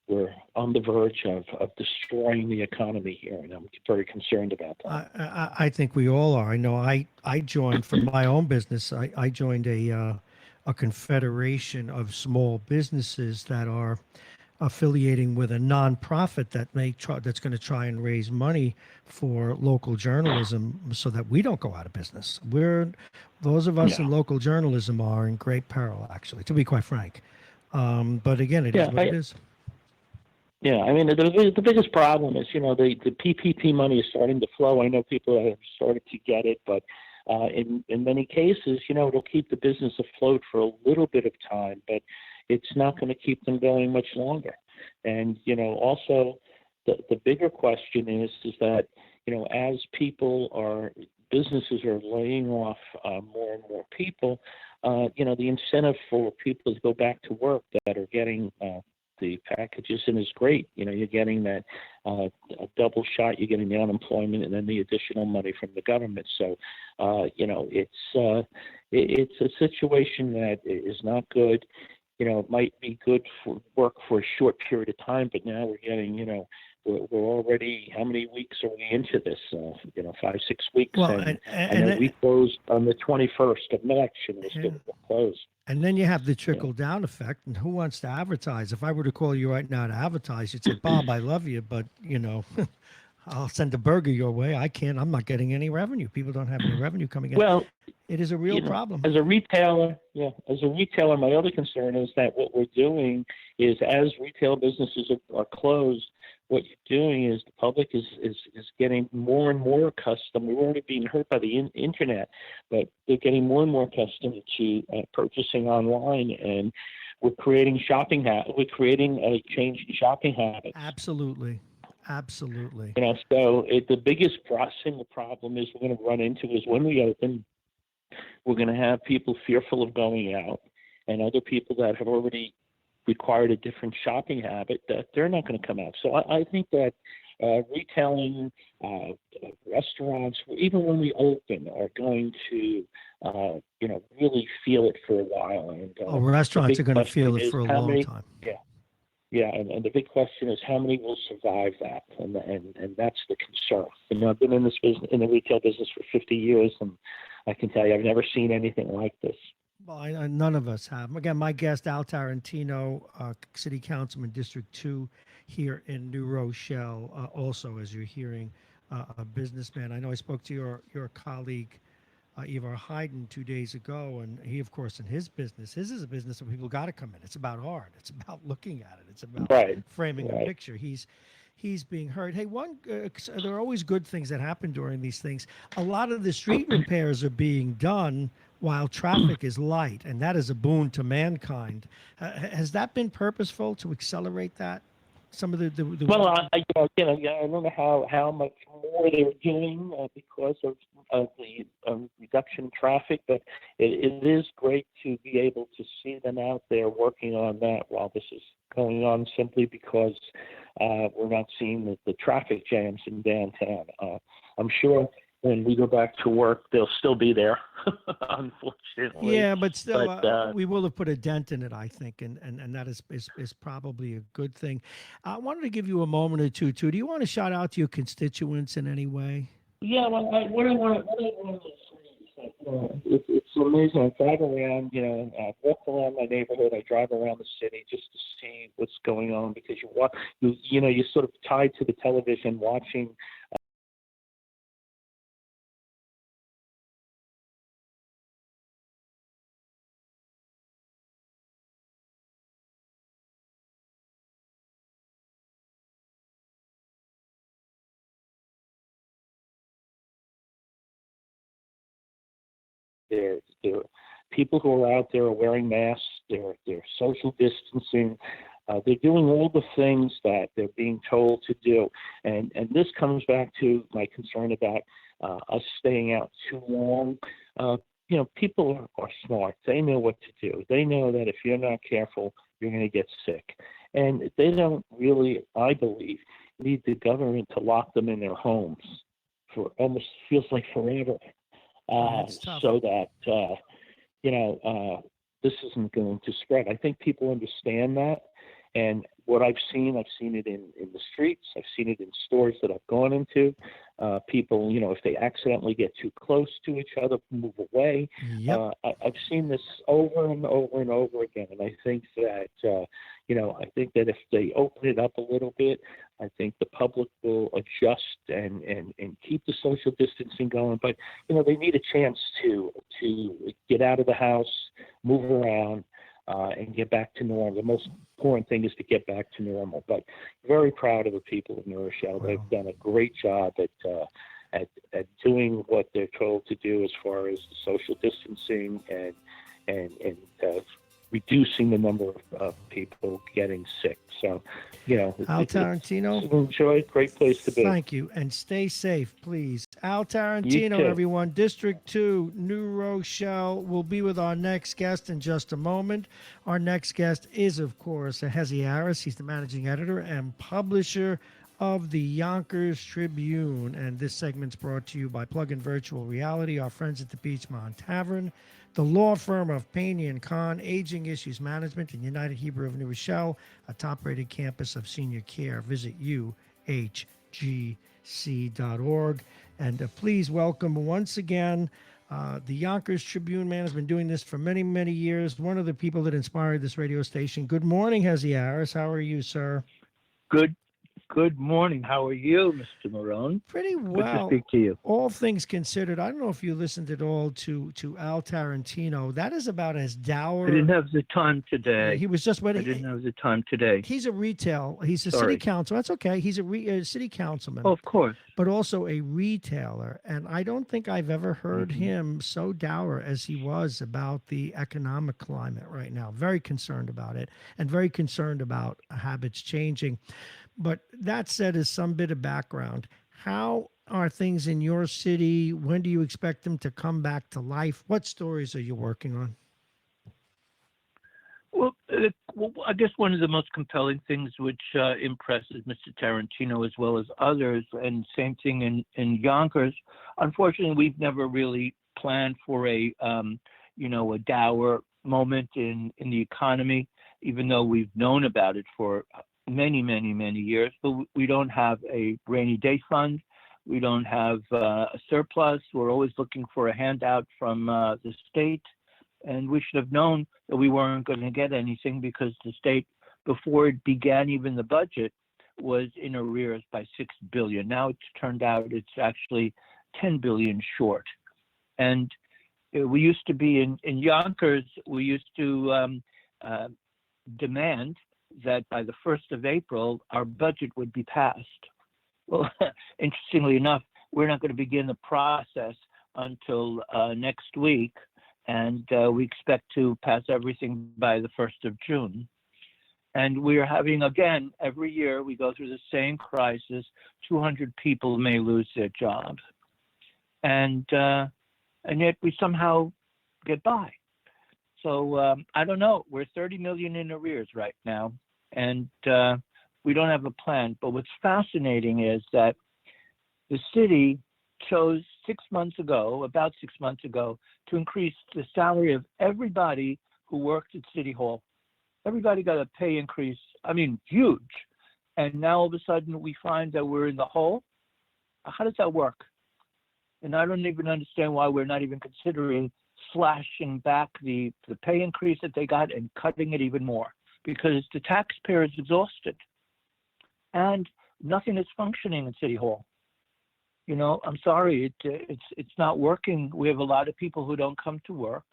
we're on the verge of destroying the economy here, and I'm very concerned about that. I think we all are. I know I joined for my own business. I joined a confederation of small businesses that are affiliating with a nonprofit that's going to try and raise money for local journalism so that we don't go out of business. Those of us in local journalism are in great peril, actually, to be quite frank. But again, it is what it is. Yeah, I mean, the biggest problem is, the PPP money is starting to flow. I know people have started to get it, but in many cases, it'll keep the business afloat for a little bit of time, but it's not going to keep them going much longer. And, also the bigger question is that, as businesses are laying off more and more people, the incentive for people to go back to work that are getting the packages in is great. You're getting that a double shot. You're getting the unemployment and then the additional money from the government. So, it's a situation that is not good. It might be good for work for a short period of time, but now we're getting, we're already, how many weeks are we into this? 5, 6 weeks. Well, and I know we closed on the 21st of March and we're still closed. And then you have the trickle down effect. And who wants to advertise? If I were to call you right now to advertise, you'd say, Bob, I love you, but, I'll send a burger your way. I can't. I'm not getting any revenue. People don't have any revenue coming in. Well, it is a real problem. As a retailer, my other concern is that what we're doing is, as retail businesses are closed, what you're doing is the public is getting more and more accustomed. We're already being hurt by the internet, but they're getting more and more accustomed to purchasing online, and we're creating We're creating a change in shopping habits. Absolutely. So the biggest single problem is we're going to run into is when we open, we're going to have people fearful of going out, and other people that have already required a different shopping habit, that they're not going to come out. So I think that retailing, restaurants, even when we open, are going to, really feel it for a while. And restaurants are going to feel it for a long time. Yeah, and the big question is how many will survive that, and that's the concern. I've been in this business, in the retail business, for 50 years, and I can tell you I've never seen anything like this. Well, none of us have. Again, my guest, Al Tarantino, City Councilman, District 2 here in New Rochelle, also, as you're hearing, a businessman. I know I spoke to your colleague, Ivar Hayden 2 days ago, and he, of course, in his is a business where people got to come in. It's about art. It's about looking at it. It's about Right. framing a Right. picture. He's being heard. Hey, there are always good things that happen during these things. A lot of the street repairs are being done while traffic is light, and that is a boon to mankind. Has that been purposeful to accelerate that? Some of the Well, I don't know how much more they're doing because of the reduction in traffic, but it is great to be able to see them out there working on that while this is going on, simply because we're not seeing the traffic jams in downtown. I'm sure when we go back to work, they'll still be there, unfortunately. Yeah, but still, But we will have put a dent in it, I think, and that is probably a good thing. I wanted to give you a moment or two, too. Do you want to shout out to your constituents in any way? yeah, well, what I want to say is that, it's amazing. I drive around, I walk around my neighborhood. I drive around the city just to see what's going on, because you're sort of tied to the television, watching. There people who are out there are wearing masks. They're social distancing. They're doing all the things that they're being told to do, and this comes back to my concern about us staying out too long. People are smart. They know what to do. They know that if you're not careful, you're going to get sick, and they don't really, I believe, need the government to lock them in their homes for almost feels like forever. That's tough. So that this isn't going to spread. I think people understand that, and what I've seen it in the streets. I've seen it in stores that I've gone into. People, if they accidentally get too close to each other, move away. Yep. I've seen this over and over and over again, and I think that I think that if they open it up a little bit, I think the public will adjust and keep the social distancing going. But they need a chance to get out of the house, move around, and get back to normal. The most important thing is to get back to normal. But very proud of the people of New Rochelle. Wow. They've done a great job at doing what they're told to do as far as the social distancing and reducing the number of people getting sick. So, Al Tarantino, enjoy. Great place to be. thank you, and stay safe, please. Al Tarantino, too. everyone, District 2, New Rochelle, will be with our next guest in just a moment. Our next guest is, of course, Hezi Harris. He's the managing editor and publisher of the Yonkers Tribune, and this segment's brought to you by Plug-in Virtual Reality, our friends at the Beachmont Tavern, the law firm of Payne and Kahn, Aging Issues Management, and United Hebrew of New Rochelle, a top-rated campus of senior care. Visit uhgc.org. And please welcome once again the Yonkers Tribune man. Has been doing this for many, many years. One of the people that inspired this radio station. Good morning, Hezi Harris. How are you, sir? Good morning. How are you, Mr. Marrone? Pretty Good to well. speak to you. All things considered, I don't know if you listened at all to Al Tarantino. That is about as dour. I didn't have the time today. He was just I waiting. didn't have the time today. He's a city Sorry. council. That's okay. He's a city councilman, Oh, of course. but also a retailer. And I don't think I've ever heard Mhm. him so dour as he was about the economic climate right now. Very concerned about it, and very concerned about habits changing. But that said, as some bit of background, how are things in your city? When do you expect them to come back to life? What stories are you working on? Well, I guess one of the most compelling things which impresses Mr. Tarantino as well as others, and same thing in Yonkers. Unfortunately, we've never really planned for a dour moment in the economy, even though we've known about it for many, many, many years. But we don't have a rainy day fund. We don't have a surplus. We're always looking for a handout from the state. And we should have known that we weren't going to get anything, because the state, before it began even the budget, was in arrears by $6 billion. Now it's turned out it's actually $10 billion short. And we used to be in Yonkers, we used to demand that by the 1st of April, our budget would be passed. Well, interestingly enough, we're not going to begin the process until next week, and we expect to pass everything by the 1st of June. And we are having, again, every year we go through the same crisis. 200 people may lose their jobs. And yet we somehow get by. So I don't know. We're 30 million in arrears right now, and we don't have a plan. But what's fascinating is that the city chose about 6 months ago, to increase the salary of everybody who worked at City Hall. Everybody got a pay increase, huge. And now all of a sudden we find that we're in the hole. How does that work? And I don't even understand why we're not even considering slashing back the pay increase that they got and cutting it even more, because the taxpayer is exhausted and nothing is functioning in City Hall. I'm sorry, it's not working. We have a lot of people who don't come to work.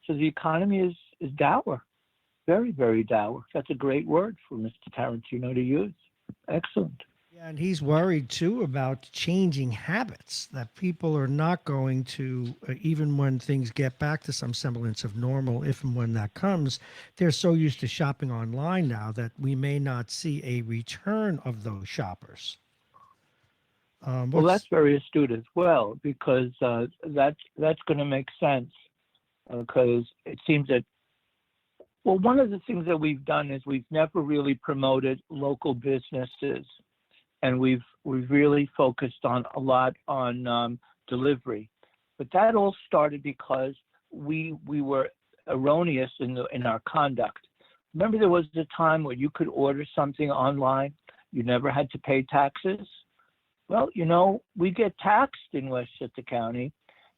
So the economy is dour, very, very dour. That's a great word for Mr. Tarantino to use. Excellent. Yeah, and he's worried too about changing habits, that people are not going to, even when things get back to some semblance of normal, if and when that comes, they're so used to shopping online now that we may not see a return of those shoppers. Well, that's very astute as well, because that's going to make sense. Because it seems that, one of the things that we've done is we've never really promoted local businesses, and we've really focused a lot on delivery. But that all started because we were erroneous in our conduct. Remember, there was a time where you could order something online, you never had to pay taxes. Well, we get taxed in Westchester County,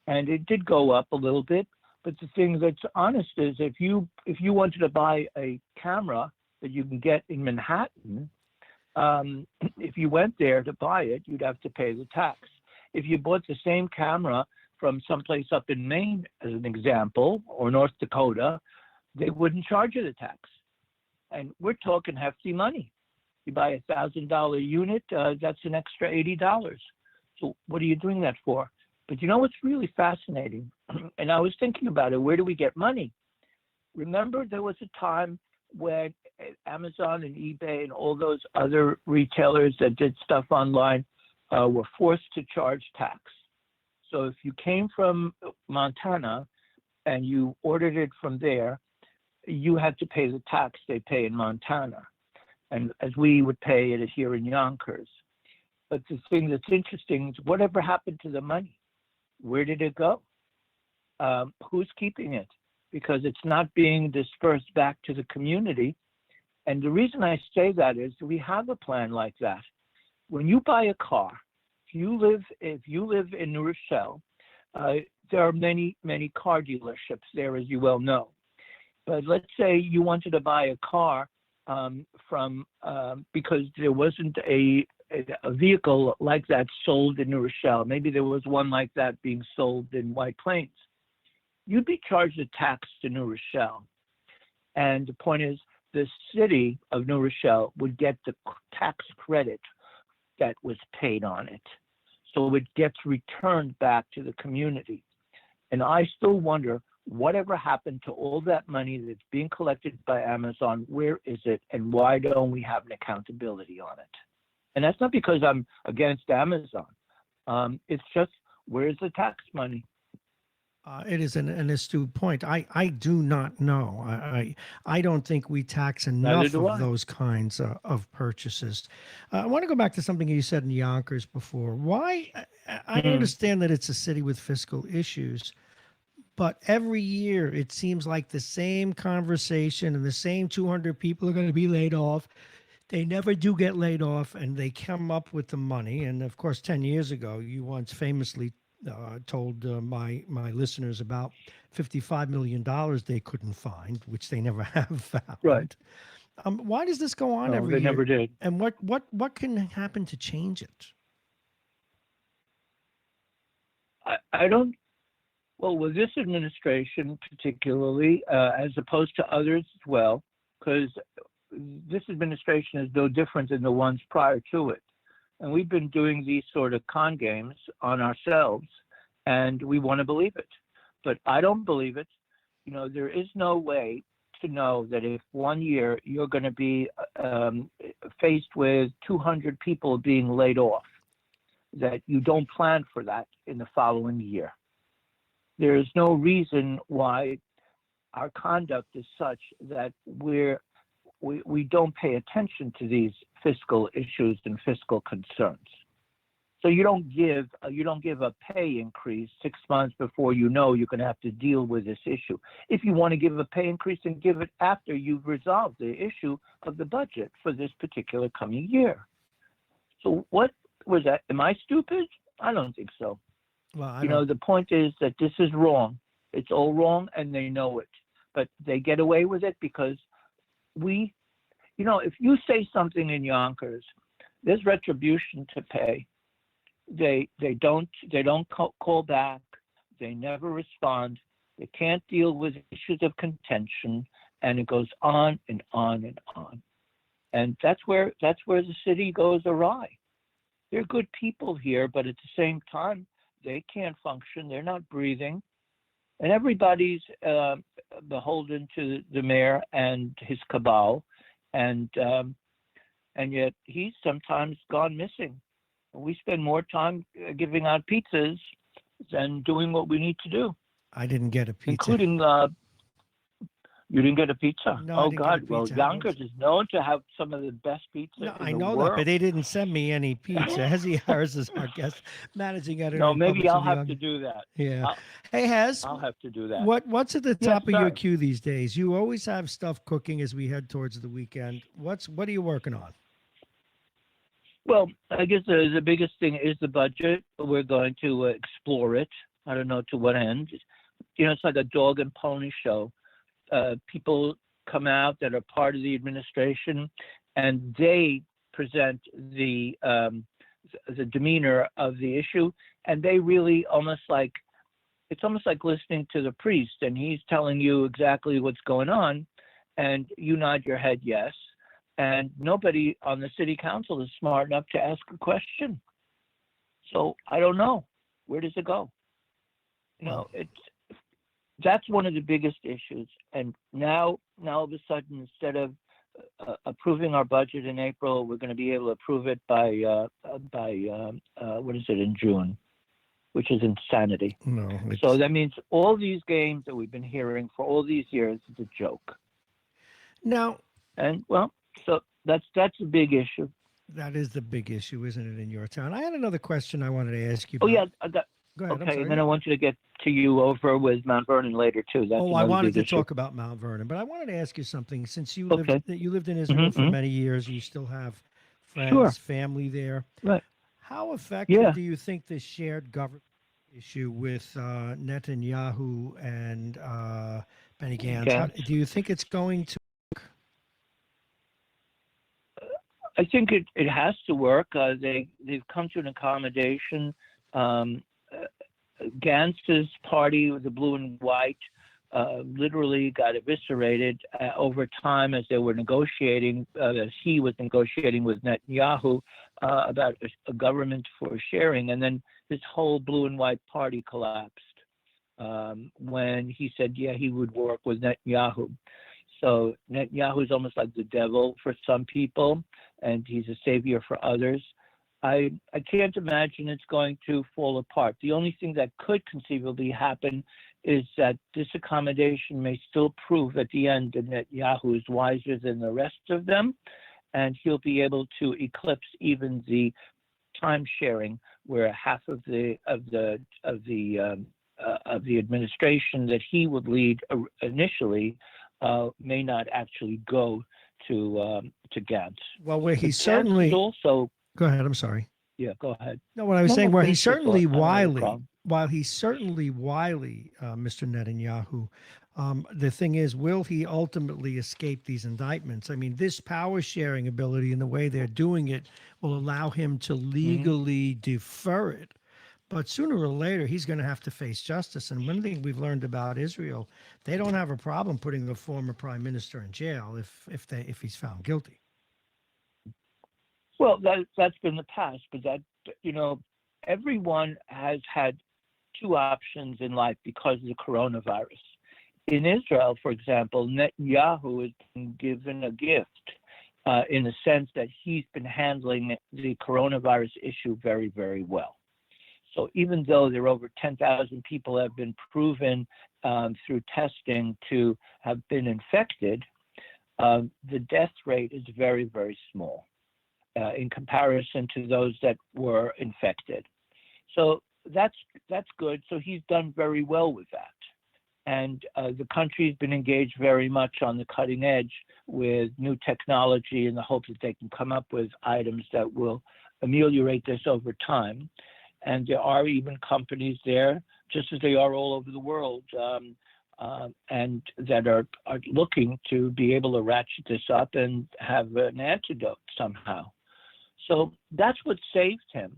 and it did go up a little bit. But the thing that's honest is, if you wanted to buy a camera that you can get in Manhattan, if you went there to buy it, you'd have to pay the tax. If you bought the same camera from someplace up in Maine, as an example, or North Dakota, they wouldn't charge you the tax. And we're talking hefty money. You buy a $1,000 unit, that's an extra $80. So what are you doing that for? But what's really fascinating, and I was thinking about it, where do we get money? Remember, there was a time when Amazon and eBay and all those other retailers that did stuff online were forced to charge tax. So if you came from Montana and you ordered it from there, you had to pay the tax they pay in Montana, and as we would pay it here in Yonkers. But the thing that's interesting is, whatever happened to the money? Where did it go? Who's keeping it? Because it's not being dispersed back to the community. And the reason I say that is we have a plan like that. When you buy a car, if you live in New Rochelle, there are many, many car dealerships there, as you well know. But let's say you wanted to buy a car because there wasn't a vehicle like that sold in New Rochelle. Maybe there was one like that being sold in White Plains. You'd be charged a tax to New Rochelle. And the point is, the city of New Rochelle would get the tax credit that was paid on it. So it gets returned back to the community. And I still wonder, whatever happened to all that money that's being collected by Amazon? Where is it? And why don't we have an accountability on it? And that's not because I'm against Amazon. It's just, where's the tax money? It is an astute point. I do not know. I don't think we tax enough of those kinds of purchases. I want to go back to something you said in Yonkers before. Why? I understand that it's a city with fiscal issues, but every year it seems like the same conversation and the same 200 people are going to be laid off. They never do get laid off, and they come up with the money. And of course, 10 years ago, you once famously told my listeners about $55 million they couldn't find, which they never have found. Right. Why does this go on every year? They never did. And what can happen to change it? I don't. Well, with this administration particularly, as opposed to others as well, because this administration is no different than the ones prior to it. And we've been doing these sort of con games on ourselves, and we want to believe it. But I don't believe it. There is no way to know that if one year you're going to be faced with 200 people being laid off, that you don't plan for that in the following year. There is no reason why our conduct is such that we don't pay attention to these fiscal issues and fiscal concerns. So you don't give a pay increase 6 months before you're going to have to deal with this issue. If you want to give a pay increase, then give it after you've resolved the issue of the budget for this particular coming year. So what was that? Am I stupid? I don't think so. Well, the point is that this is wrong. It's all wrong, and they know it. But they get away with it because if you say something in Yonkers, there's retribution to pay. They don't call back. They never respond. They can't deal with issues of contention, and it goes on and on and on. And that's where the city goes awry. They're good people here, but at the same time, they can't function. They're not breathing, and everybody's beholden to the mayor and his cabal, and yet he's sometimes gone missing. We spend more time giving out pizzas than doing what we need to do. I didn't get a pizza. Including, you didn't get a pizza? No, I didn't God! get a pizza. Well, Yonkers is known to have some of the best pizza No, in I the know world. that, but they didn't send me any pizza. Hezzy Harris is our guest, managing editor. No, and maybe publisher I'll of the have Young- to do that. Yeah. Hey, Hez. I'll have to do that. What's at the Yes, top of your sir. queue these days? You always have stuff cooking as we head towards the weekend. What are you working on? Well, I guess the biggest thing is the budget. We're going to explore it. I don't know to what end. It's like a dog and pony show. People come out that are part of the administration, and they present the demeanor of the issue, and they really it's almost like listening to the priest, and he's telling you exactly what's going on, and you nod your head yes. And nobody on the city council is smart enough to ask a question. So I don't know. Where does it go? That's one of the biggest issues. And now all of a sudden, instead of approving our budget in April, we're going to be able to approve it by in June, which is insanity. No. So that means all these games that we've been hearing for all these years is a joke. Now, and so that's a big issue. That is the big issue, isn't it, in your town? I had another question I wanted to ask you. Oh, about. yeah. Go ahead. Okay, and then I want you to get to you over with Mount Vernon later, too. That's I wanted to issue. talk about Mount Vernon, but I wanted to ask you something. Since you lived in Israel Mm-hmm, for many years, you still have friends, family there. Right. How effective do you think this shared government issue with Netanyahu and Benny Gantz, do you think it's going to work? I think it has to work. They've come to an accommodation. Gantz's party, the blue and white, literally got eviscerated over time as they were negotiating, as he was negotiating with Netanyahu about a government for sharing. And then this whole blue and white party collapsed when he said, he would work with Netanyahu. So Netanyahu is almost like the devil for some people, and he's a savior for others. I can't imagine it's going to fall apart. The only thing that could conceivably happen is that this accommodation may still prove at the end that Netanyahu is wiser than the rest of them, and he'll be able to eclipse even the time sharing, where half of the administration that he would lead initially may not actually go to Gantz. Well, where he But certainly Gantz also. Go ahead. I'm sorry. Yeah, go ahead. No, what I was saying, where he's certainly wily, problem. while he's certainly wily, Mr. Netanyahu, the thing is, will he ultimately escape these indictments? I mean, this power sharing ability and the way they're doing it will allow him to legally defer it. But sooner or later, he's going to have to face justice. And one thing we've learned about Israel, they don't have a problem putting a former prime minister in jail if he's found guilty. Well, that's been the past, but everyone has had two options in life because of the coronavirus. In Israel, for example, Netanyahu has been given a gift in the sense that he's been handling the coronavirus issue very, very well. So even though there are over 10,000 people have been proven through testing to have been infected, the death rate is very, very small in comparison to those that were infected. So that's good. So he's done very well with that. And the country's been engaged very much on the cutting edge with new technology in the hope that they can come up with items that will ameliorate this over time. And there are even companies there, just as they are all over the world, and that are looking to be able to ratchet this up and have an antidote somehow. So that's what saved him.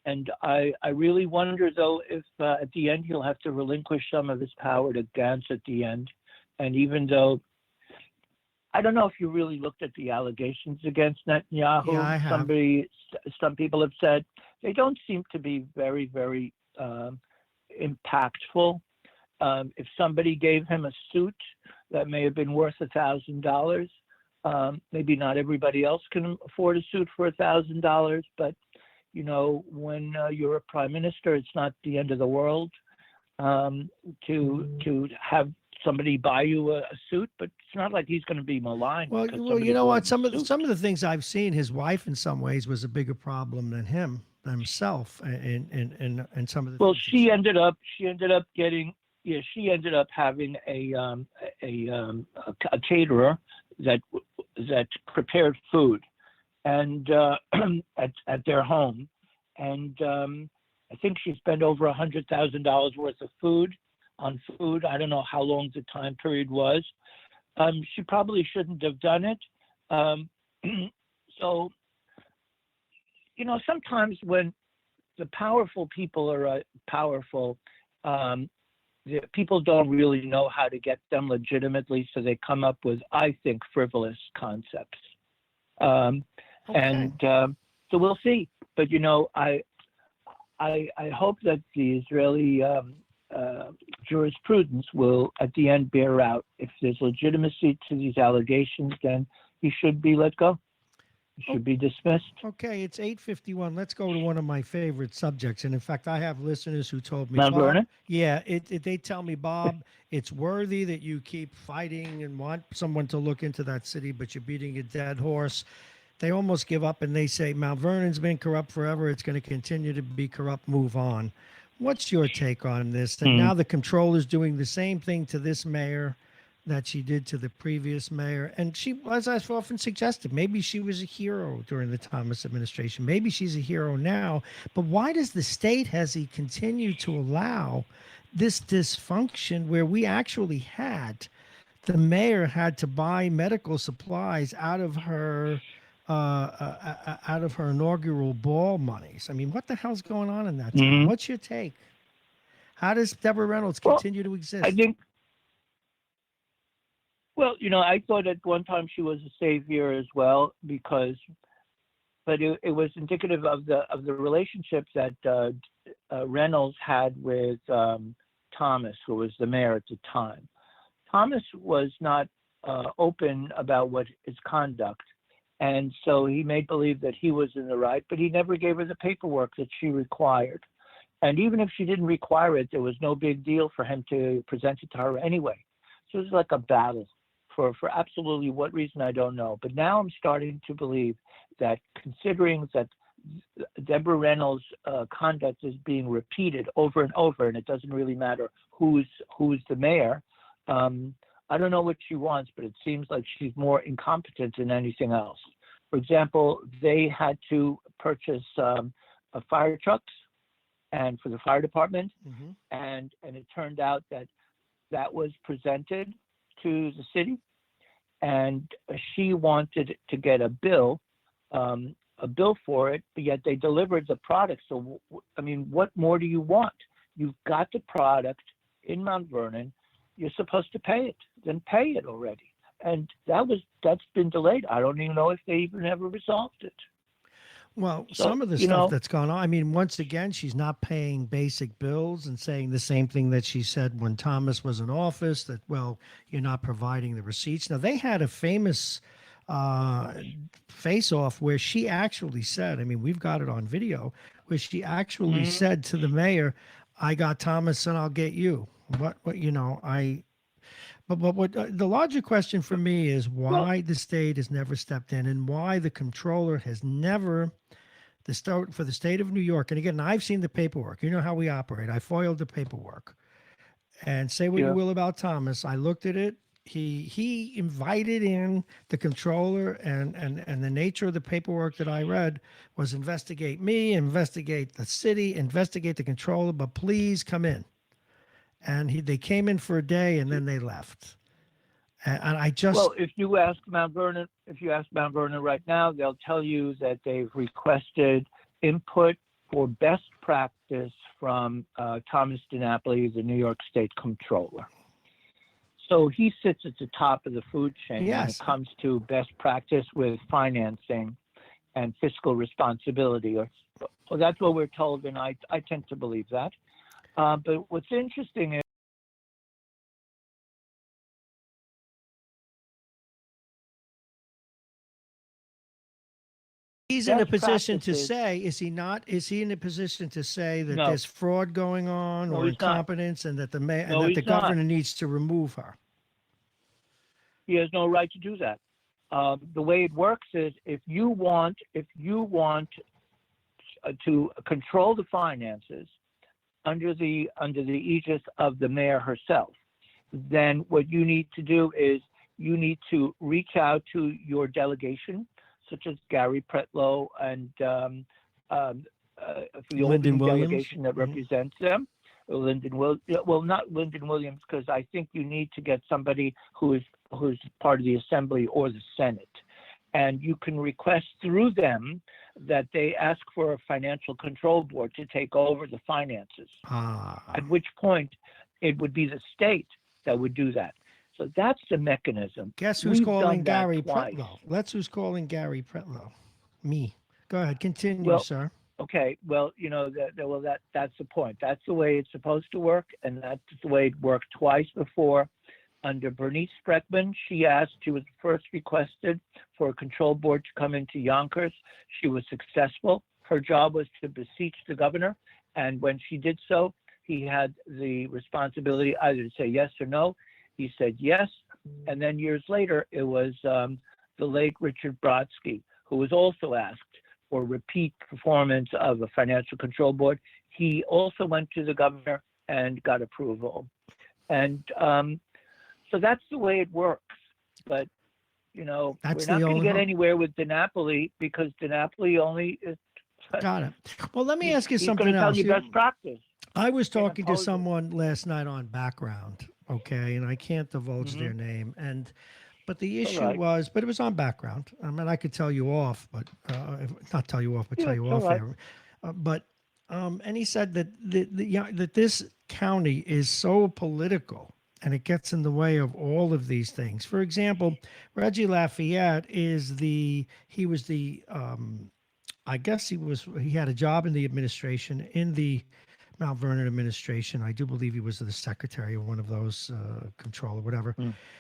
And I really wonder, though, if at the end he'll have to relinquish some of his power to Gantz at the end. And even though, I don't know if you really looked at the allegations against Netanyahu. Yeah, I have. Some people have said they don't seem to be very, very impactful. If somebody gave him a suit that may have been worth $1,000, maybe not everybody else can afford a suit for $1,000, but when you're a prime minister, it's not the end of the world to have somebody buy you a suit, but it's not like he's going to be maligned. Well, you know what? Some of the things I've seen, his wife in some ways was a bigger problem than himself, and some of the. Well, she ended up getting. Yeah, she ended up having a caterer that prepared food, and at their home, and I think she spent over $100,000 worth of food on food. I don't know how long the time period was. She probably shouldn't have done it. So, sometimes when the powerful people are powerful, the people don't really know how to get them legitimately, so they come up with, I think, frivolous concepts. Okay. And so we'll see. But I hope that the Israeli jurisprudence will, at the end, bear out. If there's legitimacy to these allegations, then he should be let go. He should be dismissed. Okay, it's 8:51. Let's go to one of my favorite subjects. And in fact, I have listeners who told me, Marrone? yeah, they tell me, Bob, it's worthy that you keep fighting and want someone to look into that city, but you're beating a dead horse. They almost give up and they say, Mount Vernon's been corrupt forever. It's going to continue to be corrupt. Move on. What's your take on this? And now the comptroller's doing the same thing to this mayor that she did to the previous mayor. And she, as I've often suggested, maybe she was a hero during the Thomas administration. Maybe she's a hero now. But why does the state has he continued to allow this dysfunction where we actually had the mayor had to buy medical supplies out of her inaugural ball monies? I mean, what the hell's going on in that town? What's your take? How does Deborah Reynolds continue to exist? I think. Well, I thought at one time she was a savior as well, but it was indicative of the relationship that Reynolds had with Thomas, who was the mayor at the time. Thomas was not open about his conduct, and so he made believe that he was in the right, but he never gave her the paperwork that she required. And even if she didn't require it, there was no big deal for him to present it to her anyway. So it was like a battle. For absolutely what reason, I don't know. But now I'm starting to believe that, considering that Deborah Reynolds' conduct is being repeated over and over, and it doesn't really matter who's the mayor, I don't know what she wants, but it seems like she's more incompetent than anything else. For example, they had to purchase fire trucks and for the fire department, and it turned out that was presented to the city, and she wanted to get a bill a bill for it, but yet they delivered the product. So, I mean, what more do you want? You've got the product in Mount Vernon. You're supposed to pay it. Then pay it already. And that's been delayed. I don't even know if they even ever resolved it. Well, So, some of the stuff that's gone on, I mean, once again, she's not paying basic bills and saying the same thing that she said when Thomas was in office, that, well, you're not providing the receipts. Now, they had a famous face-off where she actually said, I mean, we've got it on video, where she actually said to the mayor, I got Thomas and I'll get you. What But what the larger question for me is why the state has never stepped in and why the comptroller has never for the state of New York. And again, I've seen the paperwork. You know how we operate. I foiled the paperwork. And say what you will about Thomas. I looked at it. He invited in the comptroller, and the nature of the paperwork that I read was investigate me, investigate the city, investigate the comptroller, but please come in. And they came in for a day and then they left. And I just if you ask Mount Vernon right now, they'll tell you that they've requested input for best practice from Thomas DiNapoli, the New York State Comptroller. So he sits at the top of the food chain when it comes to best practice with financing and fiscal responsibility. Well, that's what we're told, and I tend to believe that. But what's interesting is he's in a position to say, is he not? Is he in a position to say that there's fraud going on or incompetence and that the governor needs to remove her? He has no right to do that. The way it works is if you want to control the finances under the aegis of the mayor herself, then what you need to do is you need to reach out to your delegation, such as Gary Pretlow and the Lyndon Williams delegation that represents them. Not Lyndon Williams, because I think you need to get somebody who's part of the Assembly or the Senate, and you can request through them that they ask for a financial control board to take over the finances. At which point, it would be the state that would do that. So that's the mechanism. Guess who's calling Gary Pretlow? Let's who's calling Gary Pretlow. Me. Go ahead. Continue, sir. Okay. Well, that's the point. That's the way it's supposed to work, and that's the way it worked twice before. Under Bernice Spreckman, she was first requested for a control board to come into Yonkers. She was successful. Her job was to beseech the governor, and when she did so, he had the responsibility either to say yes or no. He said yes, and then years later, it was the late Richard Brodsky, who was also asked for repeat performance of a financial control board. He also went to the governor and got approval. And so that's the way it works. But, we're not going to get anywhere with DiNapoli because DiNapoli only is. Got it. Well, let me ask you something else. Tell you best practice. I was talking to someone last night on Background, okay, and I can't divulge their name, but the issue was, but it was on Background. I mean, I could tell you off, but not tell you off, but tell you off there. And he said that that this county is so political, and it gets in the way of all of these things. For example, Reggie Lafayette he had a job in the administration, in the Mount Vernon administration. I do believe he was the secretary of one of those control or whatever.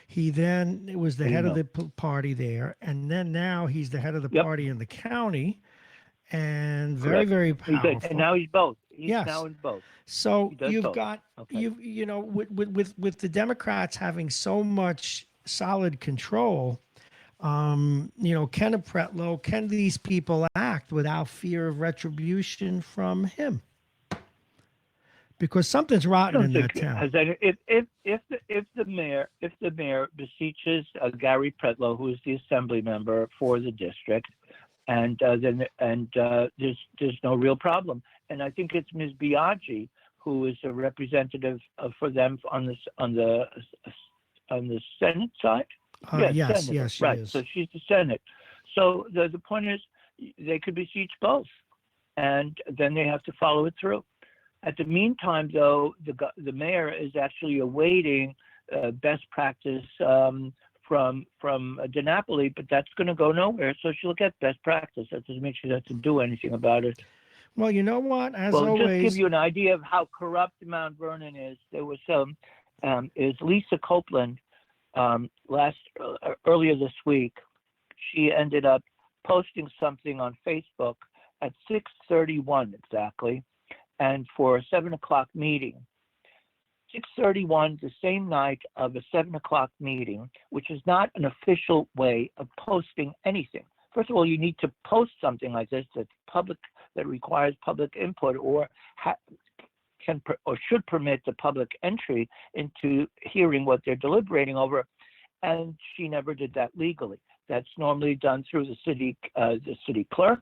He then was the head of the party there. And then now he's the head of the party in the county and very, very powerful. And now he's both. He's now in both. So you've got, with the Democrats having so much solid control, can Pretlow, can these people act without fear of retribution from him? Because something's rotten in that town. If the mayor beseeches Gary Pretlow, who is the assembly member for the district, and there's no real problem. And I think it's Ms. Biaggi who is a representative for them on the Senate side. Yes, Senate, yes, she right. is. So she's the Senate. So the point is, they could besiege both, and then they have to follow it through. At the meantime, though, the mayor is actually awaiting best practice from DiNapoli, but that's going to go nowhere. So she'll get best practice. That doesn't mean she doesn't do anything about it. Well, you know what? As Well, always, just to give you an idea of how corrupt Mount Vernon is, there was is Lisa Copeland earlier this week. She ended up posting something on Facebook at 6:31 exactly, and for a 7 o'clock meeting. 6:31, the same night of a 7 o'clock meeting, which is not an official way of posting anything. First of all, you need to post something like this that requires public input or should permit the public entry into hearing what they're deliberating over. And she never did that legally. That's normally done through the city clerk.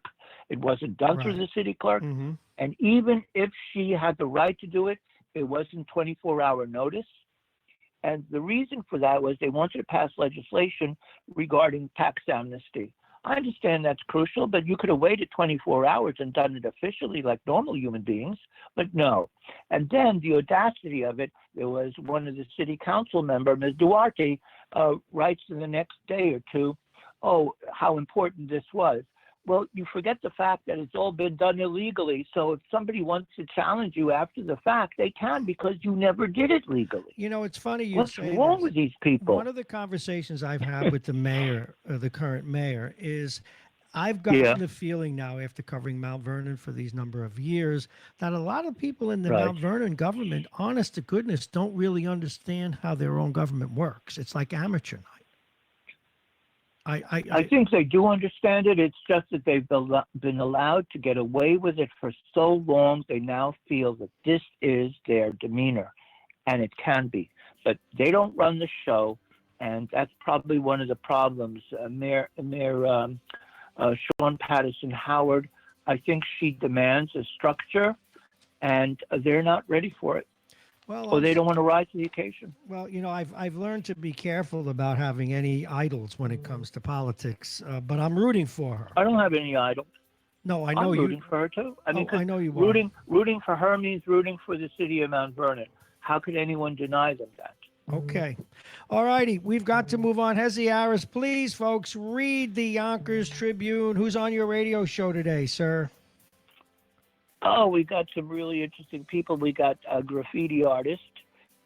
It wasn't done through the city clerk. Mm-hmm. And even if she had the right to do it, it wasn't 24-hour notice. And the reason for that was they wanted to pass legislation regarding tax amnesty. I understand that's crucial, but you could have waited 24 hours and done it officially like normal human beings, but no. And then the audacity of it, there was one of the city council member, Ms. Duarte, writes in the next day or two, oh, how important this was. Well, you forget the fact that it's all been done illegally. So if somebody wants to challenge you after the fact, they can because you never did it legally. You know, it's funny you What's say wrong this. with these people? One of the conversations I've had with the mayor, the current mayor, is I've gotten the feeling now after covering Mount Vernon for these number of years that a lot of people in the Mount Vernon government, honest to goodness, don't really understand how their own government works. It's like amateur night. I think they do understand it. It's just that they've been allowed to get away with it for so long. They now feel that this is their demeanor, and it can be. But they don't run the show, and that's probably one of the problems. Mayor Sean Patterson Howard, I think she demands a structure, and they're not ready for it. Well, or they don't want to rise to the occasion. Well, you know, I've learned to be careful about having any idols when it comes to politics, but I'm rooting for her. I don't have any idols. No, I know I'm you. rooting for her too. I mean, I know you are. Rooting for her means rooting for the city of Mount Vernon. How could anyone deny them that? Okay. All righty. We've got to move on. Hezi Harris, please, folks, read the Yonkers Tribune. Who's on your radio show today, sir? Oh, we got some really interesting people. We got a graffiti artist,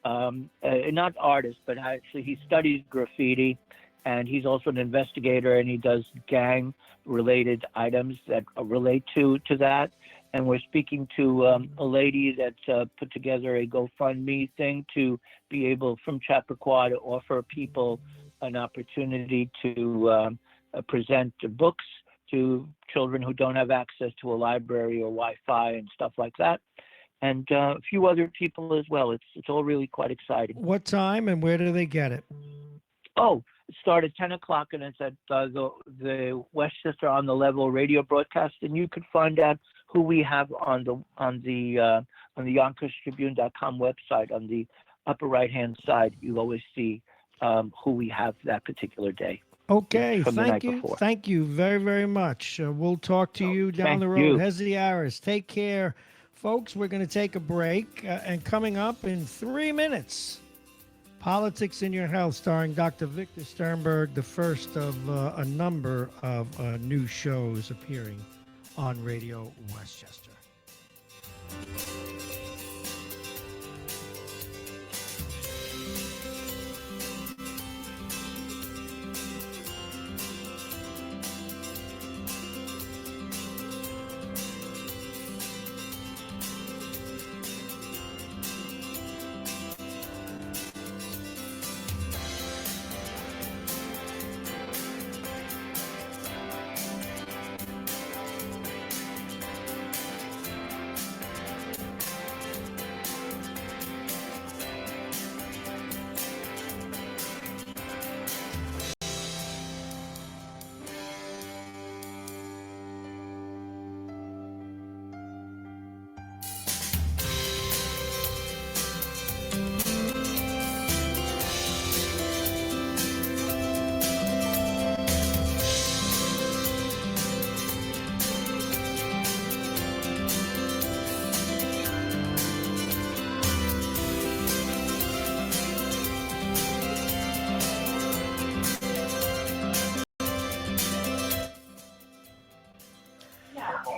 not artist, but actually he studies graffiti, and he's also an investigator, and he does gang-related items that relate to that. And we're speaking to a lady that put together a GoFundMe thing to be able, from Chappaqua, to offer people an opportunity to present books to children who don't have access to a library or Wi-Fi and stuff like that, and a few other people as well. It's all really quite exciting. What time and where do they get it? Oh, it started 10 o'clock, and it's at the Westchester on the Level radio broadcast, and you could find out who we have on the YonkersTribune.com website. On the upper right-hand side, you always see who we have that particular day. Okay, thank you. Before. Thank you very, very much. We'll talk to you down the road. Hezi Harris, take care. Folks, we're going to take a break, and coming up in 3 minutes, Politics in Your Health, starring Dr. Victor Sternberg, the first of a number of new shows appearing on Radio Westchester.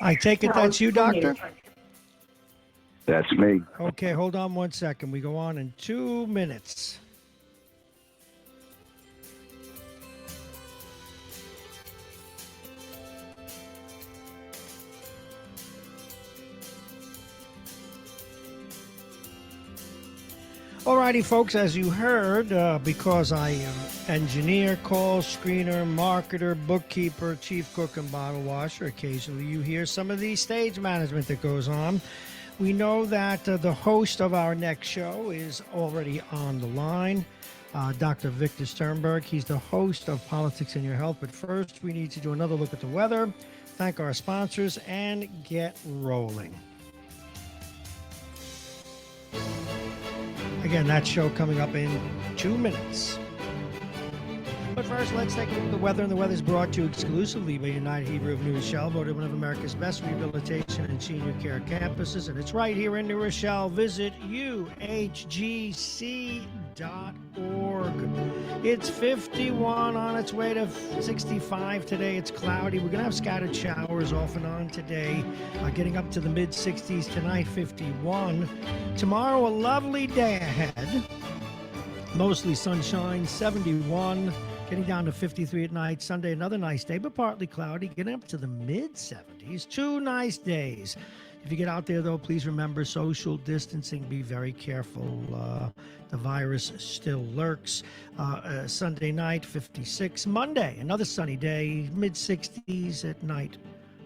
I take it that's you, Doctor? That's me. Okay, hold on 1 second. We go on in 2 minutes. Alrighty, folks, as you heard, because I am engineer, call screener, marketer, bookkeeper, chief cook, and bottle washer, occasionally you hear some of the stage management that goes on. We know that the host of our next show is already on the line, Dr. Victor Sternberg. He's the host of Politics in Your Health. But first, we need to do another look at the weather, thank our sponsors, and get rolling. Again, that show coming up in 2 minutes. But first, let's take a look at the weather, and the weather is brought to you exclusively by United Hebrew of New Rochelle, voted one of America's best rehabilitation and senior care campuses, and it's right here in New Rochelle. Visit uhgc.org. It's 51 on its way to 65 today. It's cloudy. We're going to have scattered showers off and on today, getting up to the mid-60s tonight, 51. Tomorrow, a lovely day ahead. Mostly sunshine, 71. Getting down to 53 at night. Sunday, another nice day, but partly cloudy. Getting up to the mid-70s. 2 nice days. If you get out there, though, please remember social distancing. Be very careful. The virus still lurks. Sunday night, 56. Monday, another sunny day. Mid-60s at night,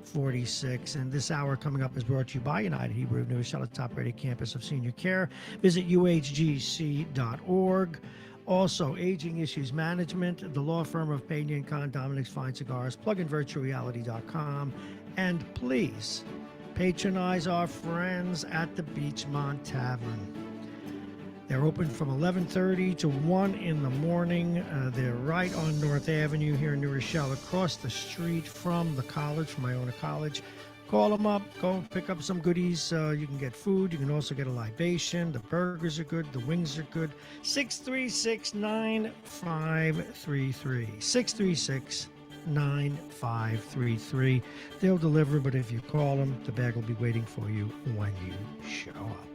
46. And this hour coming up is brought to you by United Hebrew of New Rochelle, the top-rated campus of senior care. Visit uhgc.org. Also, Aging Issues Management, the law firm of Pena & Con, Dominic's Fine Cigars, pluginvirtualreality.com, and please patronize our friends at the Beachmont Tavern. They're open from 11:30 to 1 in the morning. They're right on North Avenue here in New Rochelle, across the street from the college, from Iona College. Call them up, go pick up some goodies. You can get food. You can also get a libation. The burgers are good. The wings are good. 636-9533. 636-9533. They'll deliver, but if you call them, the bag will be waiting for you when you show up.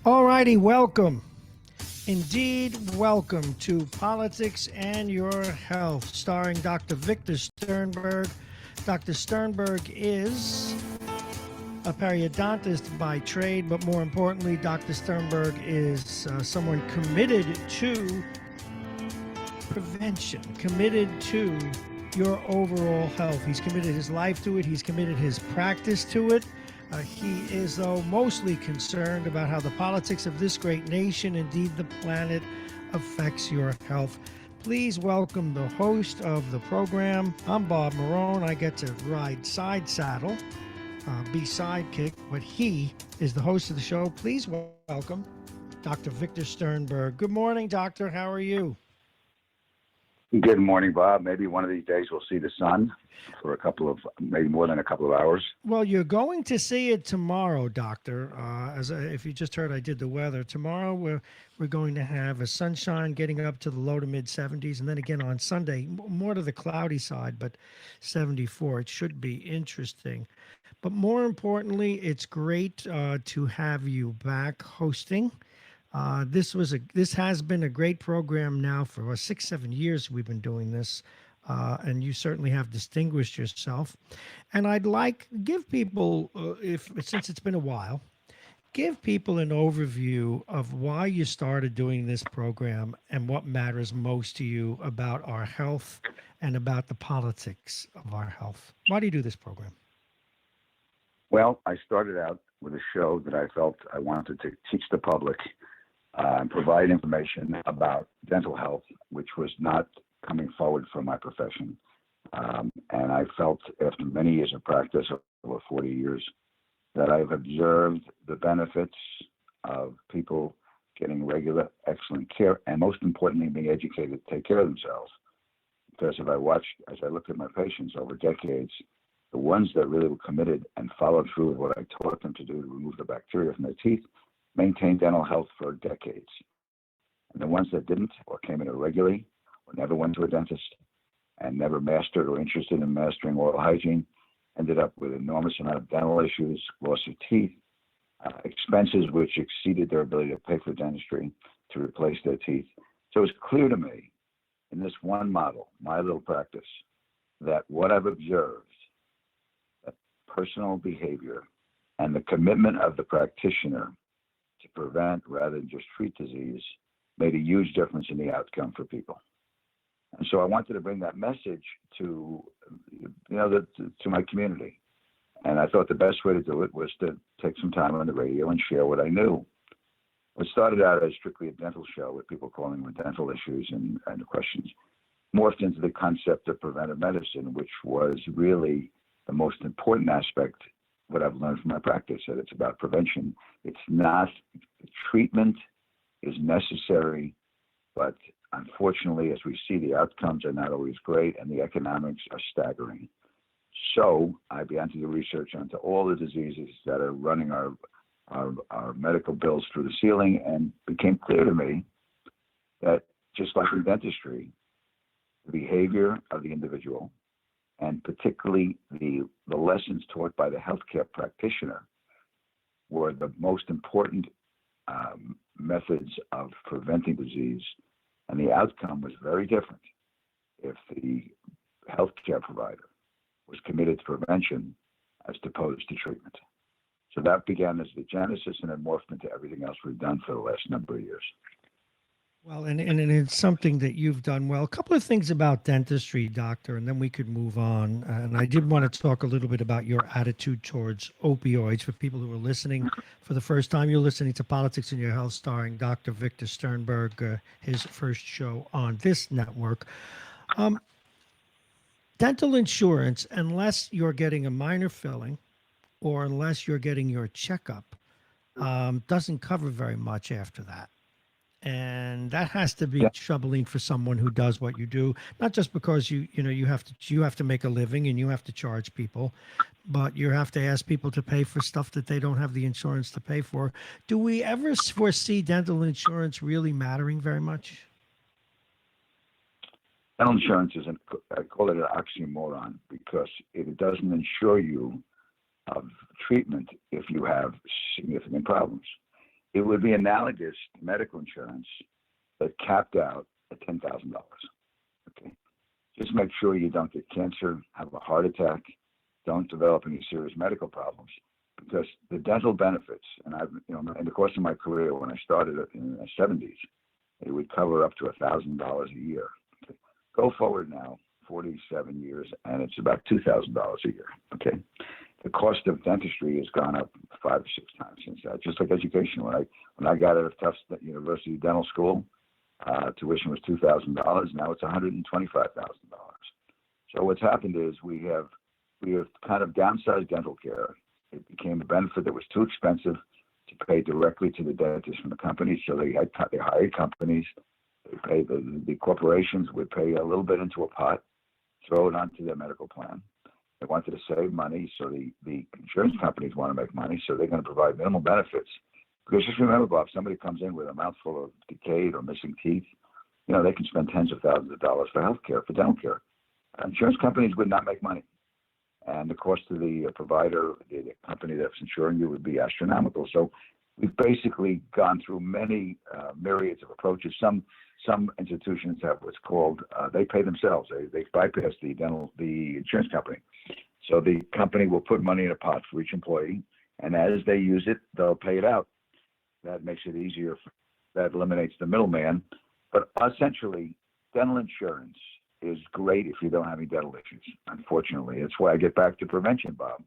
All righty, welcome. Indeed, welcome to Politics and Your Health, starring Dr. Victor Sternberg. Dr. Sternberg is a periodontist by trade, but more importantly, Dr. Sternberg is someone committed to prevention, committed to your overall health. He's committed his life to it. He's committed his practice to it. He is, though, mostly concerned about how the politics of this great nation, indeed the planet, affects your health. Please welcome the host of the program. I'm Bob Marrone. I get to ride side saddle, be sidekick, but he is the host of the show. Please welcome Dr. Victor Sternberg. Good morning, doctor. How are you? Good morning, Bob. Maybe one of these days we'll see the sun for maybe more than a couple of hours. Well, you're going to see it tomorrow, doctor. If you just heard, I did the weather. Tomorrow we're going to have a sunshine getting up to the low to mid 70s, and then again on Sunday, more to the cloudy side, but 74. It should be interesting. But more importantly, it's great to have you back hosting. This has been a great program now for 6-7 years. We've been doing this, and you certainly have distinguished yourself. And I'd like give people, since it's been a while, give people an overview of why you started doing this program and what matters most to you about our health and about the politics of our health. Why do you do this program? Well, I started out with a show that I felt I wanted to teach the public and provide information about dental health, which was not coming forward from my profession. And I felt after many years of practice, over 40 years, that I've observed the benefits of people getting regular, excellent care, and most importantly, being educated to take care of themselves. Because as I looked at my patients over decades, the ones that really were committed and followed through with what I taught them to do to remove the bacteria from their teeth maintained dental health for decades. And the ones that didn't, or came in irregularly, or never went to a dentist, and never mastered or interested in mastering oral hygiene, ended up with enormous amount of dental issues, loss of teeth, expenses which exceeded their ability to pay for dentistry to replace their teeth. So it's clear to me in this one model, my little practice, that what I've observed, that personal behavior and the commitment of the practitioner to prevent rather than just treat disease made a huge difference in the outcome for people. And so I wanted to bring that message to, to my community. And I thought the best way to do it was to take some time on the radio and share what I knew. It started out as strictly a dental show with people calling with dental issues and questions, morphed into the concept of preventive medicine, which was really the most important aspect, what I've learned from my practice, that it's about prevention. It's not, treatment is necessary, but unfortunately, as we see, the outcomes are not always great and the economics are staggering. So I began to do research onto all the diseases that are running our medical bills through the ceiling, and became clear to me that just like in dentistry, the behavior of the individual, and particularly the lessons taught by the healthcare practitioner, were the most important methods of preventing disease, and the outcome was very different if the healthcare provider was committed to prevention as opposed to treatment. So that began as the genesis, and it morphed into everything else we've done for the last number of years. Well, and it's something that you've done well. A couple of things about dentistry, doctor, and then we could move on. And I did want to talk a little bit about your attitude towards opioids for people who are listening for the first time. You're listening to Politics in Your Health, starring Dr. Victor Sternberg, his first show on this network. Dental insurance, unless you're getting a minor filling or unless you're getting your checkup, doesn't cover very much after that. And that has to be troubling for someone who does what you do, not just because you have to make a living and you have to charge people, but you have to ask people to pay for stuff that they don't have the insurance to pay for. Do we ever foresee dental insurance really mattering very much? Dental insurance I call it an oxymoron, because it doesn't insure you of treatment if you have significant problems. It would be analogous to medical insurance that capped out at $10,000. Okay, just make sure you don't get cancer, have a heart attack, don't develop any serious medical problems, because the dental benefits, and I've, in the course of my career, when I started in the 70s, it would cover up to $1,000 a year. Okay. Go forward now, 47 years, and it's about $2,000 a year. Okay. The cost of dentistry has gone up 5 or 6 times since that. Just like education, when I got out of Tufts University Dental School, tuition was $2,000. Now it's $125,000. So what's happened is we have kind of downsized dental care. It became a benefit that was too expensive to pay directly to the dentist from the company. So they hired companies. They paid the corporations would pay a little bit into a pot, throw it onto their medical plan. They wanted to save money, so the insurance companies want to make money, so they're going to provide minimal benefits. Because just remember, Bob, somebody comes in with a mouthful of decayed or missing teeth, they can spend tens of thousands of dollars for health care, for dental care. Insurance companies would not make money. And the cost to the provider, the company that's insuring you, would be astronomical. So we've basically gone through many myriads of approaches. Some institutions have what's called, they pay themselves. They bypass the insurance company. So the company will put money in a pot for each employee, and as they use it, they'll pay it out. That makes it easier. That eliminates the middleman. But essentially, dental insurance is great if you don't have any dental issues, unfortunately. That's why I get back to prevention, Bob,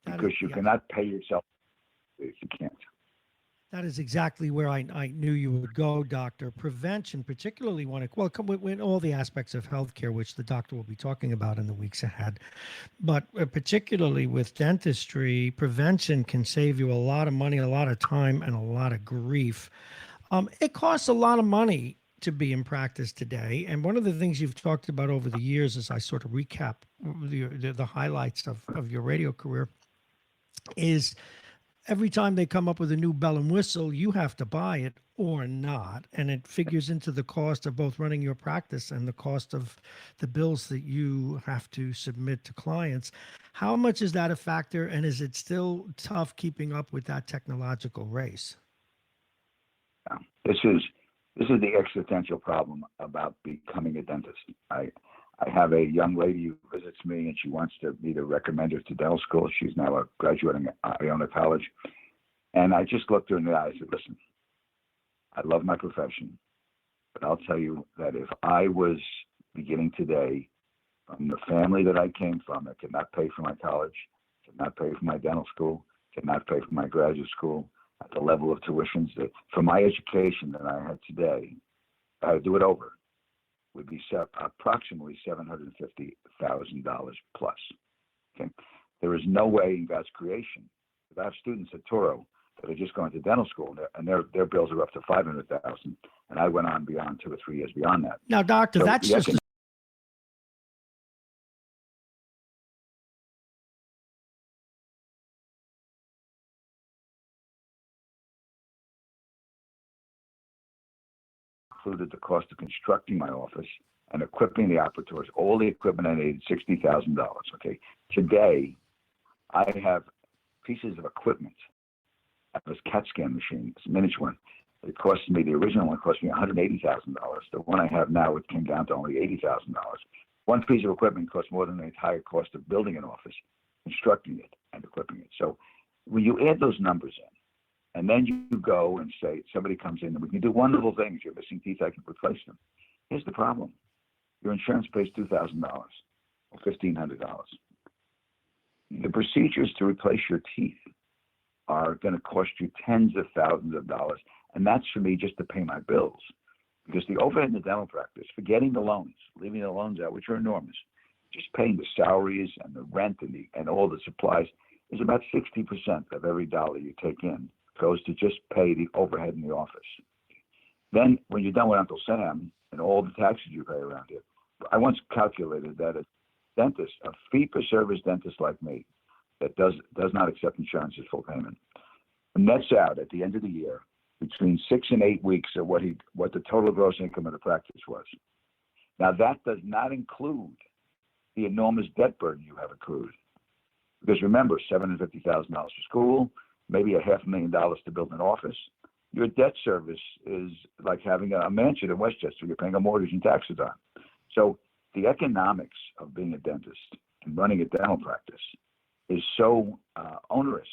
because you cannot pay yourself if you can't. That is exactly where I knew you would go, Doctor. Prevention, particularly when it, well, come with all the aspects of healthcare, which the doctor will be talking about in the weeks ahead. But particularly with dentistry, prevention can save you a lot of money, a lot of time, and a lot of grief. It costs a lot of money to be in practice today. And one of the things you've talked about over the years, as I sort of recap the highlights of your radio career, is every time they come up with a new bell and whistle, you have to buy it or not. And it figures into the cost of both running your practice and the cost of the bills that you have to submit to clients. How much is that a factor? And is it still tough keeping up with that technological race? Yeah. This is the existential problem about becoming a dentist. I have a young lady who visits me, and she wants me to recommend her to dental school. She's now graduating at Iona College. And I just looked her in the eye and said, listen, I love my profession, but I'll tell you that if I was beginning today from the family that I came from, I could not pay for my college, could not pay for my dental school, could not pay for my graduate school at the level of tuitions that for my education that I had today, I would do it over, would be approximately $750,000 plus. Okay, there is no way in God's creation. If I have students at Toro that are just going to dental school and their bills are up to $500,000, and I went on beyond 2 or 3 years beyond that. Now, doctor, So that's just included the cost of constructing my office and equipping the operators, all the equipment I needed, $60,000. Okay, today I have pieces of equipment. I have this CAT scan machine, this miniature one. It cost me, the original one cost me $180,000. The one I have now, it came down to only $80,000. One piece of equipment costs more than the entire cost of building an office, constructing it, and equipping it. So when you add those numbers in, and then you go and say, somebody comes in and we can do wonderful things. You're missing teeth, I can replace them. Here's the problem. Your insurance pays $2,000 or $1,500. The procedures to replace your teeth are going to cost you tens of thousands of dollars. And that's for me just to pay my bills. Because the overhead in the dental practice, forgetting the loans, leaving the loans out, which are enormous, just paying the salaries and the rent and all the supplies is about 60% of every dollar you take in goes to just pay the overhead in the office. Then when you're done with Uncle Sam and all the taxes you pay around here, I once calculated that a dentist, a fee-for-service dentist like me, that does not accept insurance as full payment, nets out at the end of the year between 6 and 8 weeks of what the total gross income of the practice was. Now that does not include the enormous debt burden you have accrued. Because remember, $750,000 for school, maybe $500,000 to build an office. Your debt service is like having a mansion in Westchester you're paying a mortgage and taxes on. So the economics of being a dentist and running a dental practice is so onerous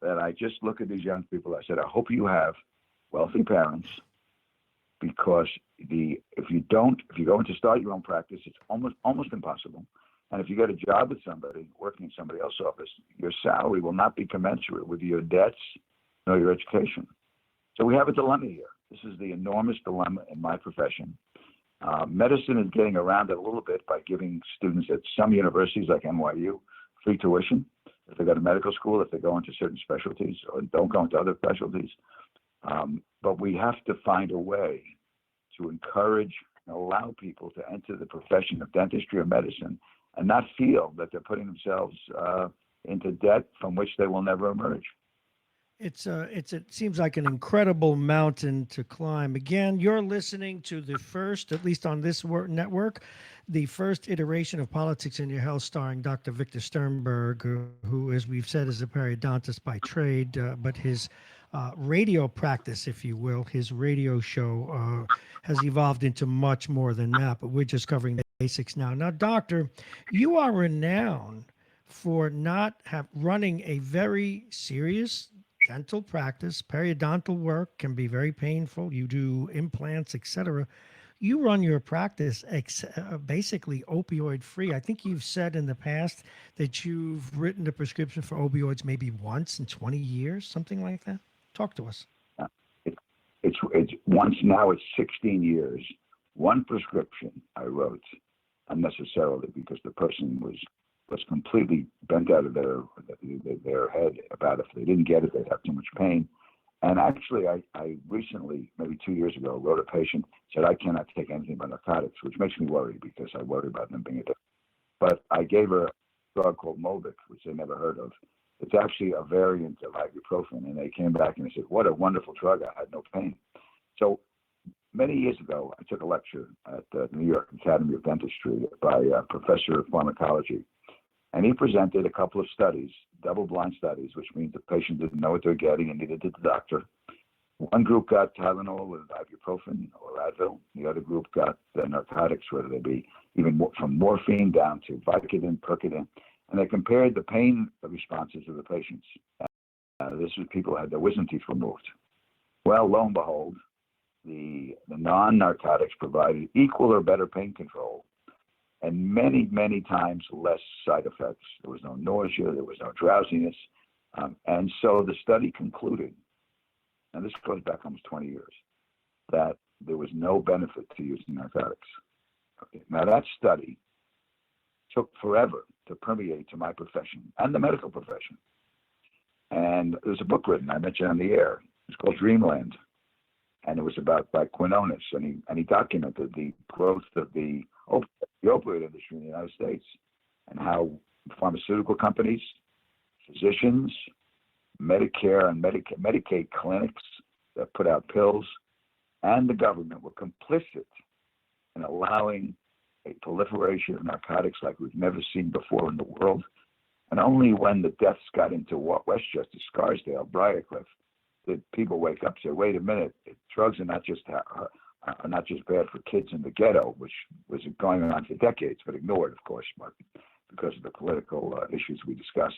that I just look at these young people. I said, I hope you have wealthy parents, because if you go in to start your own practice, it's almost impossible. And if you get a job with somebody working in somebody else's office, your salary will not be commensurate with your debts nor your education. So we have a dilemma here. This is the enormous dilemma in my profession. Medicine is getting around it a little bit by giving students at some universities like NYU free tuition if they go to medical school, if they go into certain specialties or don't go into other specialties. But we have to find a way to encourage and allow people to enter the profession of dentistry or medicine and not feel that they're putting themselves into debt from which they will never emerge. It seems like an incredible mountain to climb. Again, you're listening to the first, at least on this network, the first iteration of Politics in Your Health, starring Dr. Victor Sternberg, who, as we've said, is a periodontist by trade, but his radio practice, if you will, his radio show has evolved into much more than that, but we're just covering the basics now. Now, Doctor, you are renowned for not running a very serious dental practice. Periodontal work can be very painful. You do implants, etc. You run your practice basically opioid free. I think you've said in the past that you've written a prescription for opioids maybe once in 20 years, something like that. Talk to us. It, it's once now it's 16 years. One prescription I wrote unnecessarily because the person was completely bent out of their head about if they didn't get it, they'd have too much pain. And actually, I recently, maybe 2 years ago, wrote a patient, said, I cannot take anything but narcotics, which makes me worry because I worry about them being addicted. But I gave her a drug called Mobic, which they never heard of. It's actually a variant of ibuprofen. And they came back and they said, what a wonderful drug. I had no pain. So many years ago, I took a lecture at the New York Academy of Dentistry by a professor of pharmacology. And he presented a couple of studies, double-blind studies, which means the patient didn't know what they're getting and neither did the doctor. One group got Tylenol with ibuprofen or Advil. The other group got the narcotics, whether they be even from morphine down to Vicodin, Percodan. And they compared the pain responses of the patients. This was people who had their wisdom teeth removed. Well, lo and behold, the non-narcotics provided equal or better pain control and many, many times less side effects. There was no nausea, there was no drowsiness. And so the study concluded, and this goes back almost 20 years, that there was no benefit to using narcotics. Okay. Now that study took forever to permeate to my profession and the medical profession. And there's a book written, I mentioned on the air, it's called Dreamland. And it was about by Quinones, and he documented the growth of the opioid industry in the United States and how pharmaceutical companies, physicians, Medicare and Medicaid clinics that put out pills, and the government were complicit in allowing a proliferation of narcotics like we've never seen before in the world. And only when the deaths got into Westchester, Scarsdale, Briarcliff, did people wake up and say, wait a minute, drugs are not just bad for kids in the ghetto, which was going on for decades, but ignored, of course, because of the political issues we discuss.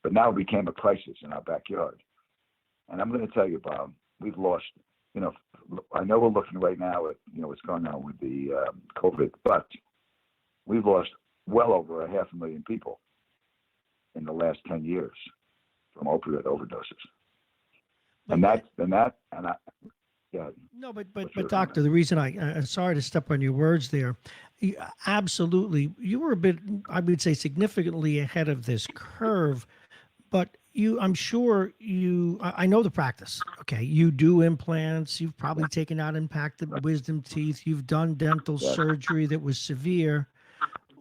But now it became a crisis in our backyard. And I'm going to tell you, Bob, we've lost, I know we're looking right now at, what's going on with the COVID, but we've lost well over 500,000 people in the last 10 years from opioid overdoses. Yeah. No, but doctor, the reason I'm sorry to step on your words there. Absolutely, you were a bit, I would say, significantly ahead of this curve. But I'm sure I know the practice. Okay, you do implants. You've probably taken out impacted wisdom teeth. You've done dental surgery that was severe.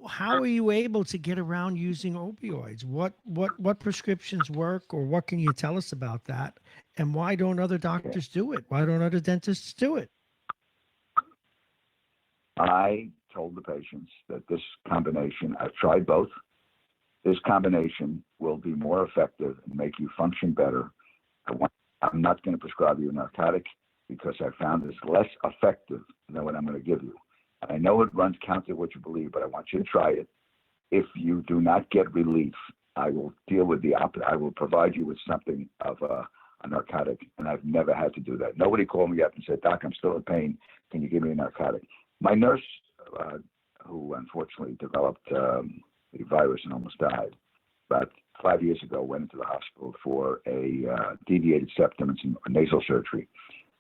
How are you able to get around using opioids? What prescriptions work, or what can you tell us about that? And why don't other doctors do it? Why don't other dentists do it? I told the patients that this combination, I've tried both. This combination will be more effective and make you function better. I'm not going to prescribe you a narcotic because I found it's less effective than what I'm going to give you. I know it runs counter to what you believe, but I want you to try it. If you do not get relief, I will deal with the opposite. I will provide you with something of a narcotic, and I've never had to do that. Nobody called me up and said, Doc, I'm still in pain. Can you give me a narcotic? My nurse, who unfortunately developed the virus and almost died, about 5 years ago, went into the hospital for a deviated septum and some nasal surgery.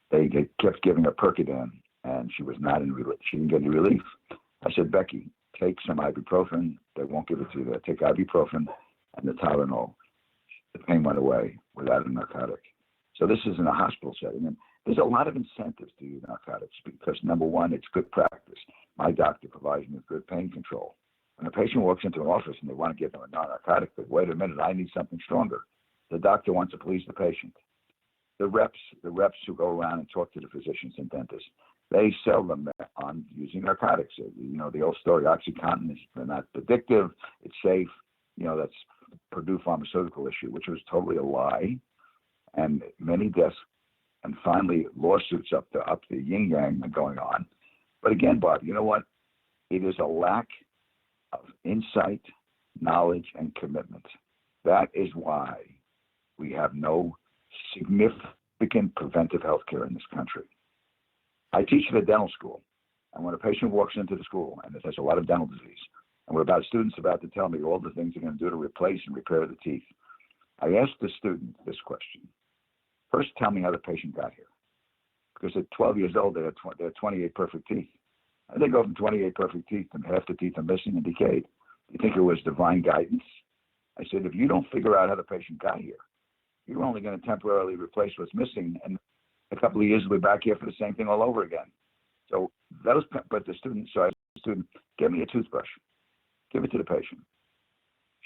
They kept giving her Percodan, and she was not in relief. She didn't get any relief. I said, Becky, take some ibuprofen. They won't give it to you. They take ibuprofen and the Tylenol. The pain went away without a narcotic. So this is in a hospital setting. And there's a lot of incentives to use narcotics because, number one, it's good practice. My doctor provides me with good pain control. When a patient walks into an office and they want to give them a non-narcotic, but wait a minute, I need something stronger. The doctor wants to please the patient. The reps who go around and talk to the physicians and dentists, they sell them on using narcotics. The old story, OxyContin is not addictive, it's safe. That's Purdue Pharmaceutical issue, which was totally a lie. And many deaths, and finally lawsuits up the yin yang going on. But again, Bob, you know what? It is a lack of insight, knowledge, and commitment. That is why we have no significant preventive health care in this country. I teach at a dental school, and when a patient walks into the school and it has a lot of dental disease, and we're about students about to tell me all the things they're going to do to replace and repair the teeth, I ask the student this question: First, tell me how the patient got here. Because at 12 years old, they have 28 perfect teeth. How did they go from 28 perfect teeth to half the teeth are missing and decayed? You think it was divine guidance? I said, if you don't figure out how the patient got here, you're only going to temporarily replace what's missing, and a couple of years we'll be back here for the same thing all over again. So I asked the student, give me a toothbrush, give it to the patient.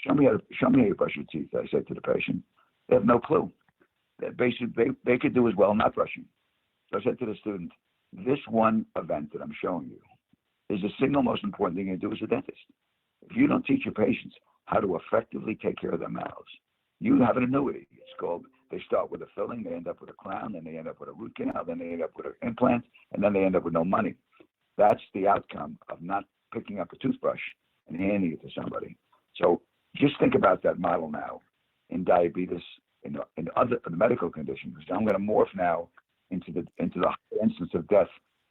Show me how you brush your teeth, I said to the patient. They have no clue. They could do as well not brushing. So I said to the student, this one event that I'm showing you is the single most important thing you do as a dentist. If you don't teach your patients how to effectively take care of their mouths, you have an annuity. It's called, they start with a filling, they end up with a crown, then they end up with a root canal, then they end up with an implant, and then they end up with no money. That's the outcome of not picking up a toothbrush and handing it to somebody. So just think about that model now in diabetes, in other medical conditions. I'm going to morph now into the high instance of death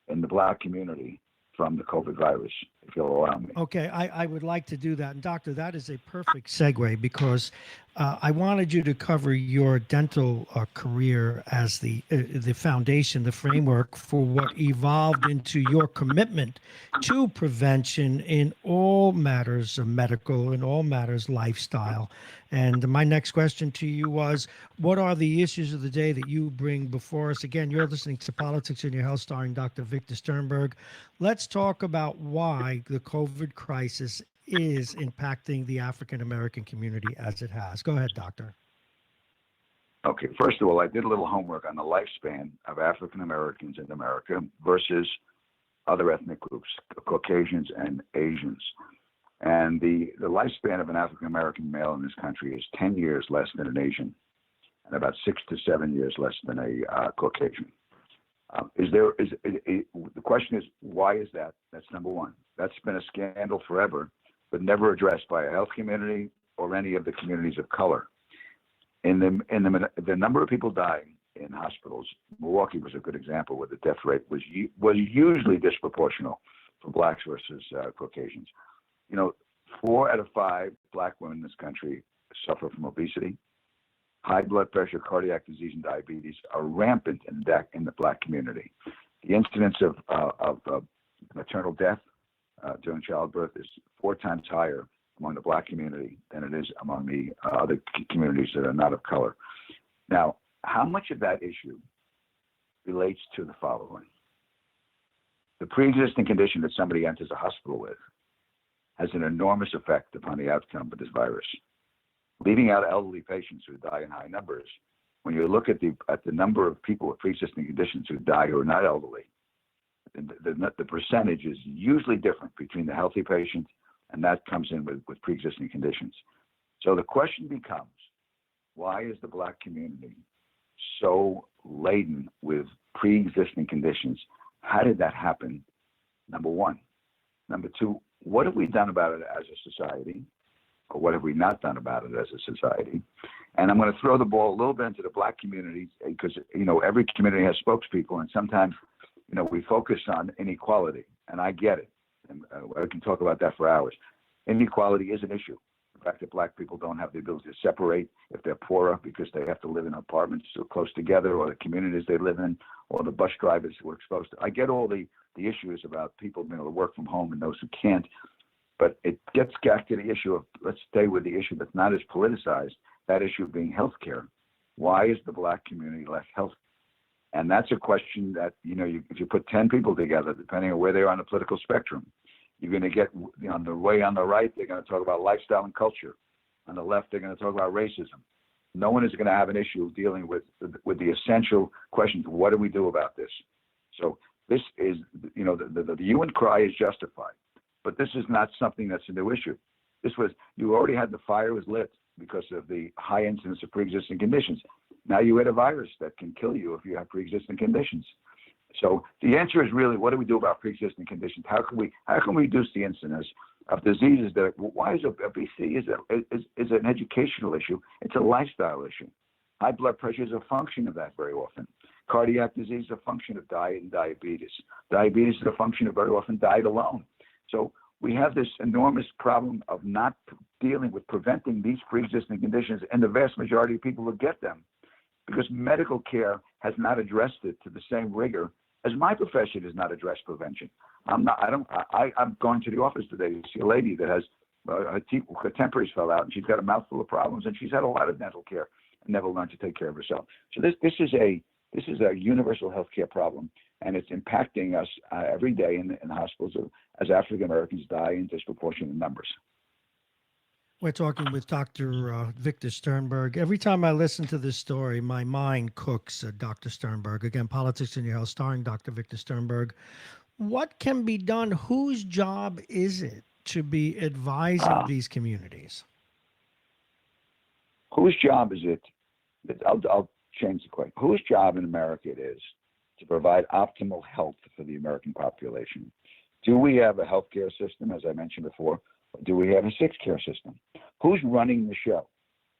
in the Black community from the COVID virus, if you'll allow me. Okay, I would like to do that. And Doctor, that is a perfect segue because I wanted you to cover your dental career as the foundation, the framework for what evolved into your commitment to prevention in all matters of medical, in all matters lifestyle. And my next question to you was, what are the issues of the day that you bring before us? Again, you're listening to Politics in Your Health, starring Dr. Victor Sternberg. Let's talk about why the COVID crisis is impacting the African-American community as it has. Go ahead, Doctor. Okay, first of all, I did a little homework on the lifespan of African-Americans in America versus other ethnic groups, Caucasians and Asians. And the lifespan of an African-American male in this country is 10 years less than an Asian and about 6 to 7 years less than a Caucasian. The question is, why is that? That's number one. That's been a scandal forever, but never addressed by a health community or any of the communities of color. In the number of people dying in hospitals, Milwaukee was a good example where the death rate was usually disproportional for Blacks versus Caucasians. 4 out of 5 Black women in this country suffer from obesity. High blood pressure, cardiac disease, and diabetes are rampant in the Black community. The incidence of maternal death during childbirth is 4 times higher among the Black community than it is among the other communities that are not of color. Now, how much of that issue relates to the following? The pre-existing condition that somebody enters a hospital with has an enormous effect upon the outcome of this virus. Leaving out elderly patients who die in high numbers, when you look at the number of people with pre-existing conditions who die who are not elderly, the percentage is usually different between the healthy patient and that comes in with pre-existing conditions. So the question becomes, why is the Black community so laden with pre-existing conditions? How did that happen? Number one. Number two, what have we done about it as a society? Or what have we not done about it as a society? And I'm going to throw the ball a little bit into the Black community because, every community has spokespeople, and sometimes, we focus on inequality, and I get it. And I can talk about that for hours. Inequality is an issue. The fact that Black people don't have the ability to separate if they're poorer because they have to live in apartments so close together, or the communities they live in, or the bus drivers who are exposed to. I get all the issues about people being able to work from home and those who can't. But it gets back to the issue of, let's stay with the issue that's not as politicized, that issue being healthcare. Why is the Black community less healthy? And that's a question that, if you put 10 people together, depending on where they are on the political spectrum, you're going to get, on the right, they're going to talk about lifestyle and culture. On the left, they're going to talk about racism. No one is going to have an issue dealing with the essential questions. What do we do about this? So this is, the hue and cry is justified. But this is not something that's a new issue. You already had the fire was lit because of the high incidence of pre-existing conditions. Now you had a virus that can kill you if you have pre-existing conditions. So the answer is really, what do we do about pre-existing conditions? How can we reduce the incidence of diseases why is obesity is an educational issue? It's a lifestyle issue. High blood pressure is a function of that very often. Cardiac disease is a function of diet and diabetes. Diabetes is a function of very often diet alone. So we have this enormous problem of not dealing with preventing these pre-existing conditions, and the vast majority of people who get them because medical care has not addressed it to the same rigor as my profession has not addressed prevention. I'm going to the office today to see a lady that has her temporaries fell out and she's got a mouthful of problems and she's had a lot of dental care and never learned to take care of herself. So this is a universal healthcare problem, and it's impacting us every day in the hospitals as African Americans die in disproportionate numbers. We're talking with Dr. Victor Sternberg. Every time I listen to this story, my mind cooks Dr. Sternberg. Again, Politics in Your Health, starring Dr. Victor Sternberg. What can be done? Whose job is it to be advising these communities? Whose job is it? I'll change the question. Whose job in America it is to provide optimal health for the American population? Do we have a healthcare system, as I mentioned before? Or do we have a sick care system? Who's running the show?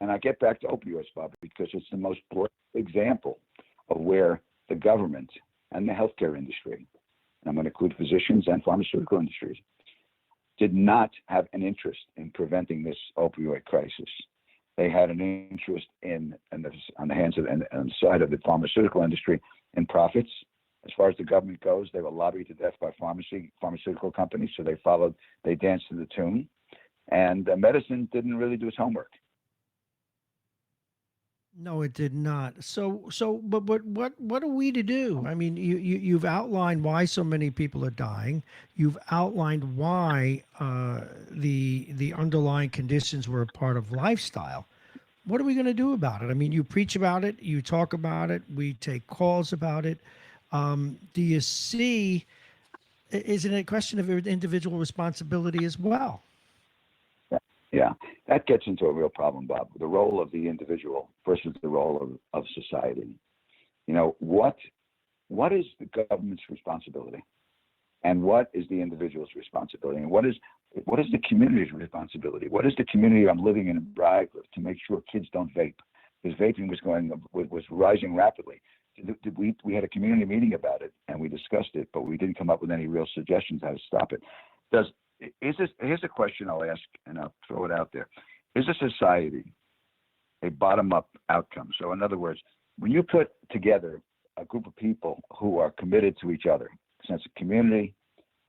And I get back to opioids, Bob, because it's the most blatant example of where the government and the healthcare industry, and I'm going to include physicians and pharmaceutical industries, did not have an interest in preventing this opioid crisis. They had an interest on the side of the pharmaceutical industry in profits. As far as the government goes, they were lobbied to death by pharmaceutical companies, so they danced to the tune. And medicine didn't really do its homework. No, it did not. But what are we to do? I mean, you've outlined why so many people are dying. You've outlined why the underlying conditions were a part of lifestyle. What are we going to do about it? I mean, you preach about it, you talk about it, we take calls about it. Do you see? Is it a question of individual responsibility as well? Yeah, that gets into a real problem, Bob. The role of the individual versus the role of society. You know, what is the government's responsibility, and what is the individual's responsibility, and what is the community's responsibility? What is the community I'm living in Briarcliff to make sure kids don't vape? Because vaping was rising rapidly. We had a community meeting about it, and we discussed it, but we didn't come up with any real suggestions how to stop it. Here's a question I'll ask, and I'll throw it out there. Is a society a bottom-up outcome? So in other words, when you put together a group of people who are committed to each other, a sense of community,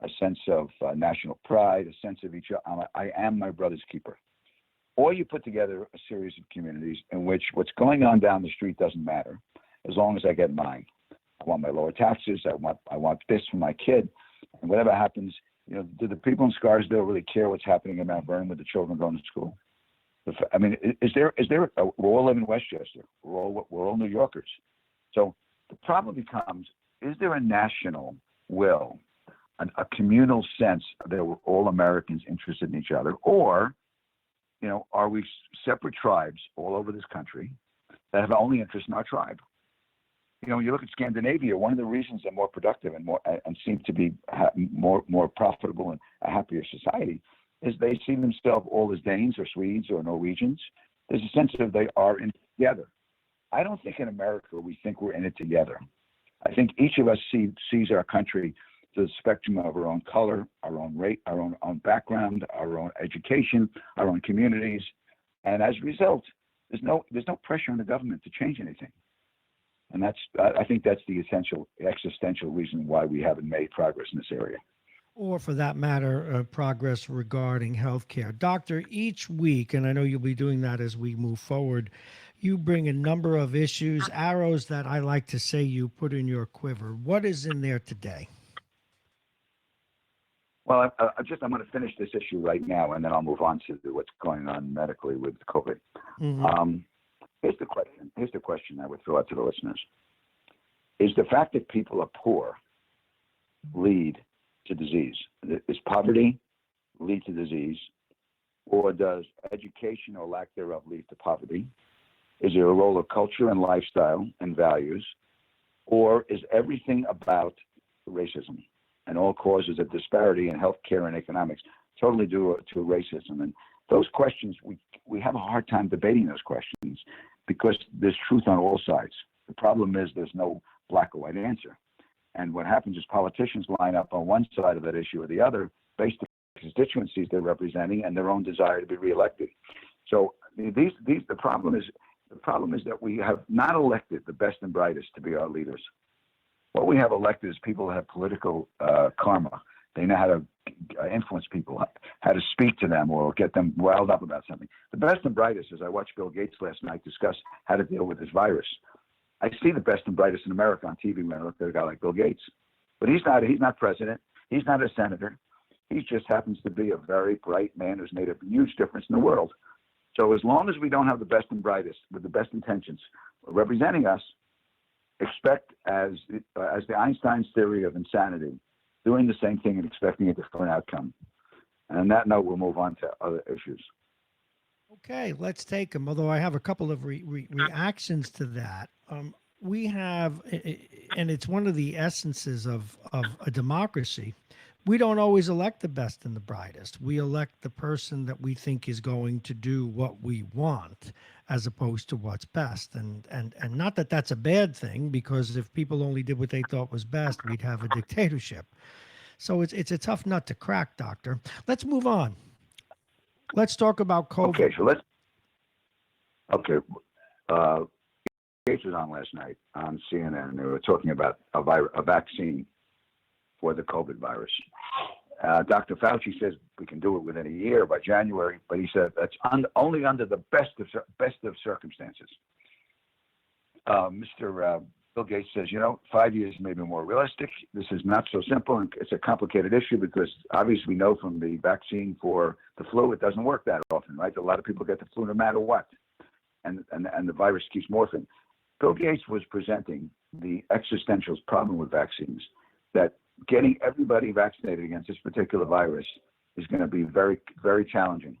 a sense of national pride, a sense of each other, I am my brother's keeper. Or you put together a series of communities in which what's going on down the street doesn't matter, as long as I get mine. I want my lower taxes, I want this for my kid, and whatever happens, you know, do the people in Scarsdale really care what's happening in Mount Vernon with the children going to school? I mean, we're all live in Westchester. We're all New Yorkers. So the problem becomes, is there a national will, a communal sense that we're all Americans interested in each other? Or, you know, are we separate tribes all over this country that have only interest in our tribe? You know, when you look at Scandinavia, one of the reasons they're more productive and seem to be more profitable and a happier society is they see themselves all as Danes or Swedes or Norwegians. There's a sense of they are in it together. I don't think in America we think we're in it together. I think each of us sees our country through the spectrum of our own color, our own race, our own background, our own education, our own communities, and as a result, there's no pressure on the government to change anything. And I think that's the existential reason why we haven't made progress in this area. Or for that matter, progress regarding healthcare. Doctor, each week, and I know you'll be doing that as we move forward, you bring a number of issues, arrows that I like to say you put in your quiver. What is in there today? Well, I'm going to finish this issue right now, and then I'll move on to what's going on medically with COVID. Mm-hmm. Here's the question I would throw out to the listeners. Is the fact that people are poor lead to disease? Does poverty lead to disease? Or does education or lack thereof lead to poverty? Is there a role of culture and lifestyle and values? Or is everything about racism and all causes of disparity in healthcare and economics totally due to racism? And those questions, we have a hard time debating those questions because there's truth on all sides. The problem is there's no black or white answer. And what happens is politicians line up on one side of that issue or the other based on the constituencies they're representing and their own desire to be reelected. So the problem is The problem is that we have not elected the best and brightest to be our leaders. What we have elected is people who have political karma. They know how to influence people, how to speak to them or get them riled up about something. The best and brightest, as I watched Bill Gates last night discuss how to deal with this virus, I see the best and brightest in America on TV when I look at a guy like Bill Gates. But he's not president. He's not a senator. He just happens to be a very bright man who's made a huge difference in the world. So as long as we don't have the best and brightest with the best intentions representing us, expect as the Einstein's theory of insanity, doing the same thing and expecting a different outcome. And on that note, we'll move on to other issues. Okay, let's take them. Although I have a couple of reactions to that. We have, and it's one of the essences of a democracy. We don't always elect the best and the brightest. We elect the person that we think is going to do what we want, as opposed to what's best. And not that that's a bad thing, because if people only did what they thought was best, we'd have a dictatorship. So it's a tough nut to crack, Doctor. Let's move on. Let's talk about COVID. Gates was on last night on CNN, and they were talking about a vaccine for the COVID virus. Dr. Fauci says we can do it within a year, by January, but he said that's only under the best of circumstances. Mr. Bill Gates says, 5 years may be more realistic. This is not so simple, and it's a complicated issue because obviously we know from the vaccine for the flu, it doesn't work that often, right? A lot of people get the flu no matter what, and the virus keeps morphing. Bill Gates was presenting the existential problem with vaccines, that getting everybody vaccinated against this particular virus is going to be very, very challenging.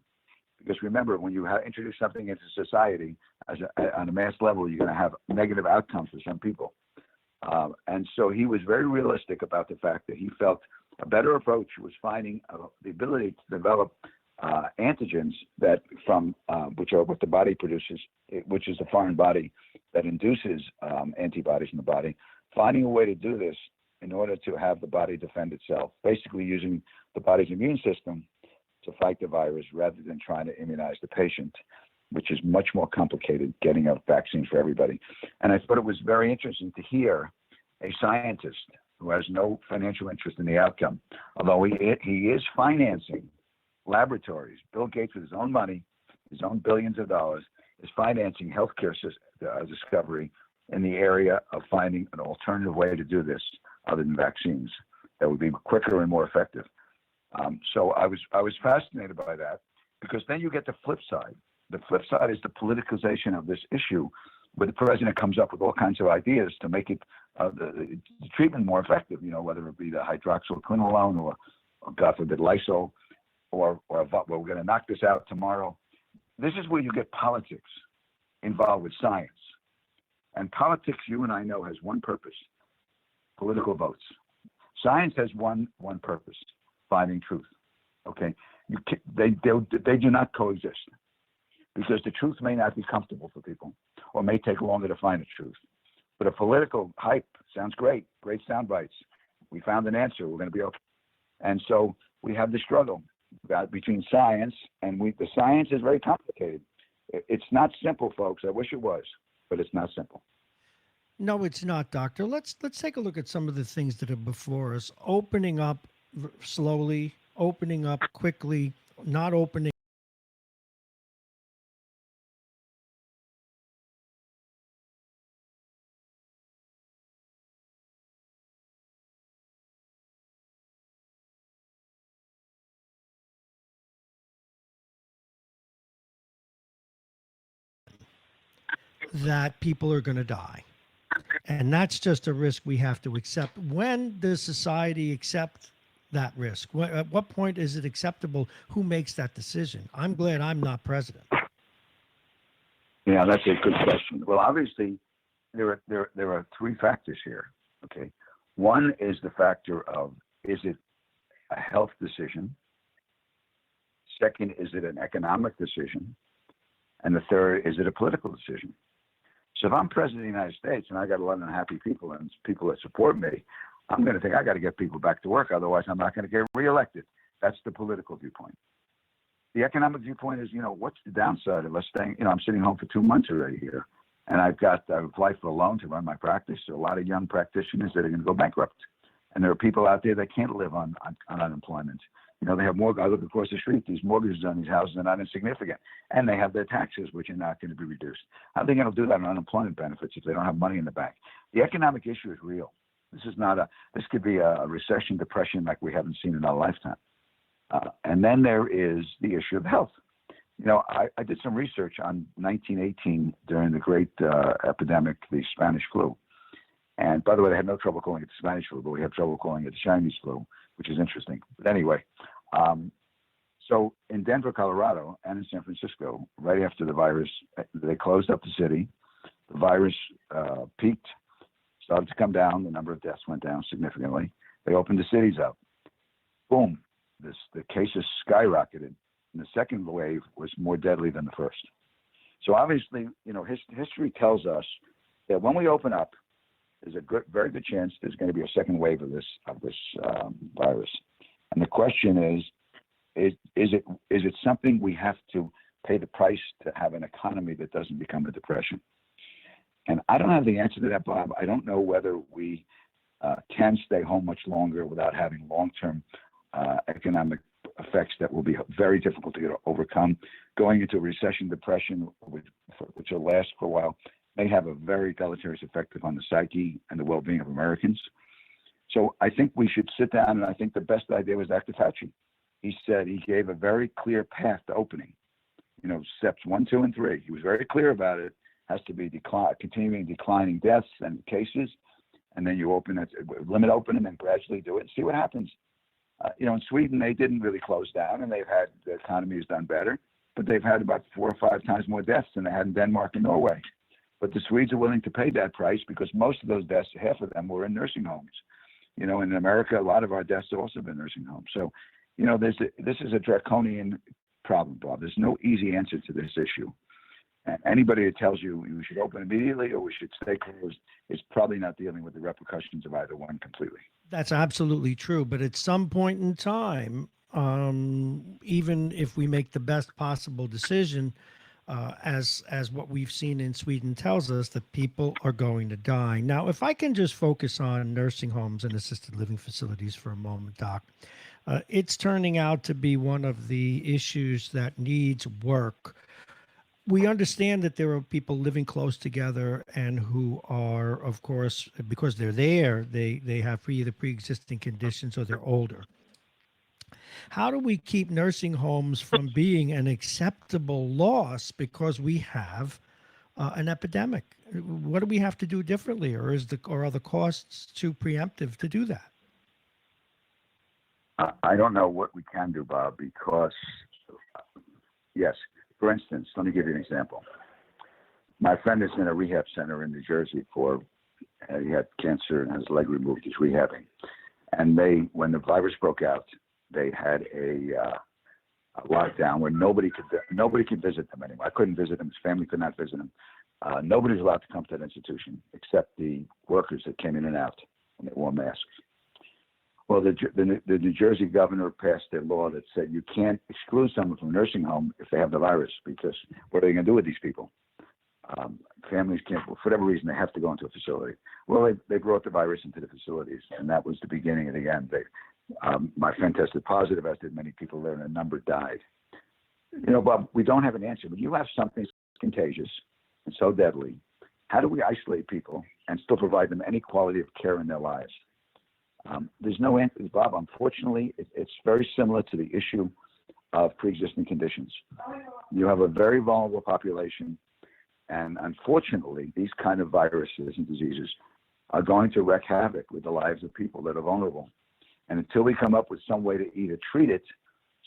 Because remember, when you introduce something into society on a mass level, you're going to have negative outcomes for some people. And so he was very realistic about the fact that he felt a better approach was finding the ability to develop antigens that which are what the body produces, which is a foreign body that induces antibodies in the body, finding a way to do this in order to have the body defend itself, basically using the body's immune system to fight the virus rather than trying to immunize the patient, which is much more complicated, getting a vaccine for everybody. And I thought it was very interesting to hear a scientist who has no financial interest in the outcome, although he is financing laboratories. Bill Gates, with his own money, his own billions of dollars, is financing healthcare discovery in the area of finding an alternative way to do this other than vaccines that would be quicker and more effective. So I was fascinated by that, because then you get the flip side. The flip side is the politicalization of this issue, where the president comes up with all kinds of ideas to make it the treatment more effective. Whether it be the hydroxyquinoline or God forbid Lysol, or we're going to knock this out tomorrow. This is where you get politics involved with science, and politics, you and I know, has one purpose: political votes. Science has one purpose: finding truth. Okay, they do not coexist, because the truth may not be comfortable for people, or may take longer to find the truth. But a political hype sounds great sound bites. We found an answer. We're going to be okay. And so we have the struggle between science and the science is very complicated. It's not simple, folks. I wish it was, but it's not simple. No, it's not, Doctor. Let's take a look at some of the things that are before us. Opening up slowly, opening up quickly, not opening. That people are going to die. And that's just a risk we have to accept. When does society accept that risk? At what point is it acceptable? Who makes that decision? I'm glad I'm not president. Yeah, that's a good question. Well, obviously, there are three factors here. Okay, one is the factor of, is it a health decision? Second, is it an economic decision? And the third, is it a political decision? So if I'm president of the United States and I got a lot of unhappy people and people that support me, I'm going to think I got to get people back to work. Otherwise, I'm not going to get reelected. That's the political viewpoint. the economic viewpoint is, what's the downside of us staying? I'm sitting home for 2 months already here, and I've applied for a loan to run my practice. There are a lot of young practitioners that are going to go bankrupt, and there are people out there that can't live on unemployment. They have more. I look across the street; these mortgages on these houses are not insignificant, and they have their taxes, which are not going to be reduced. How are they going to do that on unemployment benefits if they don't have money in the bank? The economic issue is real. This is not This could be a recession, depression like we haven't seen in our lifetime. And then there is the issue of health. I did some research on 1918 during the great epidemic, the Spanish flu. And by the way, they had no trouble calling it the Spanish flu, but we have trouble calling it the Chinese flu, which is interesting. But anyway, so in Denver, Colorado, and in San Francisco, right after the virus, they closed up the city. The virus peaked, started to come down. The number of deaths went down significantly. They opened the cities up. Boom, the cases skyrocketed. And the second wave was more deadly than the first. So obviously, history tells us that when we open up, there's a very good chance there's going to be a second wave of this virus. And the question is it something we have to pay the price to have an economy that doesn't become a depression? And I don't have the answer to that, Bob. I don't know whether we can stay home much longer without having long-term economic effects that will be very difficult to overcome. Going into a recession, depression, which will last for a while, may have a very deleterious effect upon the psyche and the well-being of Americans. So I think we should sit down, and I think the best idea was Dr. Fauci. He gave a very clear path to opening. Steps 1, 2, and 3. He was very clear about it. Has to be continuing declining deaths and cases, and then you limit opening and gradually do it and see what happens. In Sweden, they didn't really close down, and the economy has done better, but they've had about 4 or 5 times more deaths than they had in Denmark and Norway. But the Swedes are willing to pay that price because most of those deaths, half of them, were in nursing homes. In America, a lot of our deaths have also been nursing homes. So, this is a draconian problem, Bob. There's no easy answer to this issue. And anybody that tells you we should open immediately or we should stay closed is probably not dealing with the repercussions of either one completely. That's absolutely true. But at some point in time, even if we make the best possible decision, as what we've seen in Sweden tells us, that people are going to die. Now, if I can just focus on nursing homes and assisted living facilities for a moment, Doc, it's turning out to be one of the issues that needs work. We understand that there are people living close together and who are, of course, because they're there, they have either pre-existing conditions or they're older. How do we keep nursing homes from being an acceptable loss because we have an epidemic? What do we have to do differently, or are the costs too preemptive to do that? I don't know what we can do, Bob, because yes. For instance, let me give you an example. My friend is in a rehab center in New Jersey he had cancer and had his leg removed. He's rehabbing. And when the virus broke out, they had a lockdown where nobody could visit them anymore. I couldn't visit him. His family could not visit him. Nobody was allowed to come to that institution except the workers that came in and out, and they wore masks. Well, the New Jersey governor passed a law that said you can't exclude someone from a nursing home if they have the virus, because what are they going to do with these people? Families can't, for whatever reason, they have to go into a facility. Well, they brought the virus into the facilities, and that was the beginning of the end. My friend tested positive, as did many people there, and a number died. Bob, we don't have an answer. When you have something contagious and so deadly, how do we isolate people and still provide them any quality of care in their lives? There's no answer, Bob. Unfortunately, it's very similar to the issue of pre-existing conditions. You have a very vulnerable population, and unfortunately, these kind of viruses and diseases are going to wreak havoc with the lives of people that are vulnerable. And until we come up with some way to either treat it,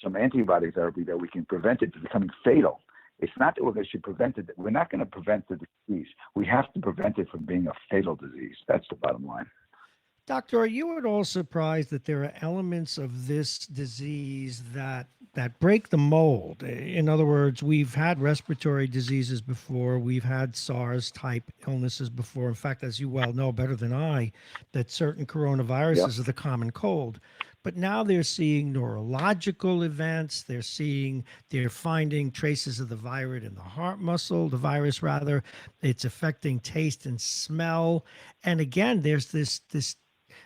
some antibody therapy that we can prevent it from becoming fatal. It's not that we should prevent it. We're not going to prevent the disease. We have to prevent it from being a fatal disease. That's the bottom line. Doctor, are you at all surprised that there are elements of this disease that break the mold? In other words, we've had respiratory diseases before. We've had SARS-type illnesses before. In fact, as you well know better than I, that certain coronaviruses are the common cold. But now they're seeing neurological events. They're finding traces of the virus in the heart muscle, the virus rather. It's affecting taste and smell. And again, there's this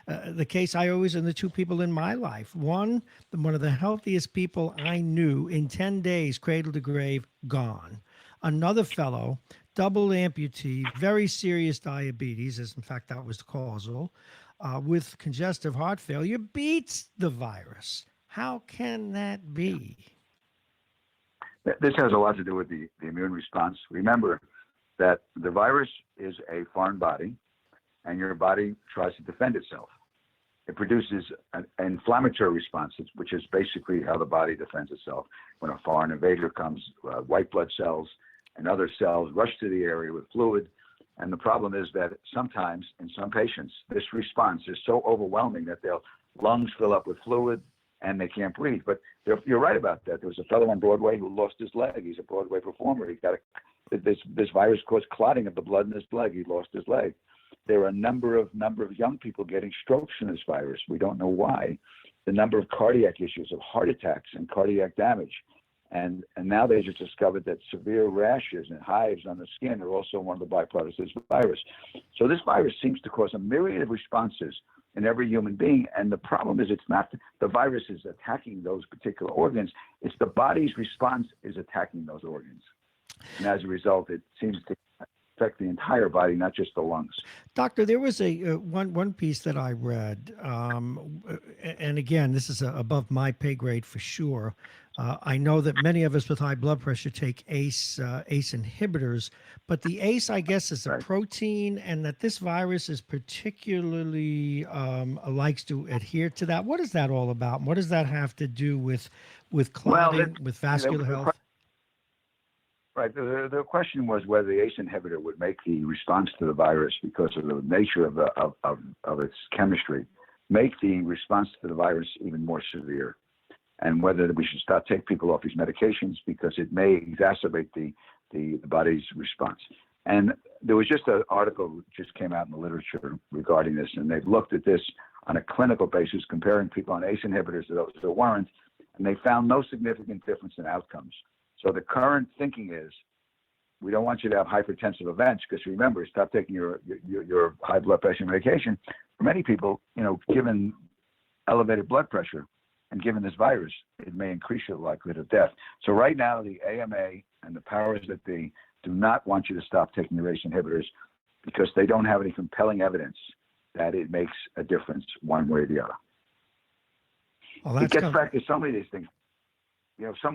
the case I always, and the two people in my life. One of the healthiest people I knew in 10 days, cradle to grave, gone. Another fellow, double amputee, very serious diabetes, as in fact that was the causal, with congestive heart failure, beats the virus. How can that be? This has a lot to do with the immune response. Remember that the virus is a foreign body, and your body tries to defend itself. It produces an inflammatory response, which is basically how the body defends itself. When a foreign invader comes, white blood cells and other cells rush to the area with fluid. And the problem is that sometimes in some patients, this response is so overwhelming that their lungs fill up with fluid and they can't breathe. But you're right about that. There was a fellow on Broadway who lost his leg. He's a Broadway performer. He got this virus caused clotting of the blood in his leg. He lost his leg. There are a number of young people getting strokes from this virus. We don't know why. The number of cardiac issues, of heart attacks and cardiac damage. And now they just discovered that severe rashes and hives on the skin are also one of the byproducts of this virus. So this virus seems to cause a myriad of responses in every human being. And the problem is it's not the virus is attacking those particular organs. It's the body's response is attacking those organs. And as a result, it seems to affect the entire body, not just the lungs. Doctor, there was a one piece that I read, and again, this is above my pay grade for sure. I know that many of us with high blood pressure take ACE inhibitors, but the ACE, I guess, is a protein, and that this virus is particularly likes to adhere to that. What is that all about? What does that have to do with clotting, with vascular health? Right. The question was whether the ACE inhibitor would make the response to the virus, because of the nature of its chemistry, make the response to the virus even more severe, and whether we should start taking people off these medications because it may exacerbate the body's response. And there was just an article that just came out in the literature regarding this, and they've looked at this on a clinical basis, comparing people on ACE inhibitors to those that weren't, and they found no significant difference in outcomes. So the current thinking is, we don't want you to have hypertensive events, because remember, stop taking your high blood pressure medication. For many people, given elevated blood pressure and given this virus, it may increase your likelihood of death. So right now, the AMA and the powers that be do not want you to stop taking your ACE inhibitors, because they don't have any compelling evidence that it makes a difference one way or the other. Well, it gets back to so many of these things. So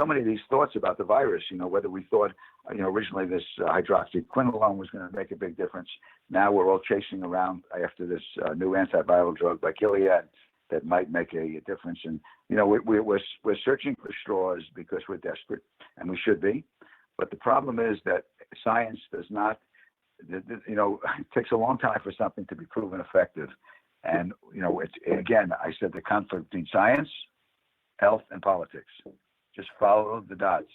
many of these thoughts about the virus, whether we thought, originally this hydroxyquinoline was going to make a big difference. Now we're all chasing around after this new antiviral drug by Gilead that might make a difference. And, we're searching for straws because we're desperate, and we should be. But the problem is that science does not, it takes a long time for something to be proven effective. And, again, I said the conflict between science, health, and politics. Just follow the dots.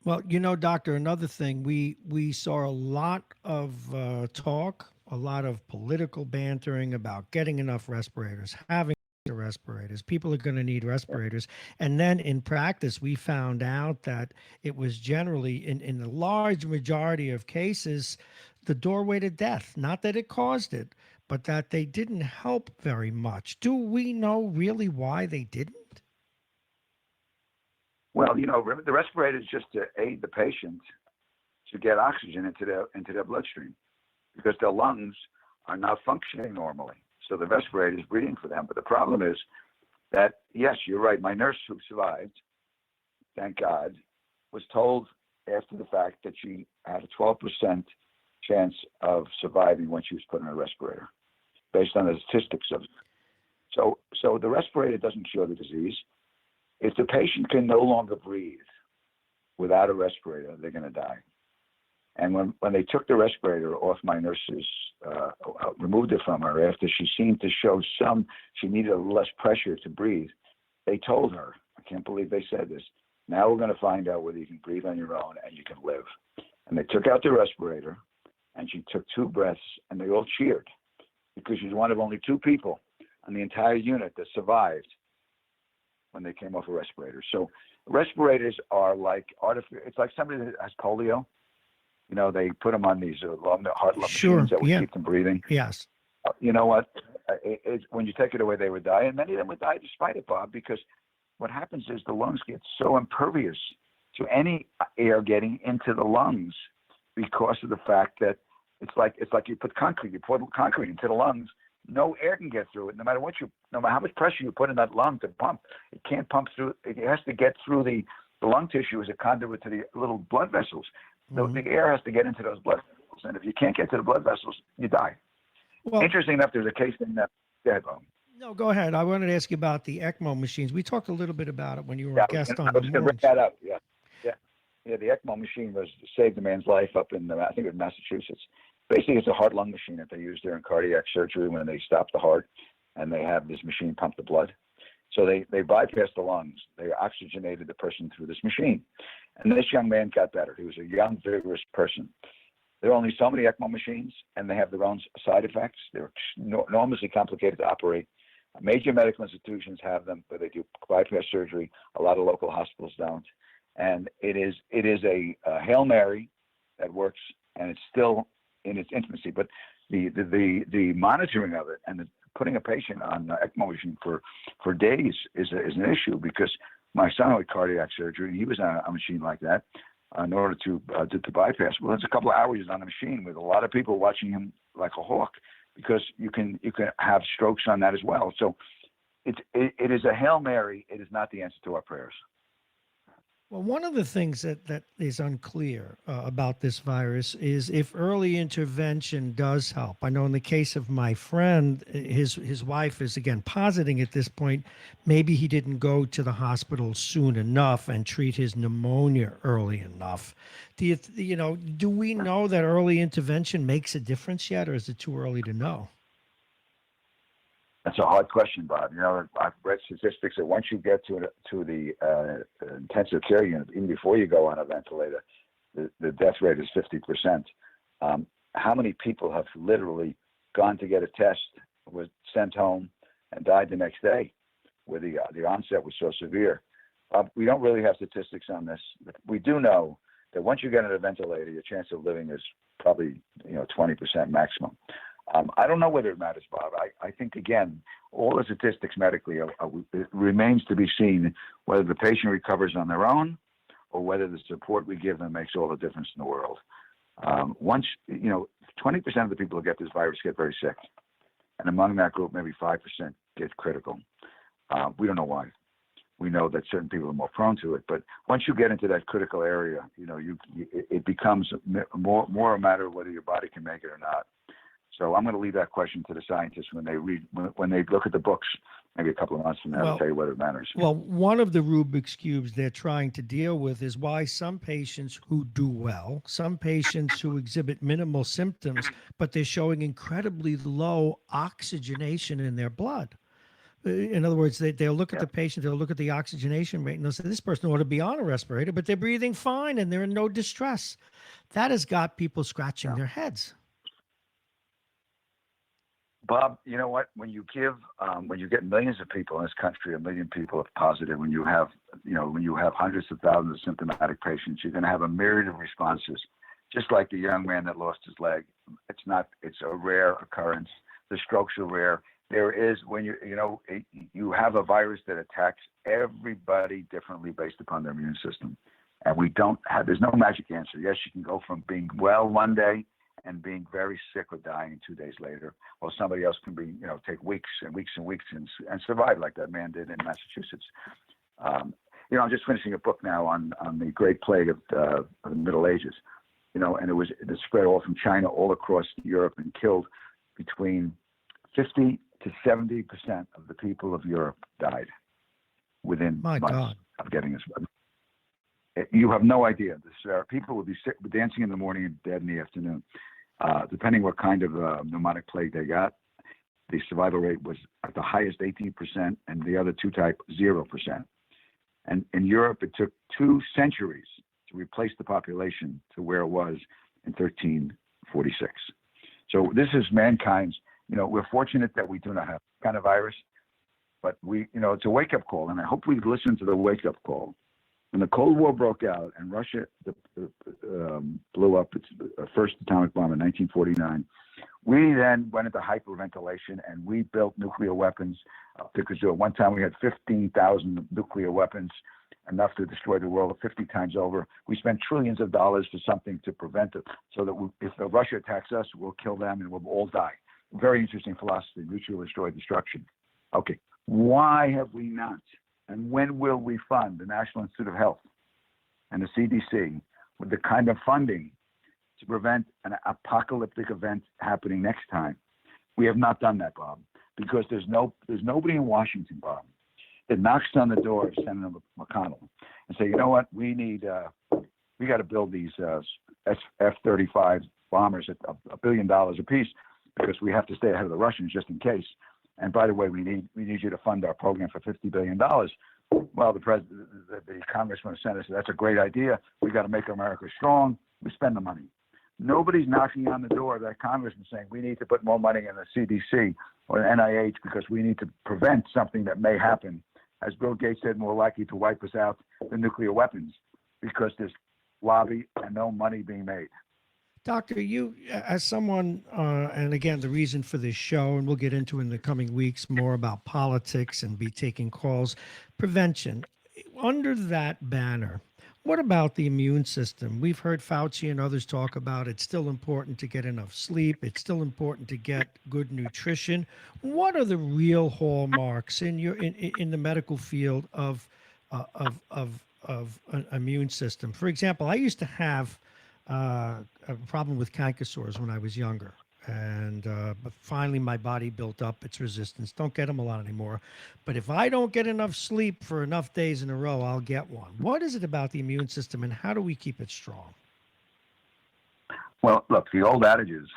Well, Doctor, another thing, we saw a lot of talk, a lot of political bantering about getting enough respirators, having respirators. People are going to need respirators. And then in practice, we found out that it was generally, in the large majority of cases, the doorway to death. Not that it caused it, but that they didn't help very much. Do we know really why they didn't? Well, the respirator is just to aid the patient to get oxygen into their bloodstream, because their lungs are not functioning normally. So the respirator is breathing for them. But the problem is that, yes, you're right. My nurse who survived, thank God, was told after the fact that she had a 12% chance of surviving when she was put on a respirator, based on the statistics of it. So the respirator doesn't cure the disease. If the patient can no longer breathe without a respirator, they're going to die. And when they took the respirator off my nurses, removed it from her after she seemed to show she needed less pressure to breathe, they told her, I can't believe they said this, now we're going to find out whether you can breathe on your own and you can live. And they took out the respirator, and she took 2 breaths, and they all cheered, because she's one of only 2 people on the entire unit that survived when they came off a respirator. So respirators are like it's like somebody that has polio. You know, they put them on these heart machines that would keep them breathing. Yes. You know what? When you take it away, they would die, and many of them would die despite it, Bob, because what happens is the lungs get so impervious to any air getting into the lungs because of the fact that it's like you put concrete, you pour concrete into the lungs, no air can get through it, no matter how much pressure you put in that lung to pump, it can't pump through. It has to get through the lung tissue as a conduit to the little blood vessels. The air has to get into those blood vessels, and if you can't get to the blood vessels, you die. Well, interesting enough, there's a case in that. Go ahead, Bob. No, go ahead. I wanted to ask you about the ECMO machines. We talked a little bit about it when you were a guest on I was going to bring that up. Yeah. The ECMO machine saved a man's life up in I think it was Massachusetts. Basically, it's a heart-lung machine that they use during cardiac surgery when they stop the heart, and they have this machine pump the blood. So they bypassed the lungs. They oxygenated the person through this machine, and this young man got better. He was a young, vigorous person. There are only so many ECMO machines, and they have their own side effects. They're enormously complicated to operate. Major medical institutions have them, but they do bypass surgery. A lot of local hospitals don't. And it is a Hail Mary that works, and it's still in its infancy. But the monitoring of it and putting a patient on ECMO machine for days is an issue, because my son had cardiac surgery, and he was on a machine like that in order to bypass. Well, it's a couple of hours on the machine with a lot of people watching him like a hawk, because you can have strokes on that as well. So it is a Hail Mary. It is not the answer to our prayers. Well, one of the things that is unclear about this virus is if early intervention does help. I know in the case of my friend, his wife is again positing at this point, maybe he didn't go to the hospital soon enough and treat his pneumonia early enough. Do we know that early intervention makes a difference yet, or is it too early to know? That's a hard question, Bob. You know, I've read statistics that once you get to the intensive care unit, even before you go on a ventilator, the death rate is 50%. How many people have literally gone to get a test, was sent home, and died the next day, where the onset was so severe? We don't really have statistics on this. We do know that once you get on a ventilator, your chance of living is probably 20% maximum. I don't know whether it matters, Bob. I think, again, all the statistics medically, it remains to be seen whether the patient recovers on their own or whether the support we give them makes all the difference in the world. 20% of the people who get this virus get very sick. And among that group, maybe 5% get critical. We don't know why. We know that certain people are more prone to it. But once you get into that critical area, it becomes more a matter of whether your body can make it or not. So I'm going to leave that question to the scientists when they look at the books, maybe a couple of months from now, to tell you whether it matters. Well, one of the Rubik's Cubes they're trying to deal with is why some patients who do well, some patients who exhibit minimal symptoms, but they're showing incredibly low oxygenation in their blood. In other words, they'll look at the patient, they'll look at the oxygenation rate, and they'll say, this person ought to be on a respirator, but they're breathing fine and they're in no distress. That has got people scratching their heads. Bob, you know what? When you get millions of people in this country, 1 million people are positive, when you have hundreds of thousands of symptomatic patients, you're going to have a myriad of responses. Just like the young man that lost his leg, it's a rare occurrence. The strokes are rare. There is, when you have a virus that attacks everybody differently based upon their immune system, and there's no magic answer. Yes, you can go from being well one day and being very sick or dying 2 days later, or somebody else can take weeks and weeks and weeks and survive like that man did in Massachusetts. I'm just finishing a book now on the Great Plague of the Middle Ages, and it spread all from China all across Europe and killed between 50 to 70% of the people of Europe died within months of getting this. You have no idea. People would be sick, dancing in the morning and dead in the afternoon. Depending what kind of pneumonic plague they got, the survival rate was at the highest 18%, and the other two type 0%. And in Europe, it took 2 centuries to replace the population to where it was in 1346. So this is mankind's. We're fortunate that we do not have kind of virus. But it's a wake-up call, and I hope we listen to the wake-up call. When the Cold War broke out and Russia blew up its first atomic bomb in 1949, we then went into hyperventilation and we built nuclear weapons because at one time we had 15,000 nuclear weapons, enough to destroy the world 50 times over. We spent trillions of dollars for something to prevent it, so that if Russia attacks us, we'll kill them and we'll all die. Very interesting philosophy, mutual assured destruction. Okay, why have we not? And when will we fund the National Institute of Health and the CDC with the kind of funding to prevent an apocalyptic event happening next time? We have not done that, Bob, because there's nobody in Washington, Bob, that knocks on the door of Senator McConnell and say, you know what, we got to build these F-35 bombers at $1 billion apiece because we have to stay ahead of the Russians just in case. And by the way, we need you to fund our program for $50 billion. Well, the congressman or senator said, that's a great idea. We got to make America strong. We spend the money. Nobody's knocking on the door of that congressman saying we need to put more money in the CDC or the NIH because we need to prevent something that may happen. As Bill Gates said, more likely to wipe us out than nuclear weapons because there's lobby and no money being made. Doctor, you, as someone, and again, the reason for this show, and we'll get into in the coming weeks more about politics and be taking calls, prevention. Under that banner, what about the immune system? We've heard Fauci and others talk about it's still important to get enough sleep. It's still important to get good nutrition. What are the real hallmarks in the medical field of an immune system? For example, I used to have a problem with canker sores when I was younger. And but finally, my body built up its resistance. Don't get them a lot anymore. But if I don't get enough sleep for enough days in a row, I'll get one. What is it about the immune system, and how do we keep it strong? Well, look, the old adage is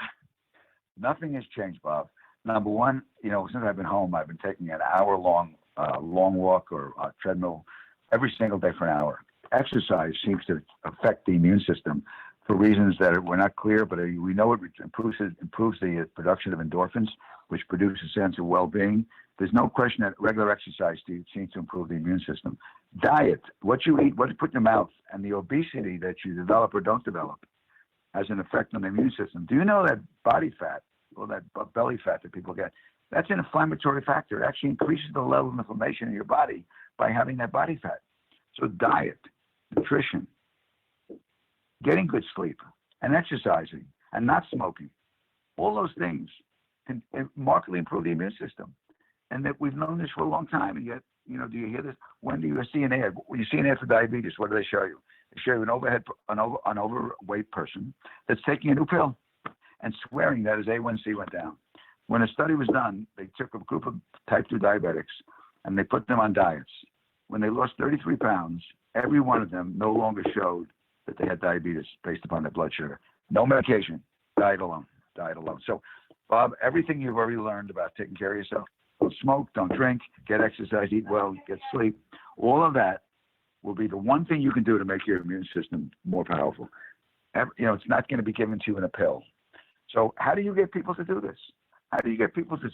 nothing has changed, Bob. Number one, since I've been home, I've been taking an hour-long long walk or treadmill every single day for an hour. Exercise seems to affect the immune system for reasons that were not clear, but we know it improves the production of endorphins, which produce a sense of well-being. There's no question that regular exercise seems to improve the immune system. Diet, what you eat, what you put in your mouth, and the obesity that you develop or don't develop has an effect on the immune system. Do you know that body fat, or that belly fat that people get, that's an inflammatory factor. It actually increases the level of inflammation in your body by having that body fat. So diet, nutrition, getting good sleep, and exercising, and not smoking, all those things can markedly improve the immune system. And that we've known this for a long time, and yet, do you hear this? When do you see an ad? When you see an ad for diabetes, what do they show you? They show you an overweight person that's taking a new pill and swearing that his A1C went down. When a study was done, they took a group of type 2 diabetics and they put them on diets. When they lost 33 pounds, every one of them no longer showed that they had diabetes based upon their blood sugar. No medication, diet alone. So, Bob, everything you've already learned about taking care of yourself, don't smoke, don't drink, get exercise, eat well, get sleep, all of that will be the one thing you can do to make your immune system more powerful. It's not going to be given to you in a pill. So how do you get people to do this? How do you get people to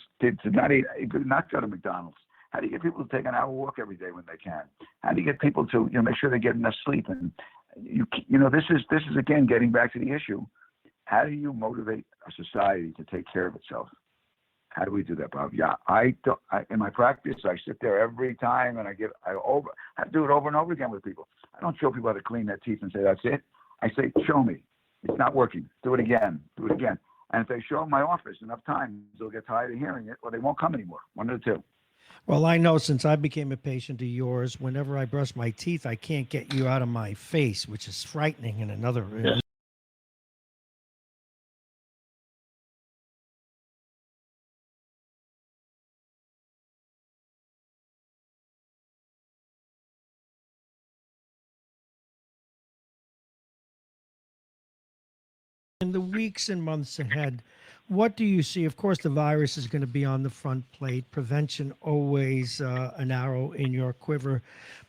not go to McDonald's? How do you get people to take an hour walk every day when they can? How do you get people to make sure they get enough sleep? And this is again getting back to the issue. How do you motivate a society to take care of itself? How do we do that, Bob? Yeah, in my practice, I sit there every time and I do it over and over again with people. I don't show people how to clean their teeth and say, that's it. I say, show me. It's not working. Do it again. And if they show them my office enough times, they'll get tired of hearing it or they won't come anymore. One of the two. Well, I know since I became a patient of yours, whenever I brush my teeth, I can't get you out of my face, which is frightening in another. Yes. In the weeks and months ahead, What do you see? Of course, the virus is going to be on the front plate. Prevention always an arrow in your quiver,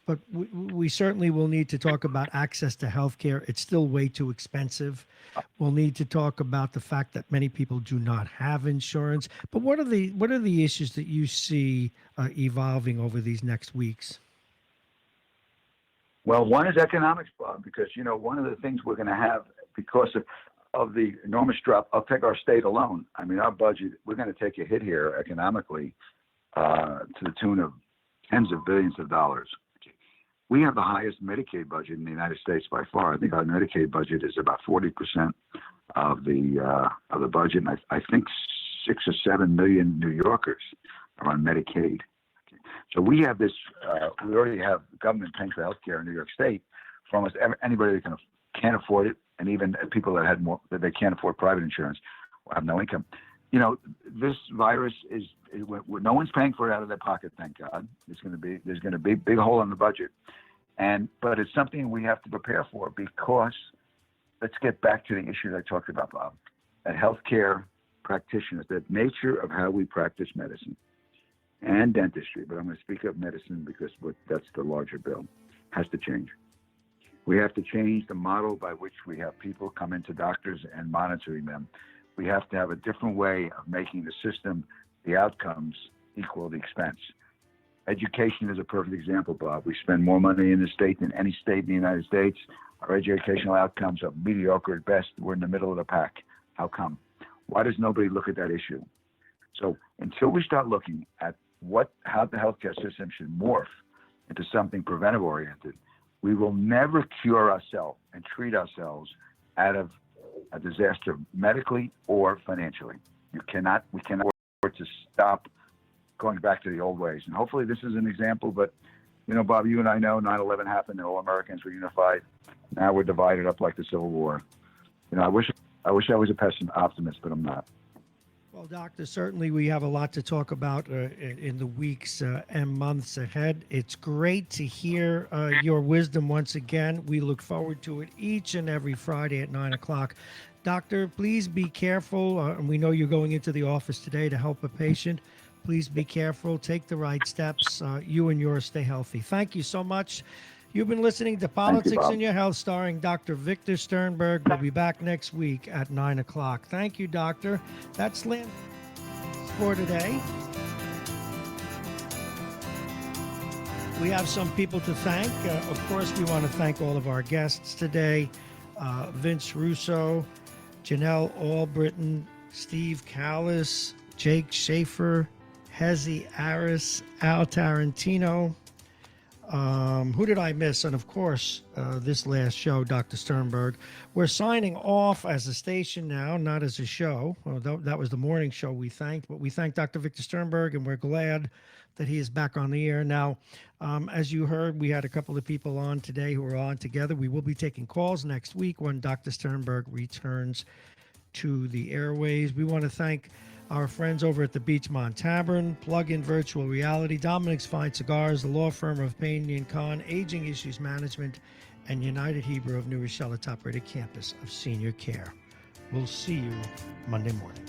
but we certainly will need to talk about access to health care. It's still way too expensive. We'll need to talk about the fact that many people do not have insurance. But what are the issues that you see evolving over these next weeks? Well, one is economics, Bob, because one of the things we're going to have because of the enormous drop. I'll take our state alone. I mean, our budget, we're going to take a hit here economically to the tune of tens of billions of dollars. We have the highest Medicaid budget in the United States by far. I think our Medicaid budget is about 40% of the budget, and I think 6 or 7 million New Yorkers are on Medicaid. So we have this. We already have government paying for health care in New York State for almost anybody that can't afford it, and even people that they can't afford private insurance or have no income. This virus is no one's paying for it out of their pocket. Thank God. There's going to be a big hole in the budget, but it's something we have to prepare for because let's get back to the issue that I talked about, Bob. That healthcare practitioners, the nature of how we practice medicine and dentistry, but I'm going to speak of medicine because that's the larger bill, has to change. We have to change the model by which we have people come into doctors and monitoring them. We have to have a different way of making the system, the outcomes, equal the expense. Education is a perfect example, Bob. We spend more money in the state than any state in the United States. Our educational outcomes are mediocre at best. We're in the middle of the pack. How come? Why does nobody look at that issue? So until we start looking at how the healthcare system should morph into something preventive-oriented, we will never cure ourselves and treat ourselves out of a disaster medically or financially. We cannot afford to stop going back to the old ways. And hopefully this is an example, but Bob, you and I know 9/11 happened and all Americans were unified. Now we're divided up like the Civil War. I wish I was a optimist, but I'm not. Well, Doctor, certainly we have a lot to talk about in the weeks and months ahead. It's great to hear your wisdom once again. We look forward to it each and every Friday at 9 o'clock. Doctor, please be careful. And we know you're going into the office today to help a patient. Please be careful. Take the right steps. You and yours stay healthy. Thank you so much. You've been listening to Politics in Your Health, starring Dr. Victor Sternberg. We'll be back next week at 9 o'clock. Thank you, Doctor. That's Lynn for today. We have some people to thank. Of course, we want to thank all of our guests today. Vince Russo, Janelle Albritton, Steve Callis, Jake Schaefer, Hezi Aris, Al Tarantino. Who did I miss? And of course, this last show, Dr. Sternberg. We're signing off as a station now, not as a show. Well, that was the morning show we thanked, but we thank Dr. Victor Sternberg, and we're glad that he is back on the air. Now, as you heard, we had a couple of people on today who are on together. We will be taking calls next week when Dr. Sternberg returns to the airways. We want to thank our friends over at the Beachmont Tavern, Plug-in Virtual Reality, Dominic's Fine Cigars, the law firm of Payne & Kahn, Aging Issues Management, and United Hebrew of New Rochelle, a top-rated campus of senior care. We'll see you Monday morning.